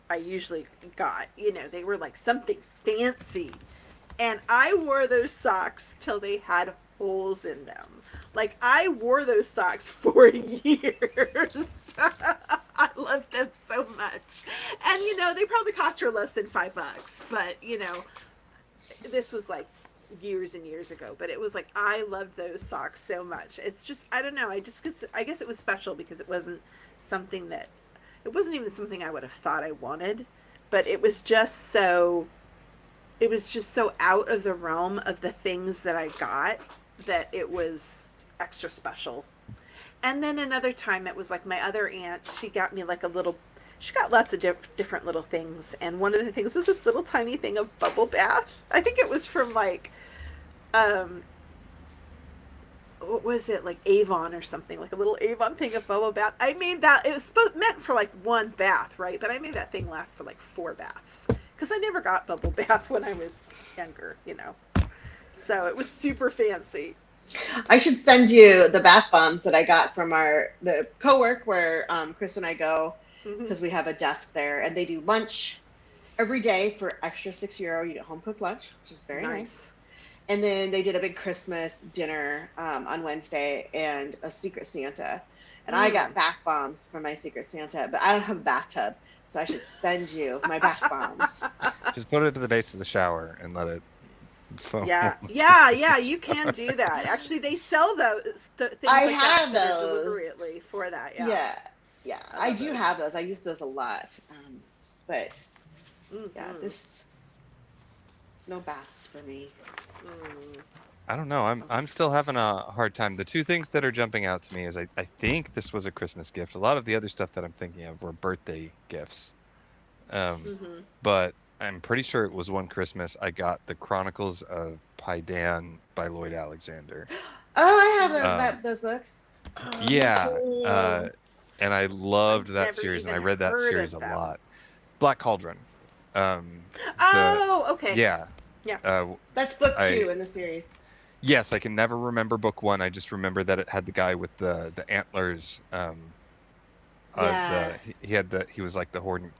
I usually got. They were like something fancy. And I wore those socks till they had holes in them. Like, I wore those socks for years. I loved them so much. And, they probably cost her less than $5. But, this was like years and years ago. But it was like, I loved those socks so much. It's just, I don't know. I guess it was special because it wasn't even something I would have thought I wanted. But it was just so out of the realm of the things that I got that it was extra special. And then another time it was like my other aunt, she got me like she got lots of different little things. And one of the things was this little tiny thing of bubble bath. I think it was from like, what was it? Like Avon or something, like a little Avon thing of bubble bath. I made that, it was meant for like one bath, right? But I made that thing last for like 4 baths. Because I never got bubble bath when I was younger, So it was super fancy. I should send you the bath bombs that I got from the co-work where Chris and I go, because we have a desk there, and they do lunch every day for extra €6. You get home cooked lunch, which is very nice. And then they did a big Christmas dinner on Wednesday and a Secret Santa. And I got bath bombs for my Secret Santa, but I don't have a bathtub. So I should send you my bath bombs. Just put it to the base of the shower and let it foam. Yeah, you can do that. Actually, they sell those things I like have that those deliberately for that. Yeah. I do have those. I use those a lot. But no baths for me. I don't know. I'm still having a hard time. The two things that are jumping out to me is I think this was a Christmas gift. A lot of the other stuff that I'm thinking of were birthday gifts. But I'm pretty sure it was one Christmas I got the Chronicles of Pydan by Lloyd Alexander. Oh, I have those books. Yeah. And I loved that series, and I read that series a lot. Black Cauldron. Okay. Yeah. Yeah. That's book 2 in the series. Yes, I can never remember book 1. I just remember that it had the guy with the antlers. Yeah. He was like the horn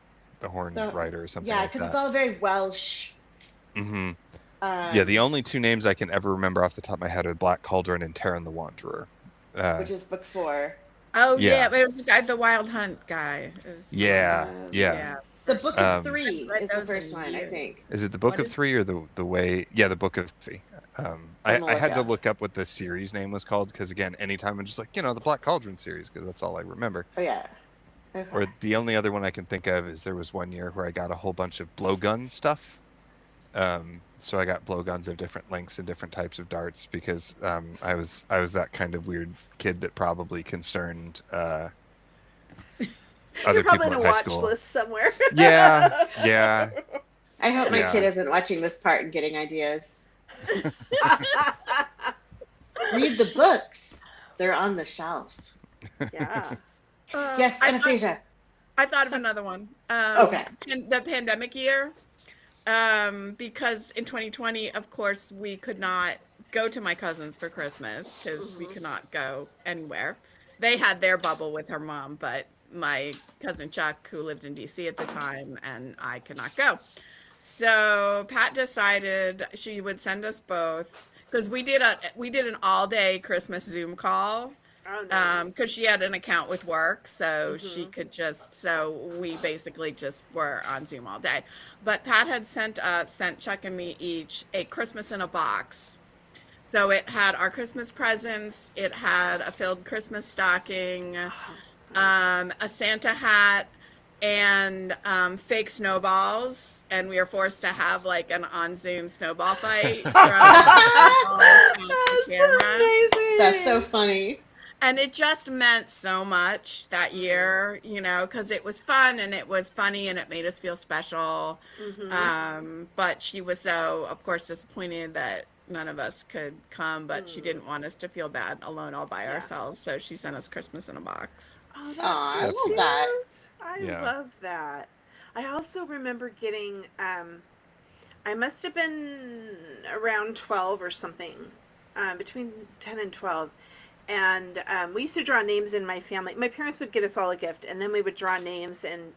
rider or something Yeah, like because it's that. all very Welsh. Hmm. Yeah, the Um, only 2 names I can ever remember off the top of my head are Black Cauldron and Terran the Wanderer. which is book 4. Oh yeah, Yeah, but it was the guy, the Wild Hunt guy. It was, yeah, yeah. yeah. The First Book of one. Um, Three Read is the those first in one, I years. think. is it the Book What of is? Three or the way? Yeah, the Book of Three. I'm gonna I look had it to up. look up what the series name was called because again, anytime I'm just like the Black Cauldron series because that's all I remember. Oh yeah. Okay. Or the only other one I can think of is there was one year where I got a whole bunch of blowgun stuff. So I got blowguns of different lengths and different types of darts because I was that kind of weird kid that probably concerned You're other probably people in a in high watch school. list somewhere. Yeah, yeah, I hope my yeah. kid isn't watching this part and getting ideas. Read the books. They're on the shelf. Yeah. Yes, I Anastasia. thought of another one. Okay. The pandemic year. Because in 2020, of course, we could not go to my cousin's for Christmas because we could not go anywhere. They had their bubble with her mom, but my cousin Chuck, who lived in DC at the time, and I could not go. So Pat decided she would send us both because we did an all day Christmas Zoom call. Oh, nice. Because she had an account with work, so she could so we basically just were on Zoom all day. But Pat had sent Chuck and me each a Christmas in a box. So it had our Christmas presents, it had a filled Christmas stocking, a Santa hat, and fake snowballs, and we were forced to have like an on Zoom snowball fight. That's amazing. That's so funny. And it just meant so much that year, because it was fun and it was funny and it made us feel special. But she was so, of course, disappointed that none of us could come, but she didn't want us to feel bad alone all by ourselves. So she sent us Christmas in a box. Oh, that's Aw, I so love cute. that. I Yeah. love that. I also remember getting, I must have been around 12 or something, between 10 and 12. And we used to draw names in my family. My parents would get us all a gift, and then we would draw names and,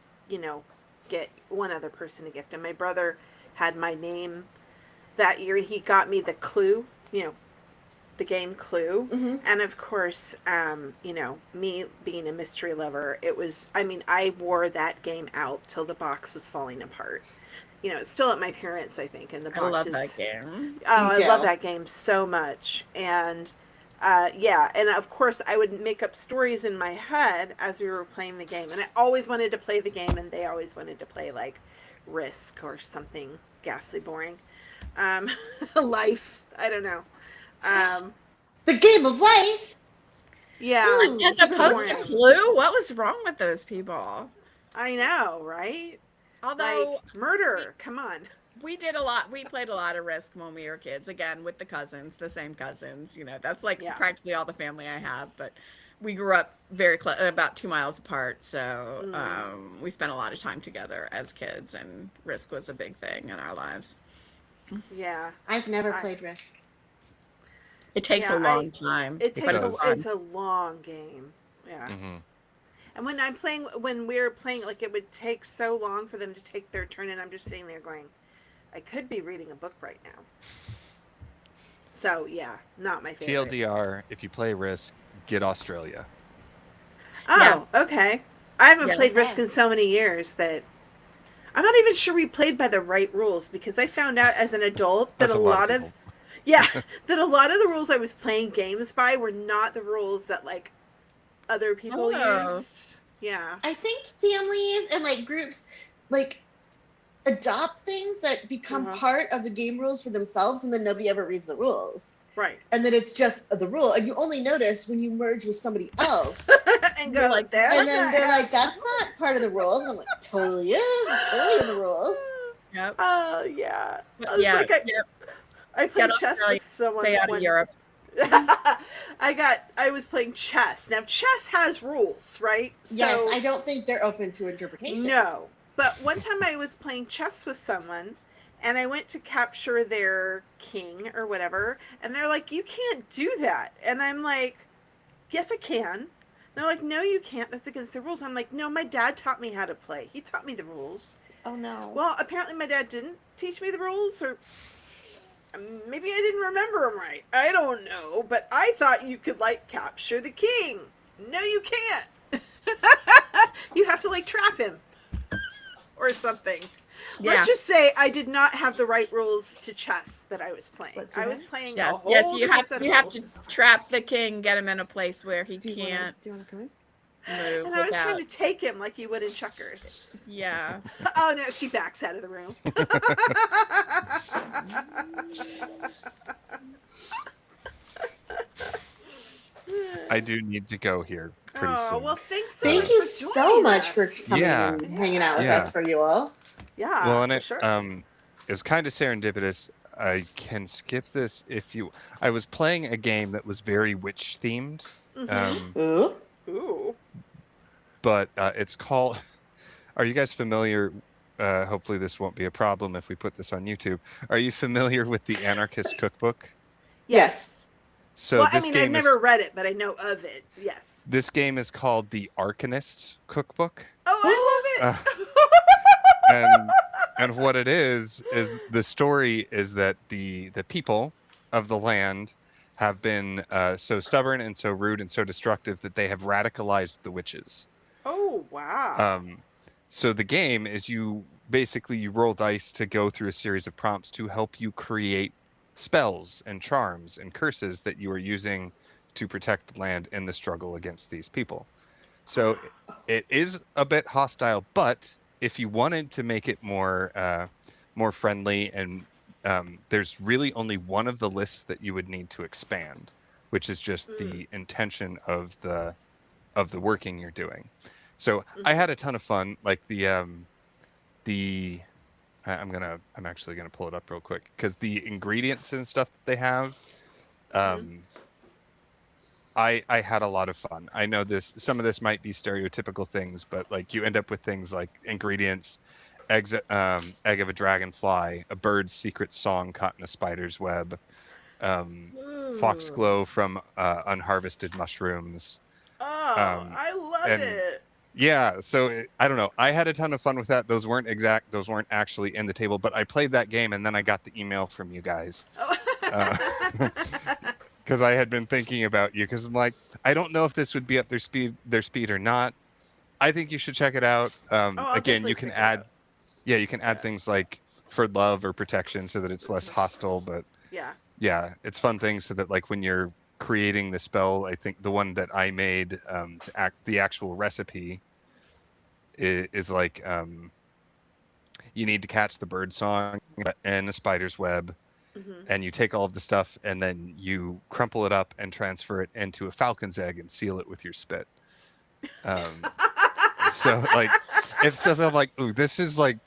get one other person a gift. And my brother had my name that year, and he got me the Clue, the game Clue. And of course, me being a mystery lover, I wore that game out till the box was falling apart. It's still at my parents', I think, and the box I love is... that game. Oh, I Me love too. that game so much. And and of course I would make up stories in my head as we were playing the game. And I always wanted to play the game, and they always wanted to play like Risk or something ghastly boring. Life, I don't know. The game of life. Yeah, Ooh. As Super opposed to boring. Clue, what was wrong with those people? I know, right? Although Like murder, come on. we played a lot of Risk when we were kids, again, with the same cousins, that's like Yeah. practically all the family I have, but we grew up very close, about 2 miles apart, so we spent a lot of time together as kids, and Risk was a big thing in our lives. Yeah. I've never played Risk. It takes Yeah, a long time. It takes does. it's a long game. Yeah. And when we were playing, like, it would take so long for them to take their turn, and I'm just sitting there going, I could be reading a book right now. So, yeah, not my favorite. TLDR, if you play Risk, get Australia. Oh, okay. I haven't Yeah. played Risk in so many years that I'm not even sure we played by the right rules, because I found out as an adult that That's a lot of people. that a lot of the rules I was playing games by were not the rules that like other people Oh. used. Yeah. I think families and like groups like adopt things that become part of the game rules for themselves, and then nobody ever reads the rules. Right. And then it's just the rule, and you only notice when you merge with somebody else. And go like that. And then they're like, that's not part of the rules. I'm like, totally is. It's totally in the rules. Yep. Oh yeah. I was Yeah, like, I played Get chess Australia, with someone. Stay out of Europe. I was playing chess. Now chess has rules, right? Yes, I don't think they're open to interpretation. No. But one time I was playing chess with someone, and I went to capture their king or whatever, and they're like, you can't do that. And I'm like, yes, I can. They're like, no, you can't. That's against the rules. I'm like, no, my dad taught me how to play. He taught me the rules. Oh, no. Well, apparently my dad didn't teach me the rules, or maybe I didn't remember them right. I don't know. But I thought you could, like, capture the king. No, you can't. You have to, like, trap him. Or something. Yeah. Let's just say I did not have the right rules to chess that I was playing. I was playing a whole you have to trap the king, get him in a place where he can't do you want to come in? move. And I was trying to take him like you would in checkers. Yeah. Oh no, she backs out of the room. I do need to go here pretty soon. Well, thanks so Thank much you for so joining much us. for coming and hanging out with us for Yule. Yeah. Well, and sure. it was kind of serendipitous. I can skip this if you. I was playing a game that was very witch themed. Ooh. But it's called. Are you guys familiar? Hopefully, this won't be a problem if we put this on YouTube. Are you familiar with the Anarchist Cookbook? Yes. So well, this I mean, game I've never read it, but I know of it. Yes. This game is called the Arcanist Cookbook. Oh, I love it. And what it is the story is that the people of the land have been so stubborn and so rude and so destructive that they have radicalized the witches. Oh, wow. So the game is you roll dice to go through a series of prompts to help you create spells and charms and curses that you are using to protect the land in the struggle against these people. So it is a bit hostile, but if you wanted to make it more friendly, and there's really only one of the lists that you would need to expand, which is just the intention of the working you're doing. So I had a ton of fun. Like I'm actually gonna pull it up real quick because the ingredients and stuff that they have, I had a lot of fun. I know some of this might be stereotypical things, but like you end up with things like ingredients, egg of a dragonfly, a bird's secret song caught in a spider's web, foxglow from unharvested mushrooms. I love it. Yeah, so I don't know. I had a ton of fun with that. Those weren't actually in the table, but I played that game and then I got the email from you guys. Because I had been thinking about you. Because I'm like, I don't know if this would be up their speed or not. I think you should check it out. Again, you can add, things like for love or protection so that it's less hostile. But yeah, it's fun things so that like when you're creating the spell, I think the one that I made the actual recipe is like you need to catch the bird song in a spider's web, and you take all of the stuff and then you crumple it up and transfer it into a falcon's egg and seal it with your spit. So like it's stuff that I'm like, ooh, this is like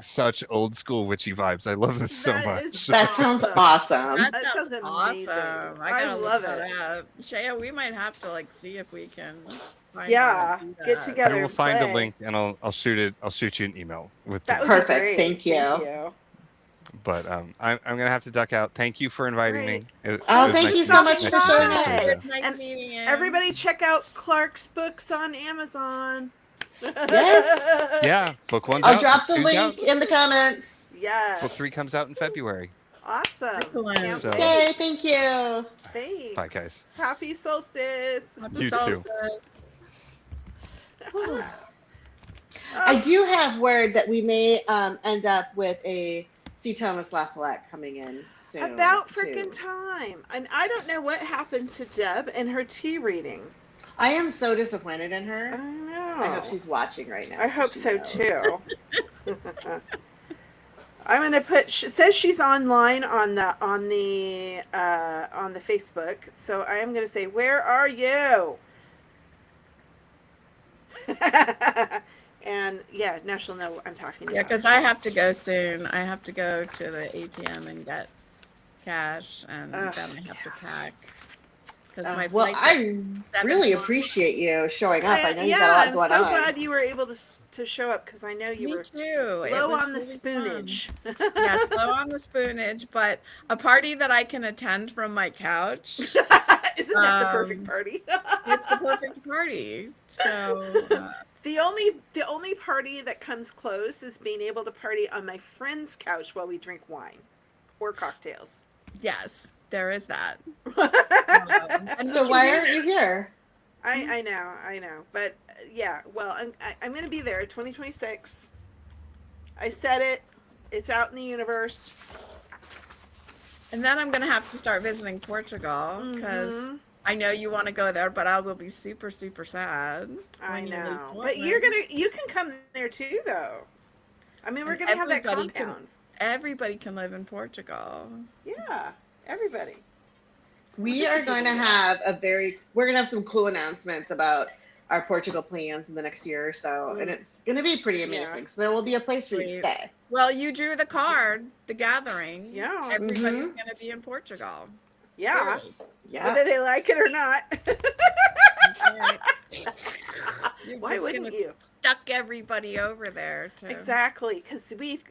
such old school witchy vibes. I love this so much. That sounds awesome. That sounds amazing. Awesome. I love it. Shaya, we might have to like see if we can get together. I will find a link and I'll shoot you an email with that. Perfect. Thank you. But I'm gonna have to duck out. Thank you for inviting me. Thank you so much for joining us. It's nice meeting you. Everybody check out Clark's books on Amazon. Yes. Yeah, book 1's I'll out. drop the link in the comments. Yes. Book 3 comes out in February. Awesome. Excellent. Yay, thank you. Thanks. Bye, guys. Happy solstice. Happy You solstice. too. I do have word that we may end up with a C. Thomas LaFollette coming in soon. About freaking time. And I don't know what happened to Deb and her tea reading. I am so disappointed in her. I know. I hope she's watching right now. I hope so too. I'm gonna put. It says she's online on the Facebook. So I am gonna say, where are you? And now she'll know what I'm talking about. Yeah, because I have to go soon. I have to go to the ATM and get cash, and then I have to pack. because my well, flight's I at really 7:12. appreciate you showing up. I know you yeah, got a lot I'm going so on. glad you were able to show up because I know you Me were too. It low was on the really spoonage. fun. Yes, low on the spoonage, but a party that I can attend from my couch. Isn't that the perfect party? It's the perfect party. So The only party that comes close is being able to party on my friend's couch while we drink wine or cocktails. yes, there is that. And So why aren't you here? I know, but yeah. Well, I'm going to be there 2026. I said it. It's out in the universe. And then I'm gonna have to start visiting Portugal because I know you want to go there, but I will be super, super sad. I when you leave know, but Portland. you can come there too, though. I mean, we're gonna have that compound. Everybody can live in Portugal. Yeah, everybody. We are going to have we're going to have some cool announcements about our Portugal plans in the next year or so, and it's going to be pretty amazing. So there will be a place for you to stay. Well, you drew the card, the gathering. Yeah. Everybody's going to be in Portugal. Yeah. Really. Yeah. Whether they like it or not. Why wouldn't you? Stuck everybody over there. Exactly, because we've,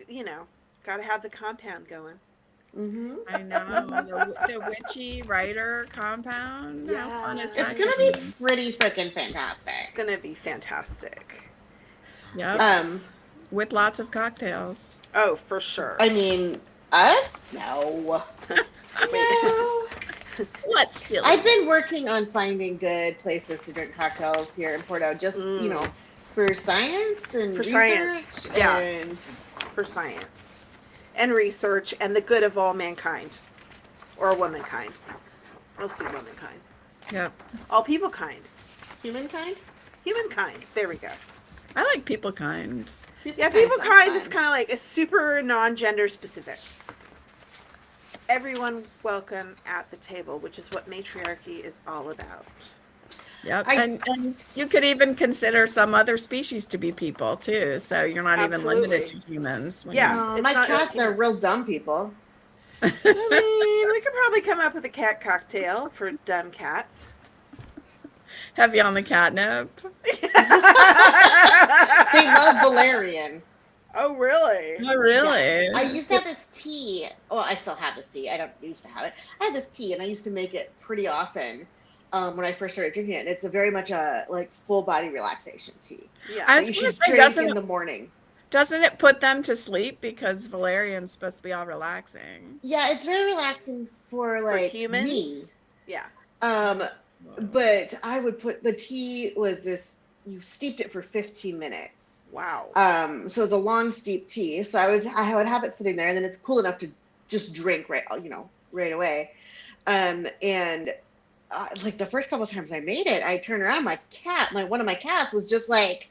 got to have the compound going. I know. The witchy writer compound. Yeah. How fun is It's that? going to be pretty freaking fantastic. It's going to be fantastic. Yep. Yes. With lots of cocktails. Oh, for sure. I mean, us? No. No. What silly? I've been working on finding good places to drink cocktails here in Porto, just, for science and for research. Science. Yes. For science. And research and the good of all mankind. Or womankind. Mostly womankind. Yep. All people kind. Humankind? Humankind. There we go. I like people kind. Yeah, people kind is kind of like a super non-gender specific. Everyone welcome at the table, which is what matriarchy is all about. Yep. And you could even consider some other species to be people too. So you're not even limited to humans. Yeah. My cats are real dumb people. I mean, we could probably come up with a cat cocktail for dumb cats. Have you on the catnip? They love valerian. Oh, really? Oh, really? Yes. I used to have this tea. Well, I still have this tea. I don't used to have it. I had this tea, and I used to make it pretty often when I first started drinking it. And it's a very much a full body relaxation tea. Yeah, I was you gonna should say, drink in the morning. Doesn't it put them to sleep because valerian's supposed to be all relaxing? Yeah, it's very relaxing for humans? me. Yeah. But I would put the tea was this. You steeped it for 15 minutes. Wow. So it's a long steep tea. So I would have it sitting there, and then it's cool enough to just drink right away. Like the first couple of times I made it, I turned around, one of my cats was just like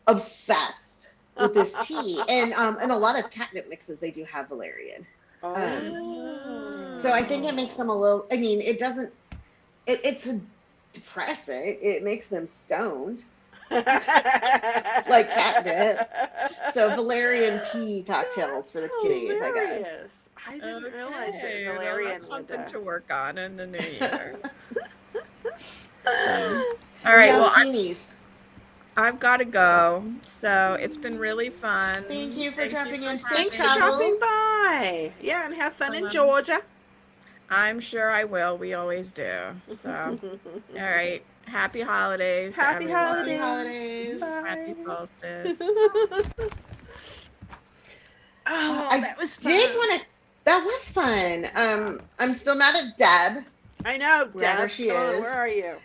obsessed with this tea, and a lot of catnip mixes they do have valerian. So I think it makes them a little. I mean, it doesn't. It's a depressant. It makes them stoned. Like catnip. So valerian tea cocktails for the kitties, I guess. I didn't realize that valerian that's something would, to work on in the new year. All right, well, I've got to go. So it's been really fun. Thank you for dropping in. Thanks for dropping by. Yeah, and have fun in Georgia. I'm sure I will. We always do. So, all right. Happy holidays. Happy holidays. Happy holidays. Happy solstice. That was fun. That was fun. I'm still mad at Deb. I know, wherever Deb. she is. Where are you?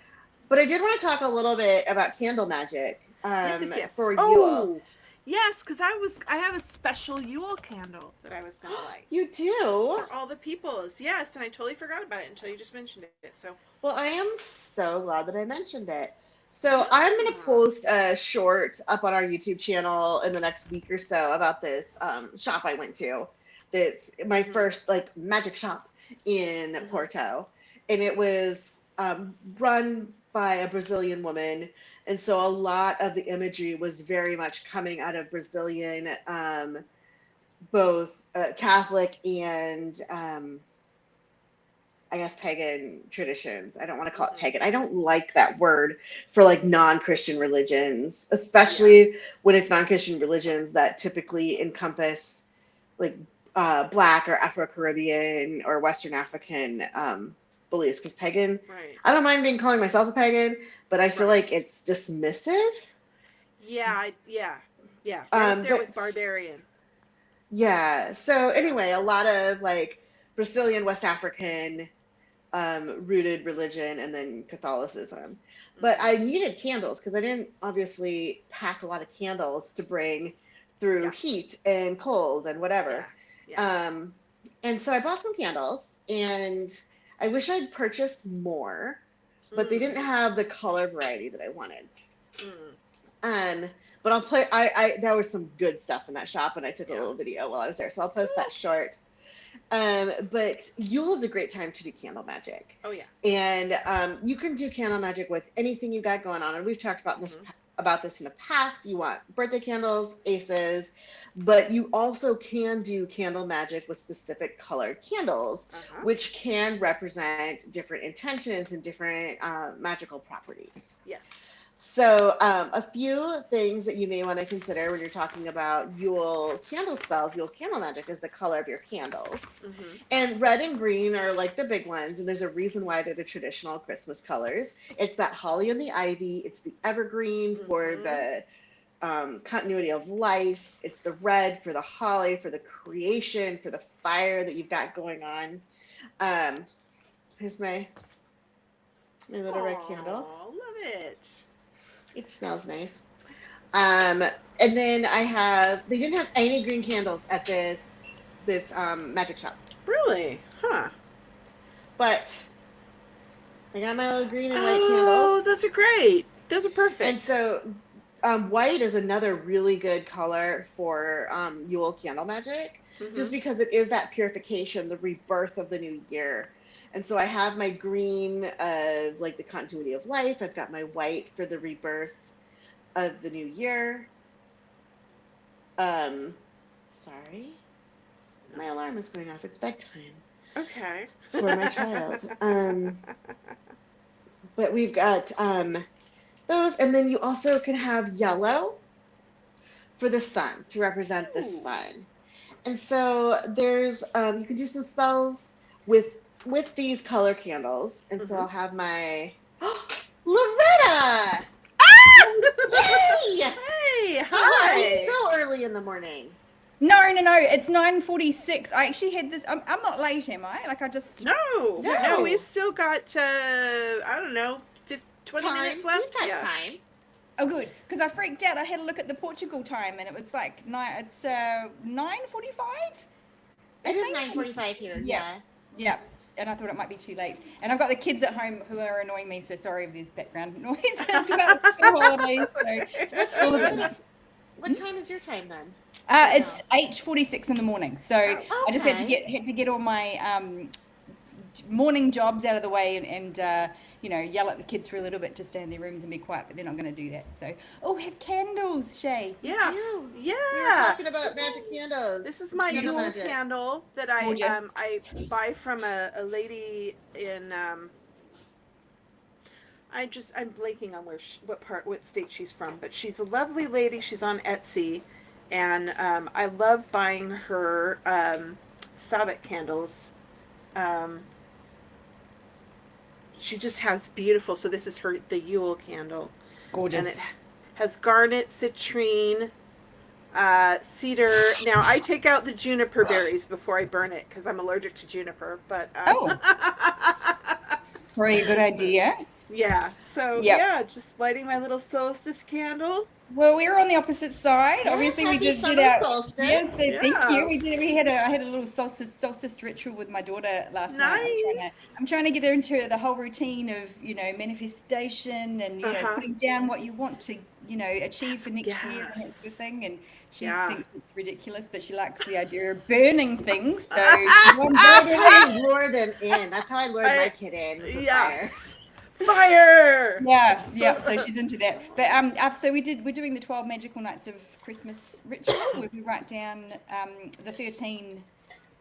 But I did want to talk a little bit about candle magic. Yes. For Yule. Oh, yes, because I have a special Yule candle that I was gonna light. You do? For all the peoples, yes, and I totally forgot about it until you just mentioned it. So, well, I am so glad that I mentioned it. So I'm gonna post a short up on our YouTube channel in the next week or so about this shop I went to. This my first magic shop in Porto, and it was run by a Brazilian woman. And so a lot of the imagery was very much coming out of Brazilian, both Catholic and I guess, pagan traditions. I don't want to call it pagan. I don't like that word for like non-Christian religions, especially when it's non-Christian religions that typically encompass like Black or Afro-Caribbean or Western African beliefs. Because pagan, I don't mind calling myself a pagan, but I feel like it's dismissive. Yeah. Right up there with barbarian. Yeah. So anyway, a lot of like Brazilian, West African rooted religion, and then Catholicism. But I needed candles because I didn't obviously pack a lot of candles to bring through heat and cold and whatever. And so I bought some candles, and I wish I'd purchased more, but they didn't have the color variety that I wanted. But I'll put, there was some good stuff in that shop, and I took a little video while I was there, so I'll post that short. But Yule is a great time to do candle magic. Oh yeah. And you can do candle magic with anything you got going on, and we've talked about this in the past. You want birthday candles, aces, but you also can do candle magic with specific colored candles, which can represent different intentions and different magical properties. Yes. So a few things that you may want to consider when you're talking about Yule candle spells, Yule candle magic, is the color of your candles. And red and green are like the big ones, and there's a reason why they're the traditional Christmas colors. It's that holly and the ivy. It's the evergreen for the continuity of life. It's the red for the holly, for the creation, for the fire that you've got going on. Here's my little red candle. Oh, love it. It smells nice. And then they didn't have any green candles at this magic shop. Really? Huh. But I got my little green and white candles. Oh, those are great. Those are perfect. And so white is another really good color for Yule candle magic, just because it is that purification, the rebirth of the new year. And so I have my green of like the continuity of life. I've got my white for the rebirth of the new year. Sorry. My alarm is going off. It's bedtime. Okay. For my child. But we've got those, and then you also can have yellow for the sun, to represent the sun. And so there's you can do some spells with these color candles, and so I'll have my Loretta! Yay! Hey, Why are you so early in the morning? No, it's 9:46. I actually had this. I'm not late, am I? Like I just. No, we've still got I don't know, 20 minutes left. We've got time. Oh, good, because I freaked out. I had a look at the Portugal time, and it was like 9:45. It is 9:45 here. Yeah. And I thought it might be too late. And I've got the kids at home who are annoying me, so sorry if there's background noise. It's about the holidays, so What time is your time then? It's 8:46 in the morning. So I just had to get all my morning jobs out of the way and yell at the kids for a little bit to stay in their rooms and be quiet, but they're not going to do that. So, have candles, Shay. Yeah. We were talking about magic candles. This is my Yule candle that I buy from a lady in I'm blanking on what state she's from, but she's a lovely lady. She's on Etsy, and I love buying her Sabbath candles. She just has beautiful. So this is the Yule candle. Gorgeous. And it has garnet, citrine, cedar. Now I take out the juniper berries before I burn it because I'm allergic to juniper. But very good idea. Yeah. So just lighting my little solstice candle. Well, we were on the opposite side. Yes, obviously, we just did our solstice. Yes, thank you. I had a little solstice ritual with my daughter last night. I'm trying to get her into the whole routine of manifestation and putting down what you want to achieve for next year and that sort of thing. And she thinks it's ridiculous, but she likes the idea of burning things. So that's how I lure them in. That's how I lured my kid in. Yes. Fire! Yeah. So she's into that. But so we're doing the 12 magical nights of Christmas ritual where we write down the 13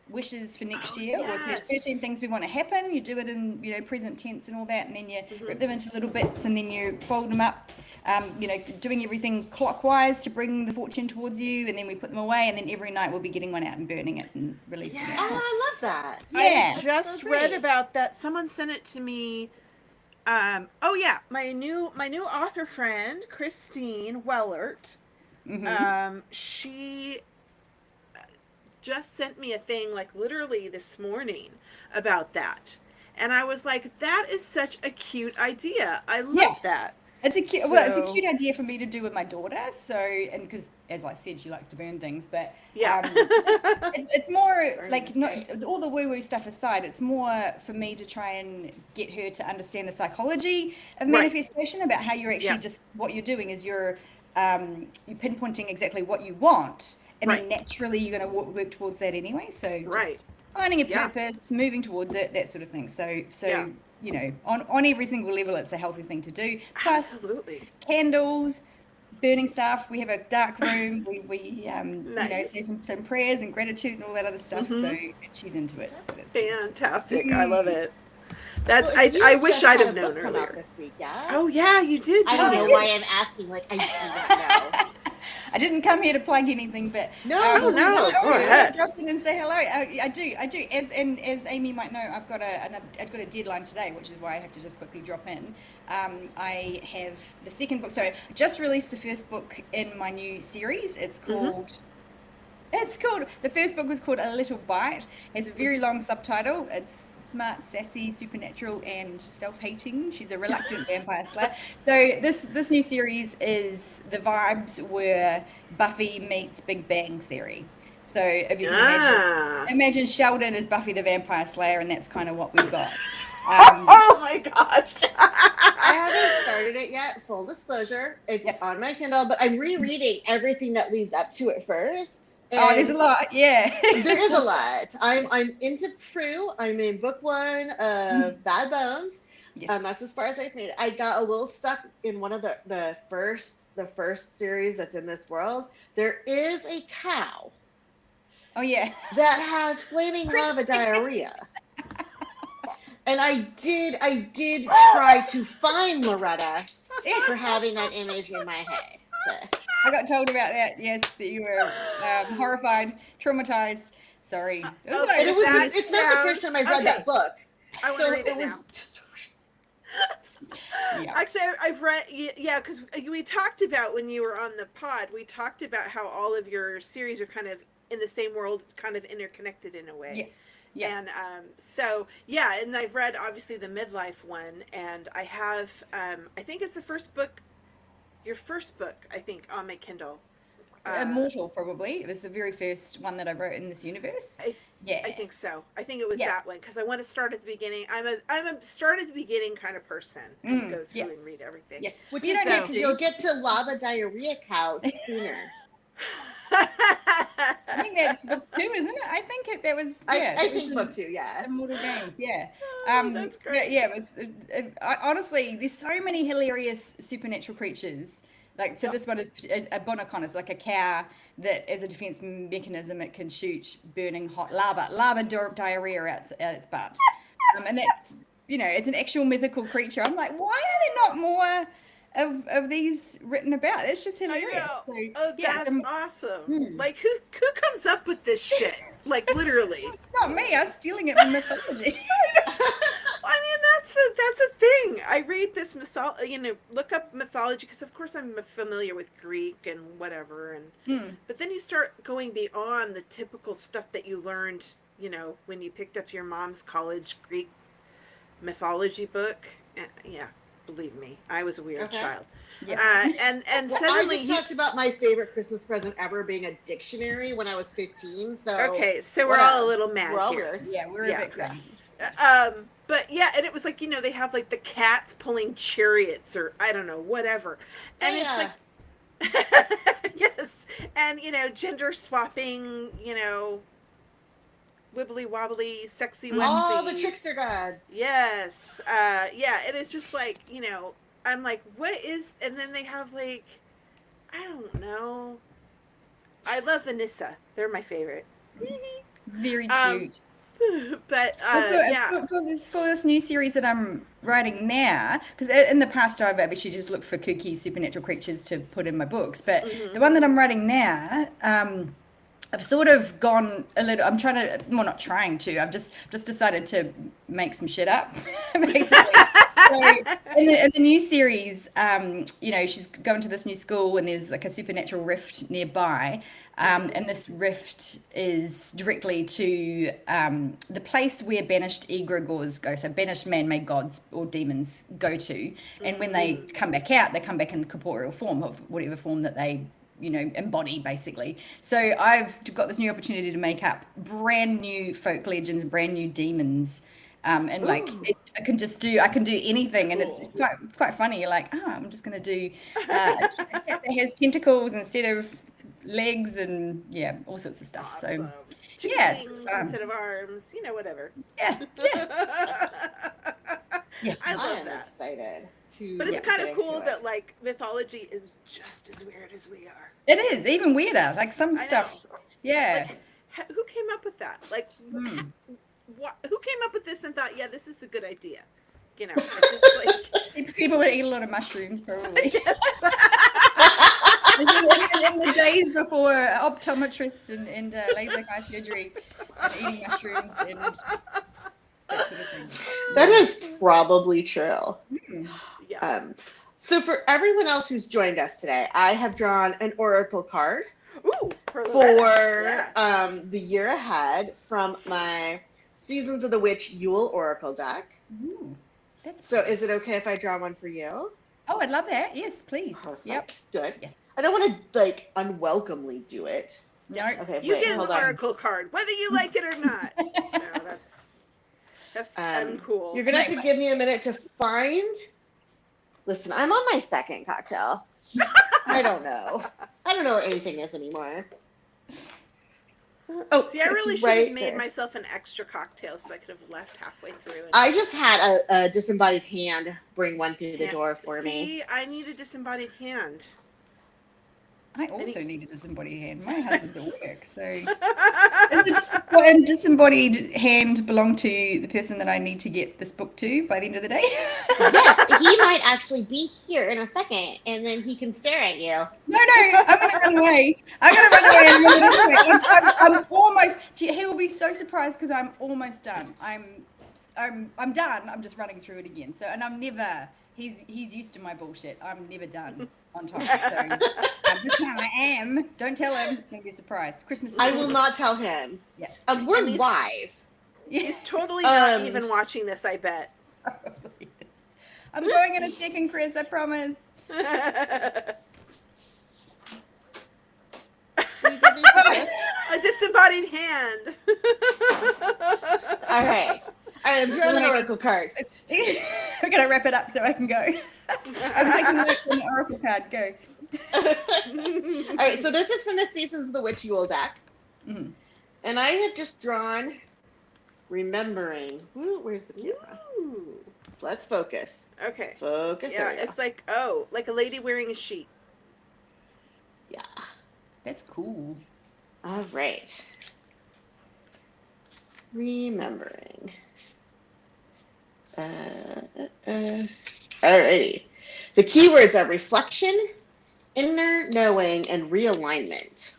wishes for next year, or if there's 13 things we want to happen, you do it in, you know, present tense and all that, and then you rip them into little bits, and then you fold them up, you know, doing everything clockwise to bring the fortune towards you, and then we put them away, and then every night we'll be getting one out and burning it and releasing it. Oh, I love that. Yeah. I just read about that. Someone sent it to me. Oh yeah, my new author friend Christine Wellert. She just sent me a thing like literally this morning about that, and I was like, that is such a cute idea. I love that. It's a cute, well, it's a cute idea for me to do with my daughter. So, and because as I said, she likes to burn things, but it's more like, not all the woo-woo stuff aside, it's more for me to try and get her to understand the psychology of manifestation, about how you're actually just, what you're doing is you're pinpointing exactly what you want, and then naturally you're going to work towards that anyway. So just finding a purpose, moving towards it, that sort of thing. So you know, on every single level, it's a healthy thing to do. Plus, candles, burning stuff. We have a dark room. We you know, say some prayers and gratitude and all that other stuff. So she's into it. So that's fantastic. I love it. That's I wish I'd have known earlier. This week, yeah? Oh yeah, you did. I don't know why I'm asking. Like, I do not know. I didn't come here to plug anything, but no. Go ahead. Drop in and say hello. I do. As Amy might know, I've got a deadline today, which is why I have to just quickly drop in. I have the second book. So I just released the first book in my new series. It's called. The first book was called A Little Bite. It has a very long subtitle. It's smart, sassy, supernatural, and self-hating. She's a reluctant vampire slayer. So this new series is the vibes were Buffy meets Big Bang Theory. So if you can imagine Sheldon as Buffy the Vampire Slayer, and that's kind of what we've got. Oh my gosh. I haven't started it yet, full disclosure. It's on my Kindle, but I'm rereading everything that leads up to it first. Oh, there's a lot, there is a lot. I'm into Prue. I'm in book 1 of Bad Bones. That's as far as I've made it. I got a little stuck in one of the first series that's in this world. There is a cow. Oh yeah. That has flaming lava diarrhea. And I did try to find Loretta for having that image in my head. But I got told about that. Yes, that you were horrified, traumatized. Sorry. It's not the first time I've read that book. I want to read it now. Actually, I've read, because we talked about when you were on the pod, we talked about how all of your series are kind of in the same world, kind of interconnected in a way. Yes. Yeah. And and I've read obviously the midlife one, and I have, I think it's the first book, your first book, I think, on my Kindle. Immortal, probably. It was the very first one that I wrote in this universe. I think so. I think it was that one, because I want to start at the beginning. I'm a start at the beginning kind of person, and go through and read everything. Yes, which you don't have to. You'll get to lava diarrhea cows sooner. I think that's book 2, isn't it? I think that was. I think book 2. Yeah. Immortal Games. Yeah. That's great. Honestly, there's so many hilarious supernatural creatures. Like, so this one is a bonacon, is like a cow that, as a defense mechanism, it can shoot burning hot lava diarrhea out its butt. And that's, it's an actual mythical creature. I'm like, why are there not more of these written about? It's just hilarious. I know. That's awesome. Like, who comes up with this shit? Like, literally. It's not me. I'm stealing it from mythology. I mean, that's a thing. I read this look up mythology, because of course I'm familiar with Greek and whatever, and but then you start going beyond the typical stuff that you learned, when you picked up your mom's college Greek mythology book. And, believe me, I was a weird child. Yeah. And suddenly I just talked about my favorite Christmas present ever being a dictionary when I was 15. So we're all a little mad we're all here. Weird. Yeah, we're a bit crazy. But and it was like, they have like the cats pulling chariots, or I don't know, whatever. And it's like, yes. And, gender swapping, wibbly wobbly, sexy wetsy. All the trickster gods. Yes. And it's just like, I'm like, what is, and then they have like, I don't know. I love the Nissa. They're my favorite. Very cute. But for this new series that I'm writing now, because in the past I've actually just looked for kooky supernatural creatures to put in my books, but the one that I'm writing now, I've sort of gone a little. I'm trying to, well, not trying to. I've just decided to make some shit up, basically. So in the new series, she's going to this new school, and there's like a supernatural rift nearby. And this rift is directly to the place where banished egregores go, so banished man-made gods or demons go to. And when they come back out, they come back in corporeal form, of whatever form that they, embody, basically. So I've got this new opportunity to make up brand new folk legends, brand new demons. And I can do anything, and it's quite funny. You're like, I'm just going to do a cat that has tentacles instead of legs, and all sorts of stuff. Awesome. So wings instead of arms, whatever. Yes. I love that. Excited to. But it's kind of cool that like mythology is just as weird as we are. It is even weirder. Like some stuff. Yeah. Like, who came up with that? Like, who came up with this and thought, this is a good idea? Just like people that eat a lot of mushrooms, probably. Yes. in the days before optometrists and laser eye surgery, and eating mushrooms and that sort of thing. That is probably true. Yeah. So for everyone else who's joined us today, I have drawn an oracle card for the year ahead from my Seasons of the Witch Yule oracle deck. Ooh, so is it okay if I draw one for you? Oh, I'd love that. Yes, please. Perfect. Yep. Good. Yes. I don't want to unwelcomely do it. No. Okay. You get an oracle card, whether you like it or not. No, that's uncool. You're gonna have to give me a minute to find. Listen, I'm on my second cocktail. I don't know what anything is anymore. Oh, see, I really should have made myself an extra cocktail so I could have left halfway through. I just had a disembodied hand bring one through the door for me. See, I need a disembodied hand. I also need a disembodied hand. My husband's at work, so what a disembodied hand belong to the person that I need to get this book to by the end of the day. Yes, he might actually be here in a second, and then he can stare at you. No, I'm gonna run away. I'm almost. He will be so surprised because I'm almost done. I'm done. I'm just running through it again. So, and I'm never. He's used to my bullshit. I'm never done on time. So this time I am. Don't tell him. It's gonna be a surprise. Christmas. I will not tell him. Yes. We're live. He's totally not even watching this, I bet. I'm going in a second, Chris. I promise. A disembodied hand. All right. I'm drawing an oracle card. We're going to wrap it up so I can go. I'm taking an oracle card. Go. All right. So this is from the Seasons of the Witch Yule deck. Mm-hmm. And I have just drawn Remembering. Ooh, where's the camera? Ooh. Let's focus. Okay. Focus. Yeah, it's like a lady wearing a sheet. Yeah. That's cool. All right. Remembering. Alrighty. The keywords are reflection, inner knowing, and realignment.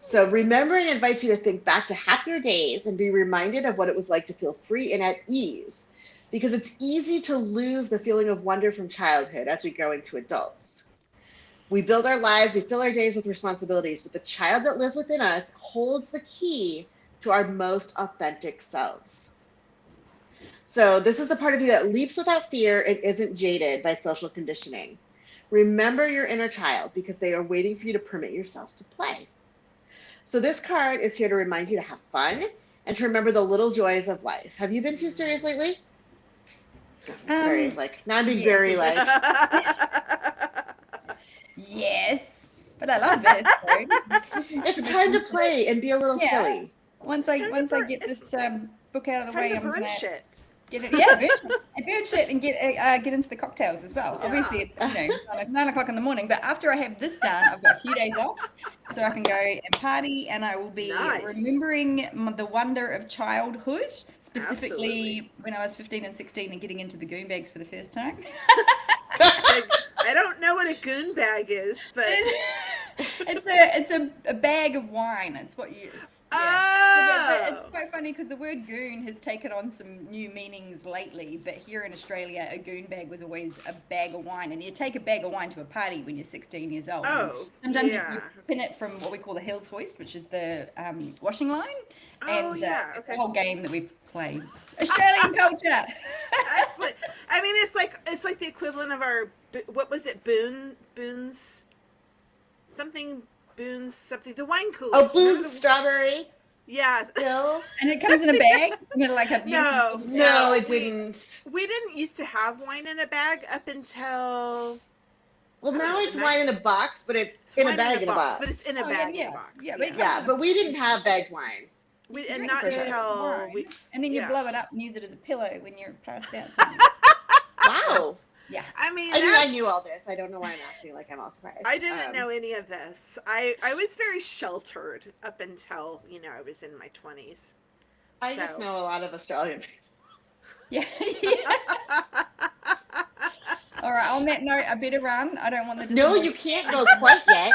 So remembering invites you to think back to happier days and be reminded of what it was like to feel free and at ease, because it's easy to lose the feeling of wonder from childhood as we grow into adults. We build our lives, we fill our days with responsibilities, but the child that lives within us holds the key to our most authentic selves. So this is the part of you that leaps without fear and isn't jaded by social conditioning. Remember your inner child, because they are waiting for you to permit yourself to play. So this card is here to remind you to have fun and to remember the little joys of life. Have you been too serious lately? Sorry, now I'm being very Yes, but I love this. It's time to play and be a little silly. Once I get this book out of the way, I'm gonna. Shit. Burn shit and get into the cocktails as well. Yeah. Obviously, it's like 9 o'clock in the morning. But after I have this done, I've got a few days off, so I can go and party, and I will be remembering the wonder of childhood, specifically when I was 15 and 16 and getting into the goon bags for the first time. I don't know what a goon bag is, but it's a bag of wine. It's what you. Yeah. It's quite funny because the word goon has taken on some new meanings lately, but here in Australia, a goon bag was always a bag of wine, and you take a bag of wine to a party when you're 16 years old. Sometimes you pin it from what we call the Hills hoist, which is the washing line, and it's the whole game that we play. Australian culture. Excellent. I mean, it's like the equivalent of our, what was it, Boone's something. Boone's something, the wine cooler. Oh, Boone's strawberry. Yes. Still. And it comes in a bag. Like a no, it didn't. We didn't used to have wine in a bag up until. Well, now it's wine in a box, but it's in a bag in a box. But it's in a bag in a box. But we didn't have bagged wine. And not until and then you blow it up and use it as a pillow when you're passed out. Wow. Yeah. I mean, I knew all this. I don't know why I'm acting like I'm all surprised. I didn't know any of this. I was very sheltered up until, I was in my 20s. I just know a lot of Australian people. Yeah. All right, on that note, I better run. I don't want the No, you can't go quite yet.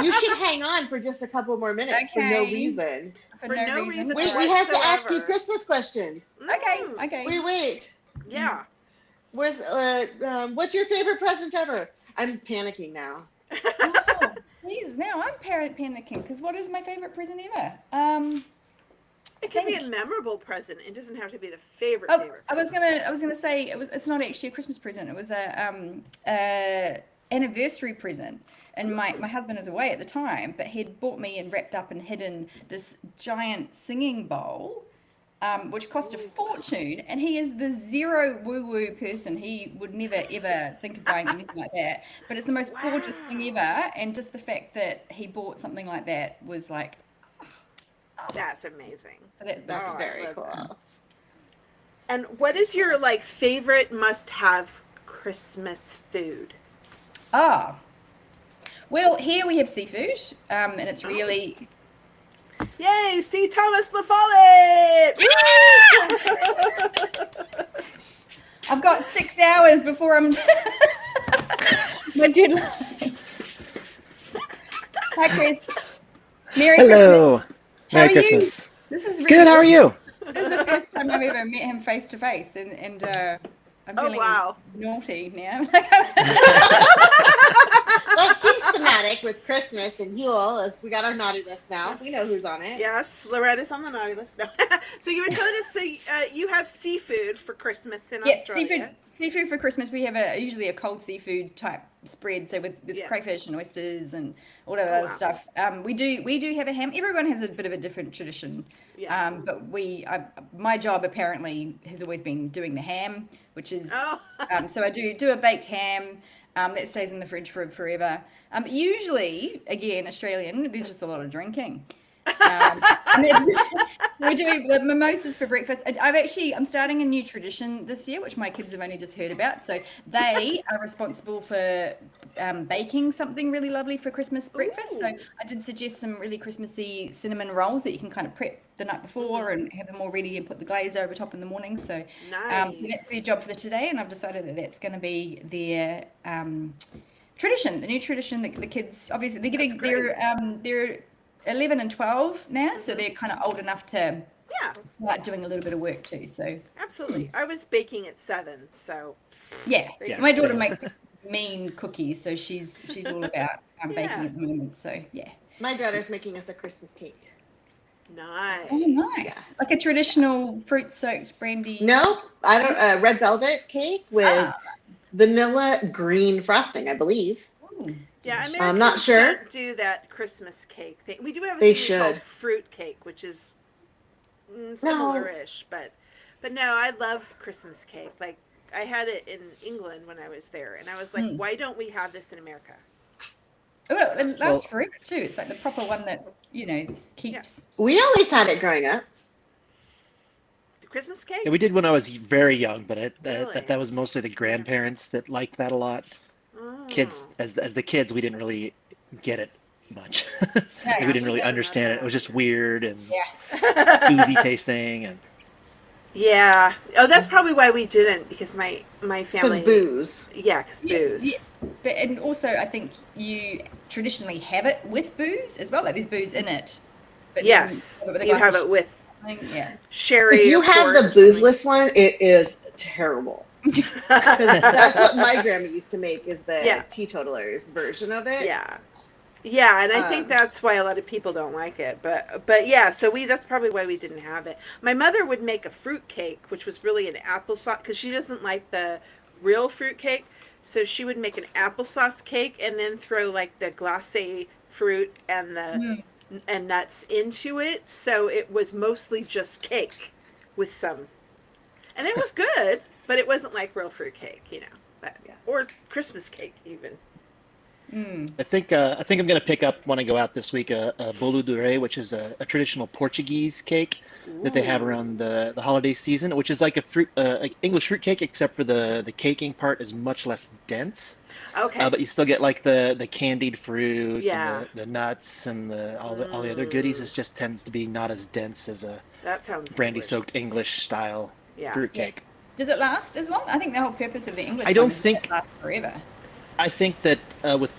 You should hang on for just a couple more minutes for no reason. For no reason. We have to ask you Christmas questions. Okay. Wait. Yeah. What's your favorite present ever? I'm panicking now. Please, now I'm panicking because what is my favorite present ever? It can be a memorable present. It doesn't have to be the favorite. I was gonna say it's not actually a Christmas present. It was a anniversary present, and my husband was away at the time, but he'd bought me and wrapped up and hidden this giant singing bowl. Which cost a fortune, and he is the zero woo-woo person. He would never, ever think of buying anything like that. But it's the most gorgeous thing ever, and just the fact that he bought something like that was like... That's amazing. That's very cool. That. And what is your, favorite must-have Christmas food? Well, here we have seafood, and it's really... Yay! See Thomas LaFollette! I've got 6 hours before I'm my deadline. Hi, Chris. Hello. Merry Christmas. This is really good. How are you? This is the first time I've ever met him face to face, and I'm feeling naughty now. Well, it seems thematic with Christmas and Yule, as we got our naughty list now. We know who's on it. Yes, Loretta's on the naughty list. No. So you were telling us, you have seafood for Christmas in Australia. Seafood for Christmas. We have usually a cold seafood type spread, so with crayfish and oysters and all that other stuff. We do have a ham. Everyone has a bit of a different tradition. Yeah. But my job apparently has always been doing the ham, which is so I do a baked ham. That stays in the fridge for forever. Usually, again, Australian, there's just a lot of drinking. We do the mimosas for breakfast. I'm starting a new tradition this year, which my kids have only just heard about. So they are responsible for baking something really lovely for Christmas breakfast. So I did suggest some really Christmassy cinnamon rolls that you can kind of prep the night before and have them all ready and put the glaze over top in the morning. So, so that's their job for today, and I've decided that that's going to be their tradition, the new tradition that the kids, obviously they're getting they're 11 and 12 now, so they're kind of old enough to start doing a little bit of work too. So absolutely, I was baking at 7, so my daughter makes mean cookies, so she's all about baking at the moment. So my daughter's making us a Christmas cake. Nice. Oh, nice. Yes. Like a traditional fruit-soaked brandy. No, I don't. Red velvet cake with vanilla green frosting, I believe. Ooh. Yeah, I'm not sure. Don't do that Christmas cake thing. We do have a thing called fruit cake, which is similar-ish, but no, I love Christmas cake. Like, I had it in England when I was there, and I was like, why don't we have this in America? Oh, it lasts forever too. It's like the proper one that keeps. We always had it growing up. Christmas cake? Yeah, we did when I was very young, but Really? that was mostly the grandparents that liked that a lot. Kids, as the kids, we didn't really get it much. We didn't really understand it. It was just weird and oozy tasting and. Yeah. Oh, that's probably why we didn't, because my family. Because booze. Yeah, because booze. Yeah. But and also, I think you traditionally have it with booze as well. Like there's booze in it. But yes, you have it with sherry. If you have the boozeless one, it is terrible. Because that's what my grandma used to make, is the teetotalers version of it. Yeah, and I think that's why a lot of people don't like it. But yeah, so that's probably why we didn't have it. My mother would make a fruit cake, which was really an applesauce, because she doesn't like the real fruit cake. So she would make an applesauce cake and then throw like the glacé fruit and the and nuts into it. So it was mostly just cake with some, and it was good, but it wasn't like real fruit cake, but, or Christmas cake even. I think I'm going to pick up when I go out this week a bolo de rei, which is a traditional Portuguese cake that they have around the holiday season, which is like a fruit like English fruit cake, except for the caking part is much less dense. Okay. But you still get like the candied fruit, and the nuts, and all the other goodies. It just tends to be not as dense as a brandy soaked English style fruit cake. Yes. Does it last as long? I think the whole purpose of the English I don't one is think it lasts forever. I think that with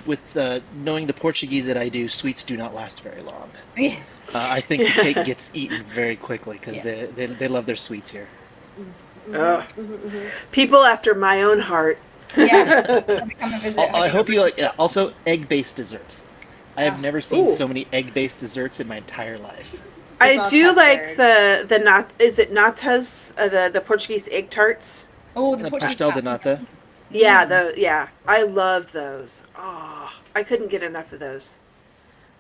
knowing the Portuguese that I do, sweets do not last very long. Yeah. I think the cake gets eaten very quickly because they love their sweets here. People after my own heart. Yeah. Come and visit. I hope you like. Also, egg-based desserts. I have never seen so many egg-based desserts in my entire life. I do like the is it natas, the Portuguese egg tarts? Oh, the Portuguese pastel de nata. Yeah, I love those. Oh, I couldn't get enough of those.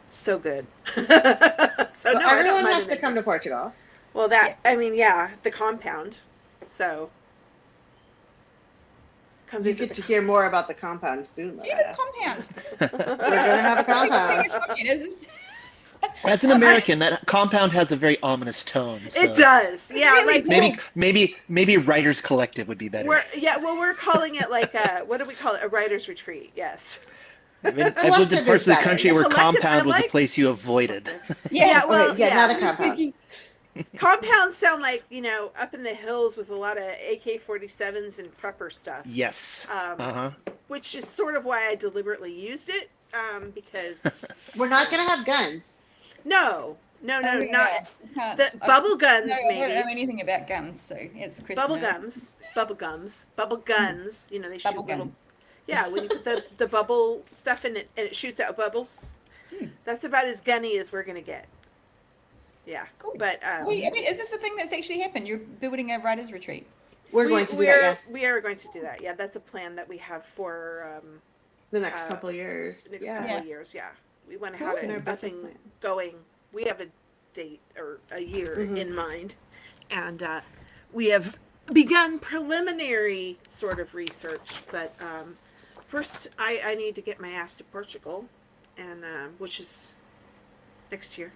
So good. So no, everyone has to come to Portugal. Well, the compound. So come you get to hear more about the compound soon. Yeah, the compound. We're gonna have a compound. As an American, that compound has a very ominous tone. So. It does, yeah. Really like maybe Writers Collective would be better. We're calling it like what do we call it? A writer's retreat. Yes. I mean, I've lived in parts of the country where compound was a place you avoided. Not a compound. Compounds sound like, up in the hills with a lot of AK-47s and prepper stuff. Yes. Which is sort of why I deliberately used it, because we're not gonna have guns. No, not the bubble guns. Maybe I don't know anything about guns, so it's Christmas. Bubble guns. They shoot bubble little. guns. Yeah, when you put the bubble stuff in it and it shoots out bubbles. That's about as gunny as we're gonna get. Yeah, cool. But is this the thing that's actually happened? You're building a writers' retreat. We're going to do that. Yes, we are going to do that. Yeah, that's a plan that we have for the next couple of years. Couple of years. Yeah, we want to have it up and going. We have a date or a year in mind, and we have begun preliminary sort of research. But first, I need to get my ass to Portugal, and which is next year.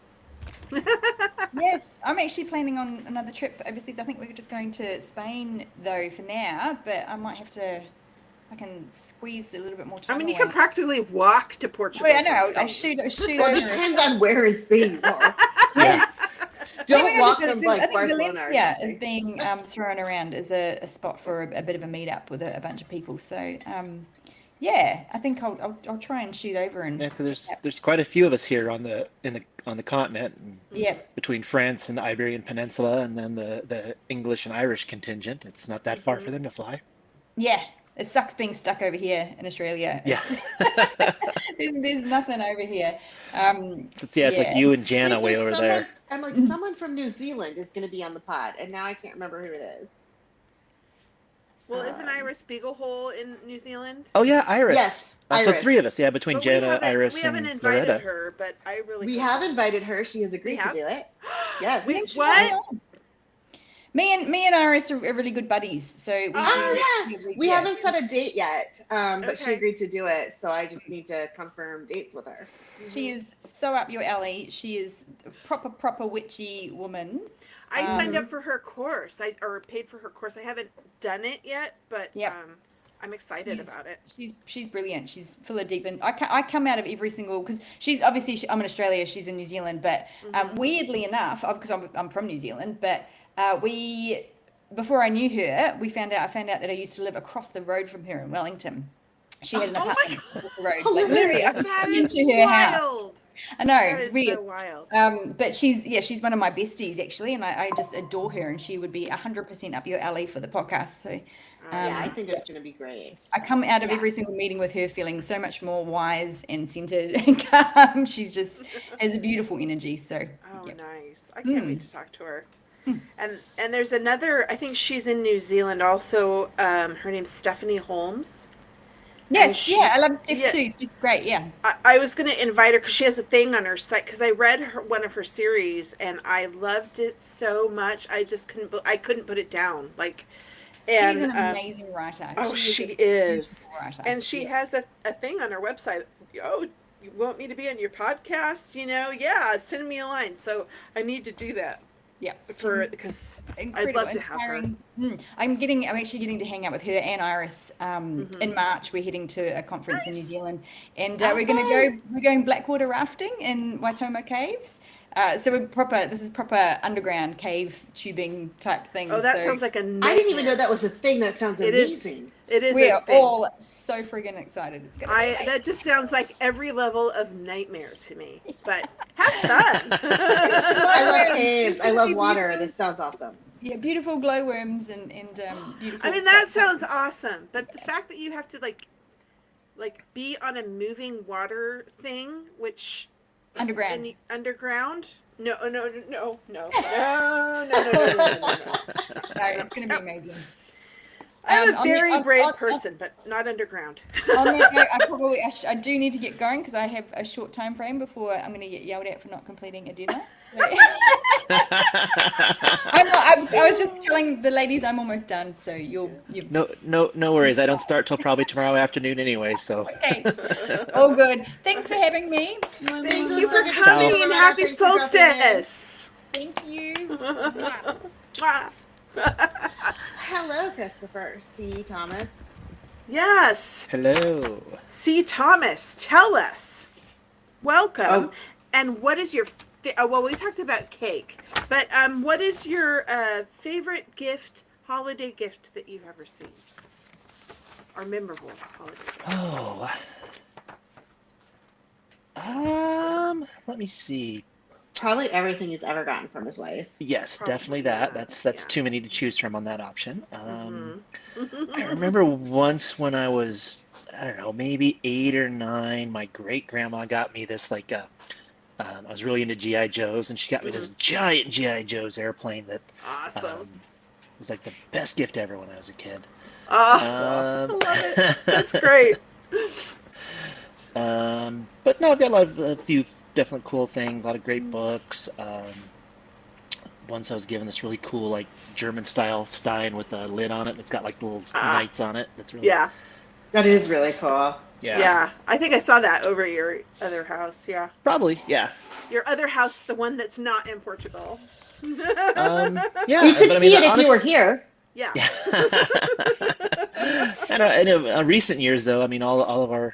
Yes, I'm actually planning on another trip overseas. I think we're just going to Spain though for now, but I might have to. I can squeeze a little bit more time. I mean, you can practically walk to Portugal. Wait, I know. I'll shoot Well, over. It depends on where in Spain you are. Yeah. Don't walk from like Barcelona. Valencia is being thrown around as a spot for a bit of a meetup with a bunch of people. So. Yeah, I think I'll try and shoot over and. Yeah, because there's quite a few of us here on the continent. Yeah. Between France and the Iberian Peninsula, and then the English and Irish contingent, it's not that far for them to fly. Yeah, it sucks being stuck over here in Australia. Yeah. there's nothing over here. It's like you and Jana way over there. I'm like, someone from New Zealand is going to be on the pod, and now I can't remember who it is. Well, isn't Iris Beaglehole in New Zealand? Oh yeah, Iris. Yes, So 3 of us, between Jana, Iris, and we haven't invited Loretta. her, but I really. We have invited her. She has agreed to do it. Yes. What? Me and Iris are really good buddies. So we haven't set a date yet, but she agreed to do it. So I just need to confirm dates with her. She is so up your alley. She is a proper witchy woman. I signed up for her course. Or paid for her course. I haven't done it yet, but I'm excited about it. She's brilliant. She's full of deep. And I come out of every single, because she's obviously I'm in Australia. She's in New Zealand, but weirdly enough, because I'm from New Zealand, but before I knew her, I found out that I used to live across the road from her in Wellington. She had an apartment across the road. Like, literally, that is into her wild. House. I know, That it's is weird. so wild. But she's one of my besties actually, and I just adore her, and she would be 100% up your alley for the podcast. So I think it's going to be great. I come out of every single meeting with her feeling so much more wise and centered and calm. She's just has a beautiful energy. So nice. I can't wait to talk to her. And there's another, I think she's in New Zealand also. Her name's Stephanie Holmes. Yes, I love Steph too. She's great, I was going to invite her because she has a thing on her site, because I read one of her series and I loved it so much. I just couldn't put it down. She's an amazing writer. She is. And she has a thing on her website. Oh, you want me to be on your podcast? Yeah, send me a line. So I need to do that. Yeah, because I'd love to have her. I'm actually getting to hang out with her and Iris in March. We're heading to a conference in New Zealand, and we're going blackwater rafting in Waitomo Caves. So this is proper underground cave tubing type thing. Oh, that sounds like a nightmare. I didn't even know that was a thing. That sounds amazing. It is. We are all so friggin' excited. It's gonna be that just sounds like every level of nightmare to me. But have fun. I love caves. I love water. This sounds awesome. Yeah, beautiful glowworms and beautiful. I mean, that sounds awesome. But the fact that you have to like be on a moving water thing, which underground. No. No, it's gonna be amazing. I'm a very brave person, but not underground. On that note, I do need to get going because I have a short time frame before I'm going to get yelled at for not completing a dinner. So, I was just telling the ladies I'm almost done, so you'll. No worries. I don't start till probably tomorrow afternoon anyway. So. Okay. All good. Thanks for having me. Thank you for coming and happy solstice. Thank you. Hello, Christopher C. Thomas. Yes. Hello. C. Thomas, tell us. Welcome. And what is your well, we talked about cake, but what is your favorite holiday gift that you've ever seen? Or memorable holiday gift? Let me see. Probably everything he's ever gotten from his wife. Yes, definitely that. That's too many to choose from on that option. I remember once when I was, I don't know, maybe 8 or 9, my great grandma got me this I was really into G.I. Joes, and she got me this giant G.I. Joe's airplane that was like the best gift ever when I was a kid. I love it. That's great. But no, I've got a few definitely cool things, a lot of great books. Once I was given this really cool German style Stein with a lid on it. It's got little knights on it. That's really that is really cool. Yeah, I think I saw that over your other house. Yeah, probably. Yeah, your other house, the one that's not in Portugal. Yeah, you could see it if you were here. Yeah. And in recent years, though, I mean, all of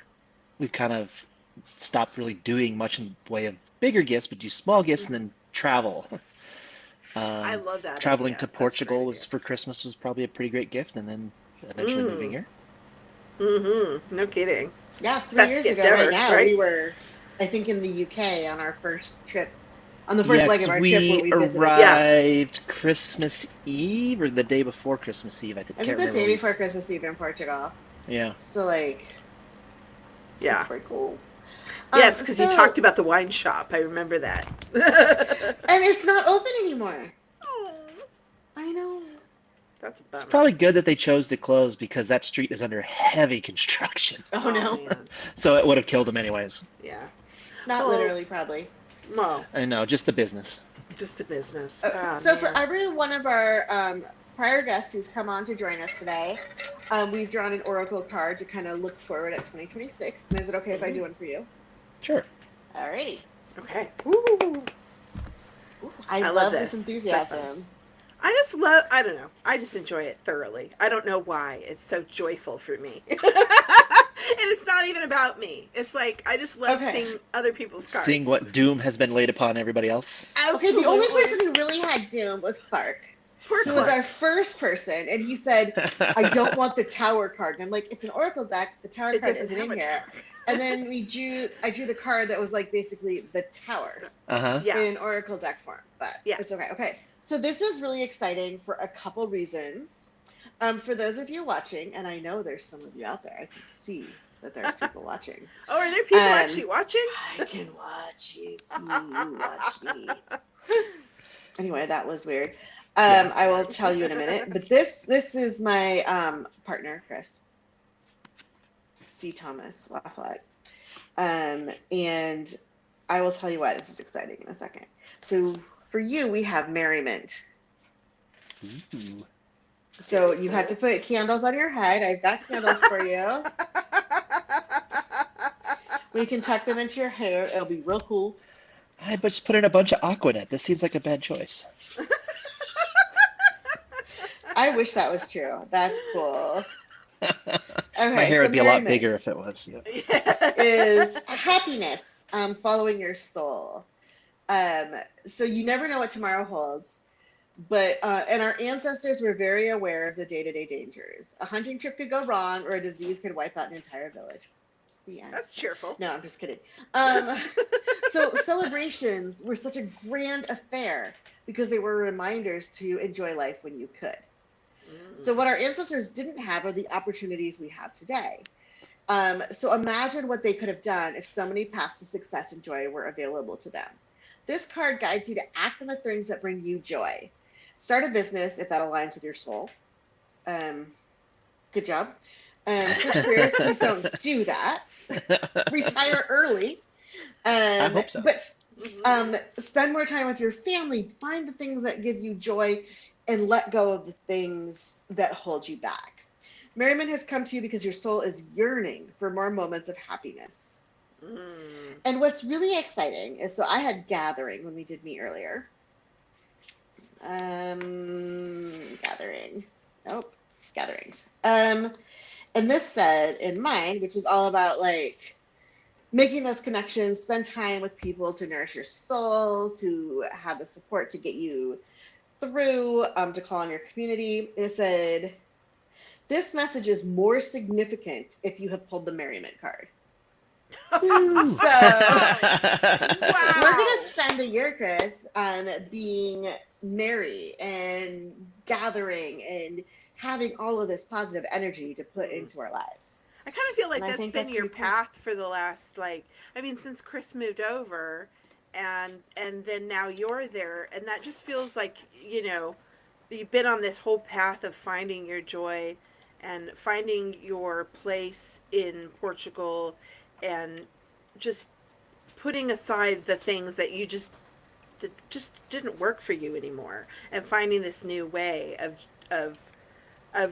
we've kind of stopped really doing much in the way of bigger gifts, but do small gifts and then travel. I love that. Traveling to Portugal for Christmas was probably a pretty great gift, and then eventually moving here. No kidding. Yeah, 3 years ago right now, we were, I think, in the UK on our first trip, on the first leg of our trip where we visited. Arrived Christmas Eve or the day before Christmas Eve. I think the day before Christmas Eve in Portugal. Yeah. So that's pretty cool. Yes, because you talked about the wine shop. I remember that. And it's not open anymore. Oh, I know. That's a bummer. It's probably good that they chose to close because that street is under heavy construction. Oh no. Man. So it would have killed them anyways. Yeah. Not literally, probably. No. I know, just the business. Just the business. So for every one of our prior guests who's come on to join us today, we've drawn an oracle card to kind of look forward at 2026. And is it okay if I do one for you? Sure. Alrighty. Okay. Ooh, I love this So enthusiasm. I don't know. I just enjoy it thoroughly. I don't know why. It's so joyful for me. And it's not even about me. It's like, I just love seeing other people's cards. Seeing what doom has been laid upon everybody else. Absolutely. Okay, the only person who really had doom was Clark. Poor Who Clark. was our first person, and he said, I don't want the tower card. And I'm like, it's an oracle deck. The tower card isn't in here. And then I drew the card that was like basically the tower in oracle deck form. But it's okay. Okay. So this is really exciting for a couple reasons. For those of you watching, and I know there's some of you out there, I can see that there's people watching. Oh, are there people actually watching? I can watch you, see you watch me. Anyway, that was weird. I will tell you in a minute. But this is my partner, Chris. C. Thomas Lafayette. And I will tell you why this is exciting in a second. So for you, we have merriment. Ooh. So you have to put candles on your head. I've got candles for you. We can tuck them into your hair. It'll be real cool. But just put in a bunch of aqua in it. This seems like a bad choice. I wish that was true. That's cool. Okay, My hair would be a lot bigger if it was. Yeah. Is happiness, following your soul. So you never know what tomorrow holds. But and our ancestors were very aware of the day-to-day dangers. A hunting trip could go wrong, or a disease could wipe out an entire village. The end. That's cheerful. No, I'm just kidding. So celebrations were such a grand affair because they were reminders to enjoy life when you could. So what our ancestors didn't have are the opportunities we have today. So imagine what they could have done if so many paths to success and joy were available to them. This card guides you to act on the things that bring you joy. Start a business if that aligns with your soul. Good job. Switch careers, please don't do that. Retire early. I hope so. But spend more time with your family. Find the things that give you joy and let go of the things that hold you back. Merriment has come to you because your soul is yearning for more moments of happiness. And what's really exciting is, so I had gathering when we did meet earlier. Gatherings. And this said in mine, which was all about like making those connections, spend time with people to nourish your soul, to have the support to get you through, to call on your community. And it said, this message is more significant if you have pulled the merriment card. So we're going to spend a year, Chris, on being merry and gathering and having all of this positive energy to put into our lives. I kind of feel like that's been your path for the last, since Chris moved over and then now you're there, and that just feels like, you've been on this whole path of finding your joy and finding your place in Portugal and just putting aside the things that you just didn't work for you anymore, and finding this new way of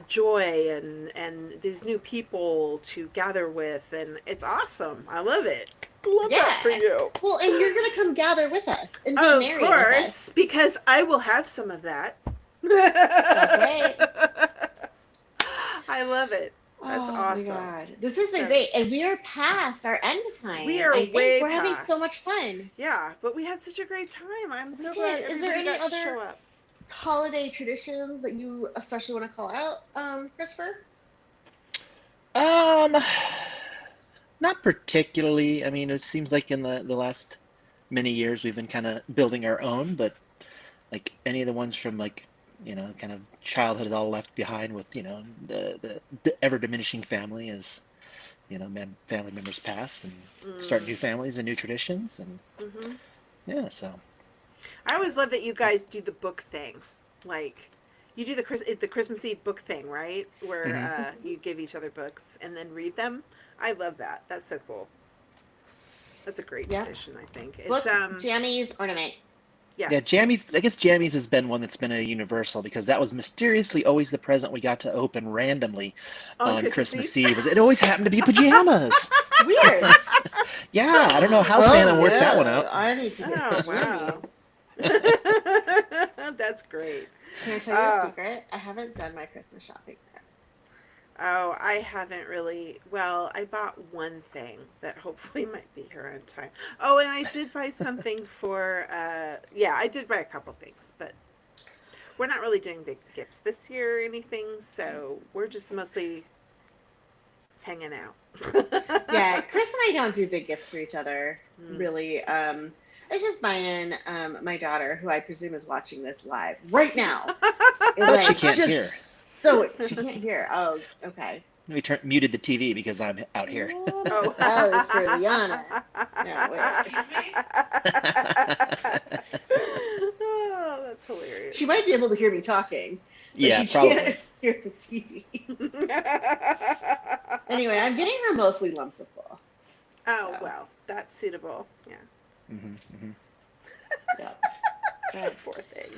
joy and these new people to gather with, and it's awesome. I love it. Love that for you. Well, and you're gonna come gather with us and be merry with us. Of course, because I will have some of that. Okay. I love it. That's awesome. My God. This is great, and we are past our end time. We are we're having so much fun. Yeah, but we had such a great time. I'm so glad. Is there any other holiday traditions that you especially want to call out, Christopher? Not particularly. I mean, it seems like in the last many years we've been kind of building our own, but like any of the ones from kind of childhood is all left behind with, the ever diminishing family as, family members pass and start new families and new traditions. And so. I always love that you guys do the book thing. Like, you do the Christmas Eve book thing, right? Where you give each other books and then read them. I love that. That's so cool. That's a great tradition, I think. It's Look, jammies ornament. Yes. Yeah, jammies. I guess jammies has been one that's been a universal because that was mysteriously always the present we got to open randomly on Christmas Eve. It always happened to be pajamas. Weird. Yeah, I don't know how Santa worked that one out. I need to get some jammies. That's great. Can I tell you a secret? I haven't done my Christmas shopping yet. Oh, I haven't really. Well, I bought one thing that hopefully might be here on time. Oh, and I did buy something for, I did buy a couple things, but we're not really doing big gifts this year or anything, so we're just mostly hanging out. Yeah, Chris and I don't do big gifts for each other, really. It's just buying my daughter, who I presume is watching this live right now. But she can't hear. So she can't hear. Oh, okay. We muted the TV because I'm out here. Oh, that was for Liana. No, wait. Oh, that's hilarious. She might be able to hear me talking. Yeah, she probably. Can't hear the TV. Anyway, I'm getting her mostly lumps of full. Oh, so. Well, that's suitable. Yeah. Yeah. Poor thing.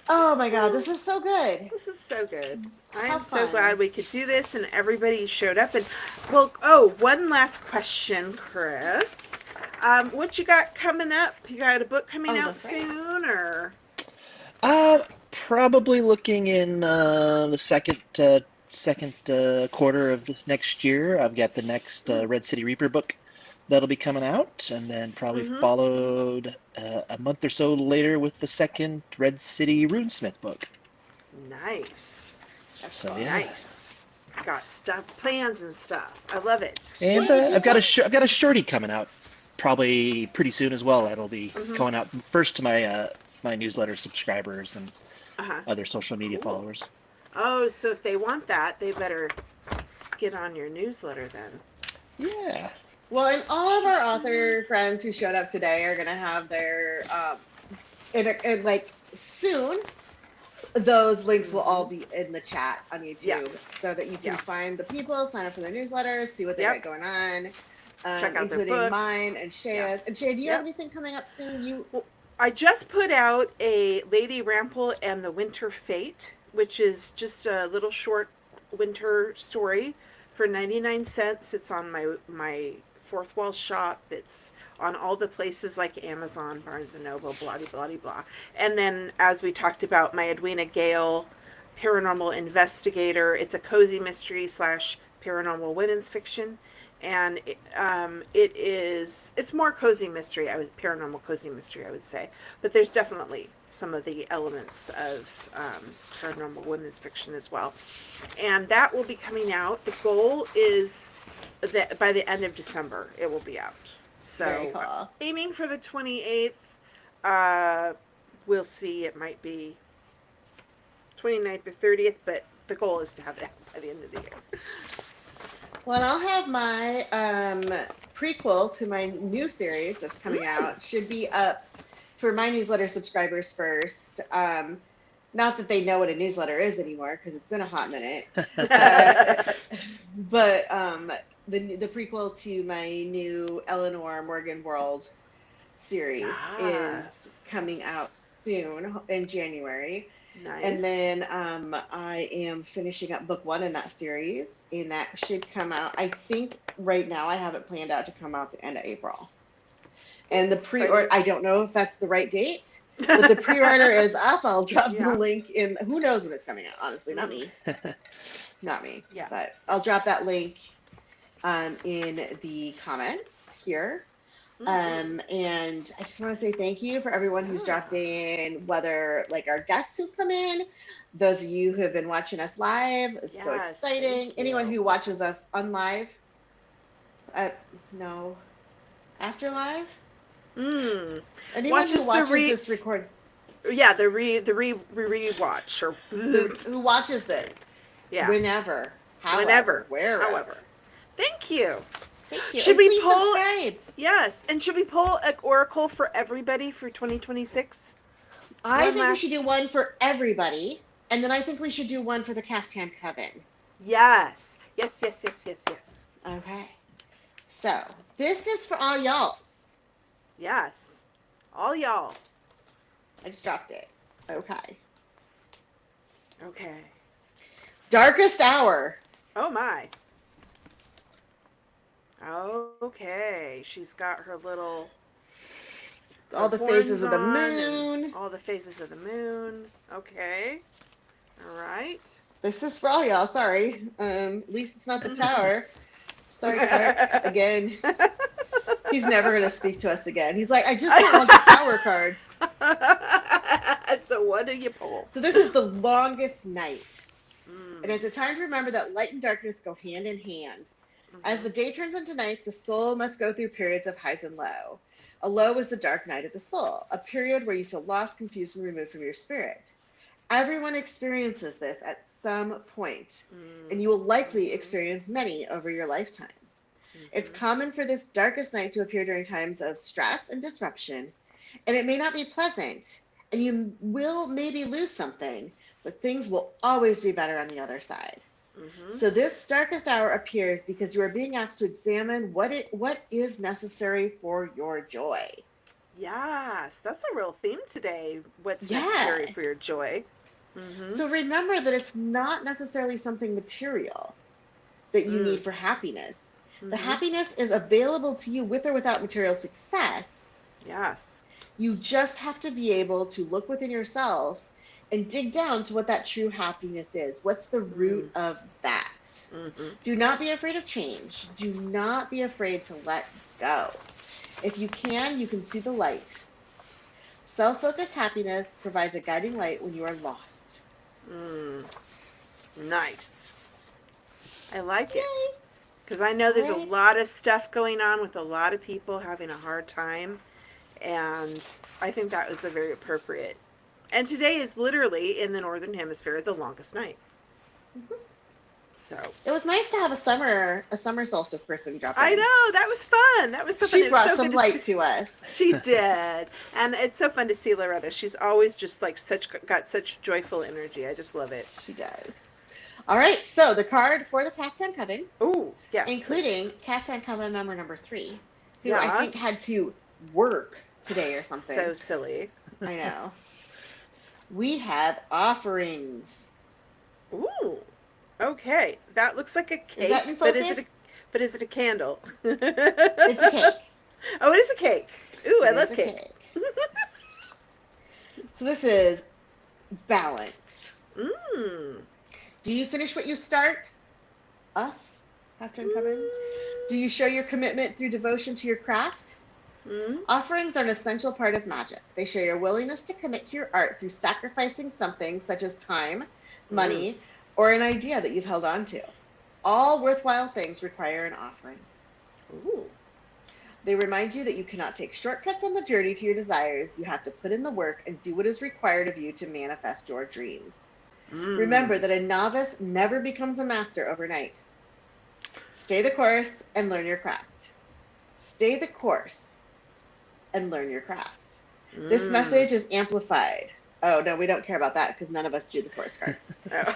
Oh my God, this is so good. This is so good. I'm so glad we could do this and everybody showed up. And one last question, Chris. What you got coming up? You got a book coming out soon, or? Probably looking in the second quarter of next year. I've got the next Red City Reaper book that'll be coming out, and then probably followed a month or so later with the second Red City Runesmith book. Nice. So yeah. Nice. Got plans and stuff. I love it. And I've got a shorty coming out probably pretty soon as well. That'll be going out first to my my newsletter subscribers and other social media followers. Oh, so if they want that, they better get on your newsletter then. Yeah. Well, and all of our author friends who showed up today are going to have their, soon, those links will all be in the chat on YouTube so that you can find the people, sign up for their newsletters, see what they got going on, check out including their books. Mine and Shaya's. Yeah. And Shaya, do you have anything coming up soon? I just put out a Lady Rample and the Winter Fate, which is just a little short winter story for 99 cents. It's on my Fourth Wall shop. It's on all the places like Amazon, Barnes & Noble, blah, blah, blah, blah. And then, as we talked about, my Edwina Gale Paranormal Investigator. It's a cozy mystery / paranormal women's fiction. And it's more cozy mystery, paranormal cozy mystery, I would say. But there's definitely some of the elements of paranormal women's fiction as well. And that will be coming out. The goal is that by the end of December, it will be out. So aiming for the 28th, we'll see. It might be 29th or 30th, but the goal is to have it by the end of the year. Well, I'll have my prequel to my new series that's coming out. Should be up for my newsletter subscribers first. Not that they know what a newsletter is anymore, because it's been a hot minute. But the prequel to my new Eleanor Morgan World series is coming out soon in January. Nice. And then I am finishing up book 1 in that series, and that should come out. I think right now I have it planned out to come out the end of April. And the pre-order, I don't know if that's the right date, but the pre-order is up. I'll drop the link in. Who knows when it's coming out? Honestly, not me. Not me. Yeah. But I'll drop that link in the comments here. And I just want to say thank you for everyone who's dropped in, whether like our guests who've come in, those of you who have been watching us live. It's so exciting. Anyone who watches us on live, no, after live. Anyone who watches this record. Yeah, the rewatch or who watches this. Yeah. Whenever, wherever. Thank you. Thank you. Should we poll? Subscribe. Yes, and should we poll an oracle for everybody for 2026? I think we should do one for everybody, and then I think we should do one for the Caftan Coven. Yes. Yes. Okay. So this is for all y'all. Yes. All y'all. I just dropped it. Okay. Okay. Darkest hour. Oh my. Okay. She's got her little all the phases of the moon. All the phases of the moon. Okay. All right. This is for all y'all. Sorry. At least it's not the tower. Sorry, Clark. Again. He's never going to speak to us again. He's like, I just don't want the tower card. So what do you pull? So this is the longest night. And it's a time to remember that light and darkness go hand in hand. As the day turns into night, the soul must go through periods of highs and low. A low is the dark night of the soul, a period where you feel lost, confused, and removed from your spirit. Everyone experiences this at some point, and you will likely experience many over your lifetime. It's common for this darkest night to appear during times of stress and disruption, and it may not be pleasant, and you will maybe lose something, but things will always be better on the other side. So this darkest hour appears because you are being asked to examine what is necessary for your joy. Yes, that's a real theme today. What's necessary for your joy? So remember that it's not necessarily something material that you need for happiness. The happiness is available to you with or without material success. Yes. You just have to be able to look within yourself and dig down to what that true happiness is. What's the root of that? Do not be afraid of change. Do not be afraid to let go. If you can see the light. Self-focused happiness provides a guiding light when you are lost. Nice. I like it. Because I know there's a lot of stuff going on with a lot of people having a hard time. And I think that was very appropriate. And today is literally, in the Northern Hemisphere, the longest night. So it was nice to have a summer solstice person drop in. I know, that was fun. That was so fun. She brought some light to us. She did, and it's so fun to see Loretta. She's always just like got such joyful energy. I just love it. She does. All right, so the card for the Catan Coven. Oh, yes. Including Catan Coven member number 3, who I think had to work today or something. So silly. I know. We have offerings. Ooh. Okay. That looks like a cake. Is that in focus? But is it a candle? It's a cake. Oh, it is a cake. Ooh, I love cake. So this is balance. Do you finish what you start? Us, Captain Coven? Do you show your commitment through devotion to your craft? Offerings are an essential part of magic. They show your willingness to commit to your art through sacrificing something such as time, money, or an idea that you've held on to. All worthwhile things require an offering. They remind you that you cannot take shortcuts on the journey to your desires. You have to put in the work and do what is required of you to manifest your dreams. Remember that a novice never becomes a master overnight. Stay the course and learn your craft. Stay the course and learn your craft. This message is amplified. Oh, no, we don't care about that because none of us do the course card. But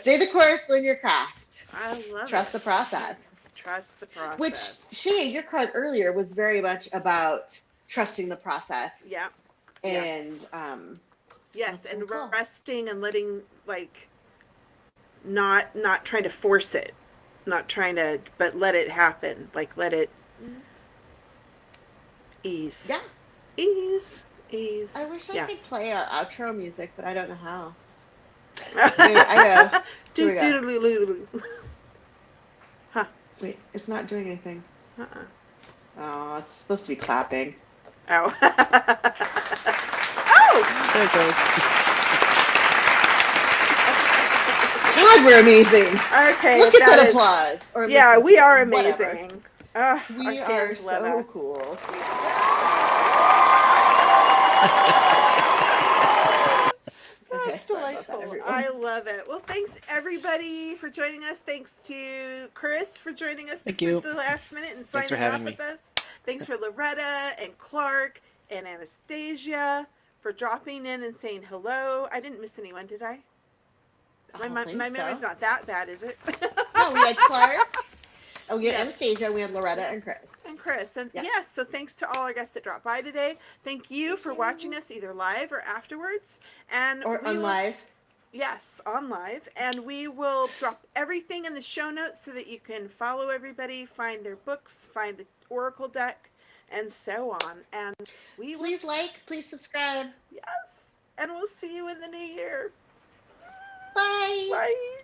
stay the course, learn your craft. I love Trust the process. Trust the process. Which, Shea, your card earlier was very much about trusting the process. Yeah. And, yes, and cool. Resting and letting, like, not trying to force it. Not trying to, but let it happen. Like, let it ease. Yeah. Ease. I wish I could play our outro music, but I don't know how. I know. Here we go. Huh. Wait, it's not doing anything. Oh, it's supposed to be clapping. Oh. There it goes. God, we're amazing. Okay. Look at that applause. Or yeah, we are amazing. We are so cool. That's delightful. I love it. Well, thanks everybody for joining us. Thanks to Chris for joining us at the last minute and signing off with us. Thanks for Loretta and Clark and Anastasia for dropping in and saying hello. I didn't miss anyone, did I? My memory's not that bad, is it? No, we had Clark. Oh, we had Anastasia, we had Loretta and Chris. And yes, so thanks to all our guests that dropped by today. Thank you for watching us either live or afterwards. Or on live. Yes, on live. And we will drop everything in the show notes so that you can follow everybody, find their books, find the Oracle deck, and so on. And please like, please subscribe. Yes. And we'll see you in the new year. Bye. Bye.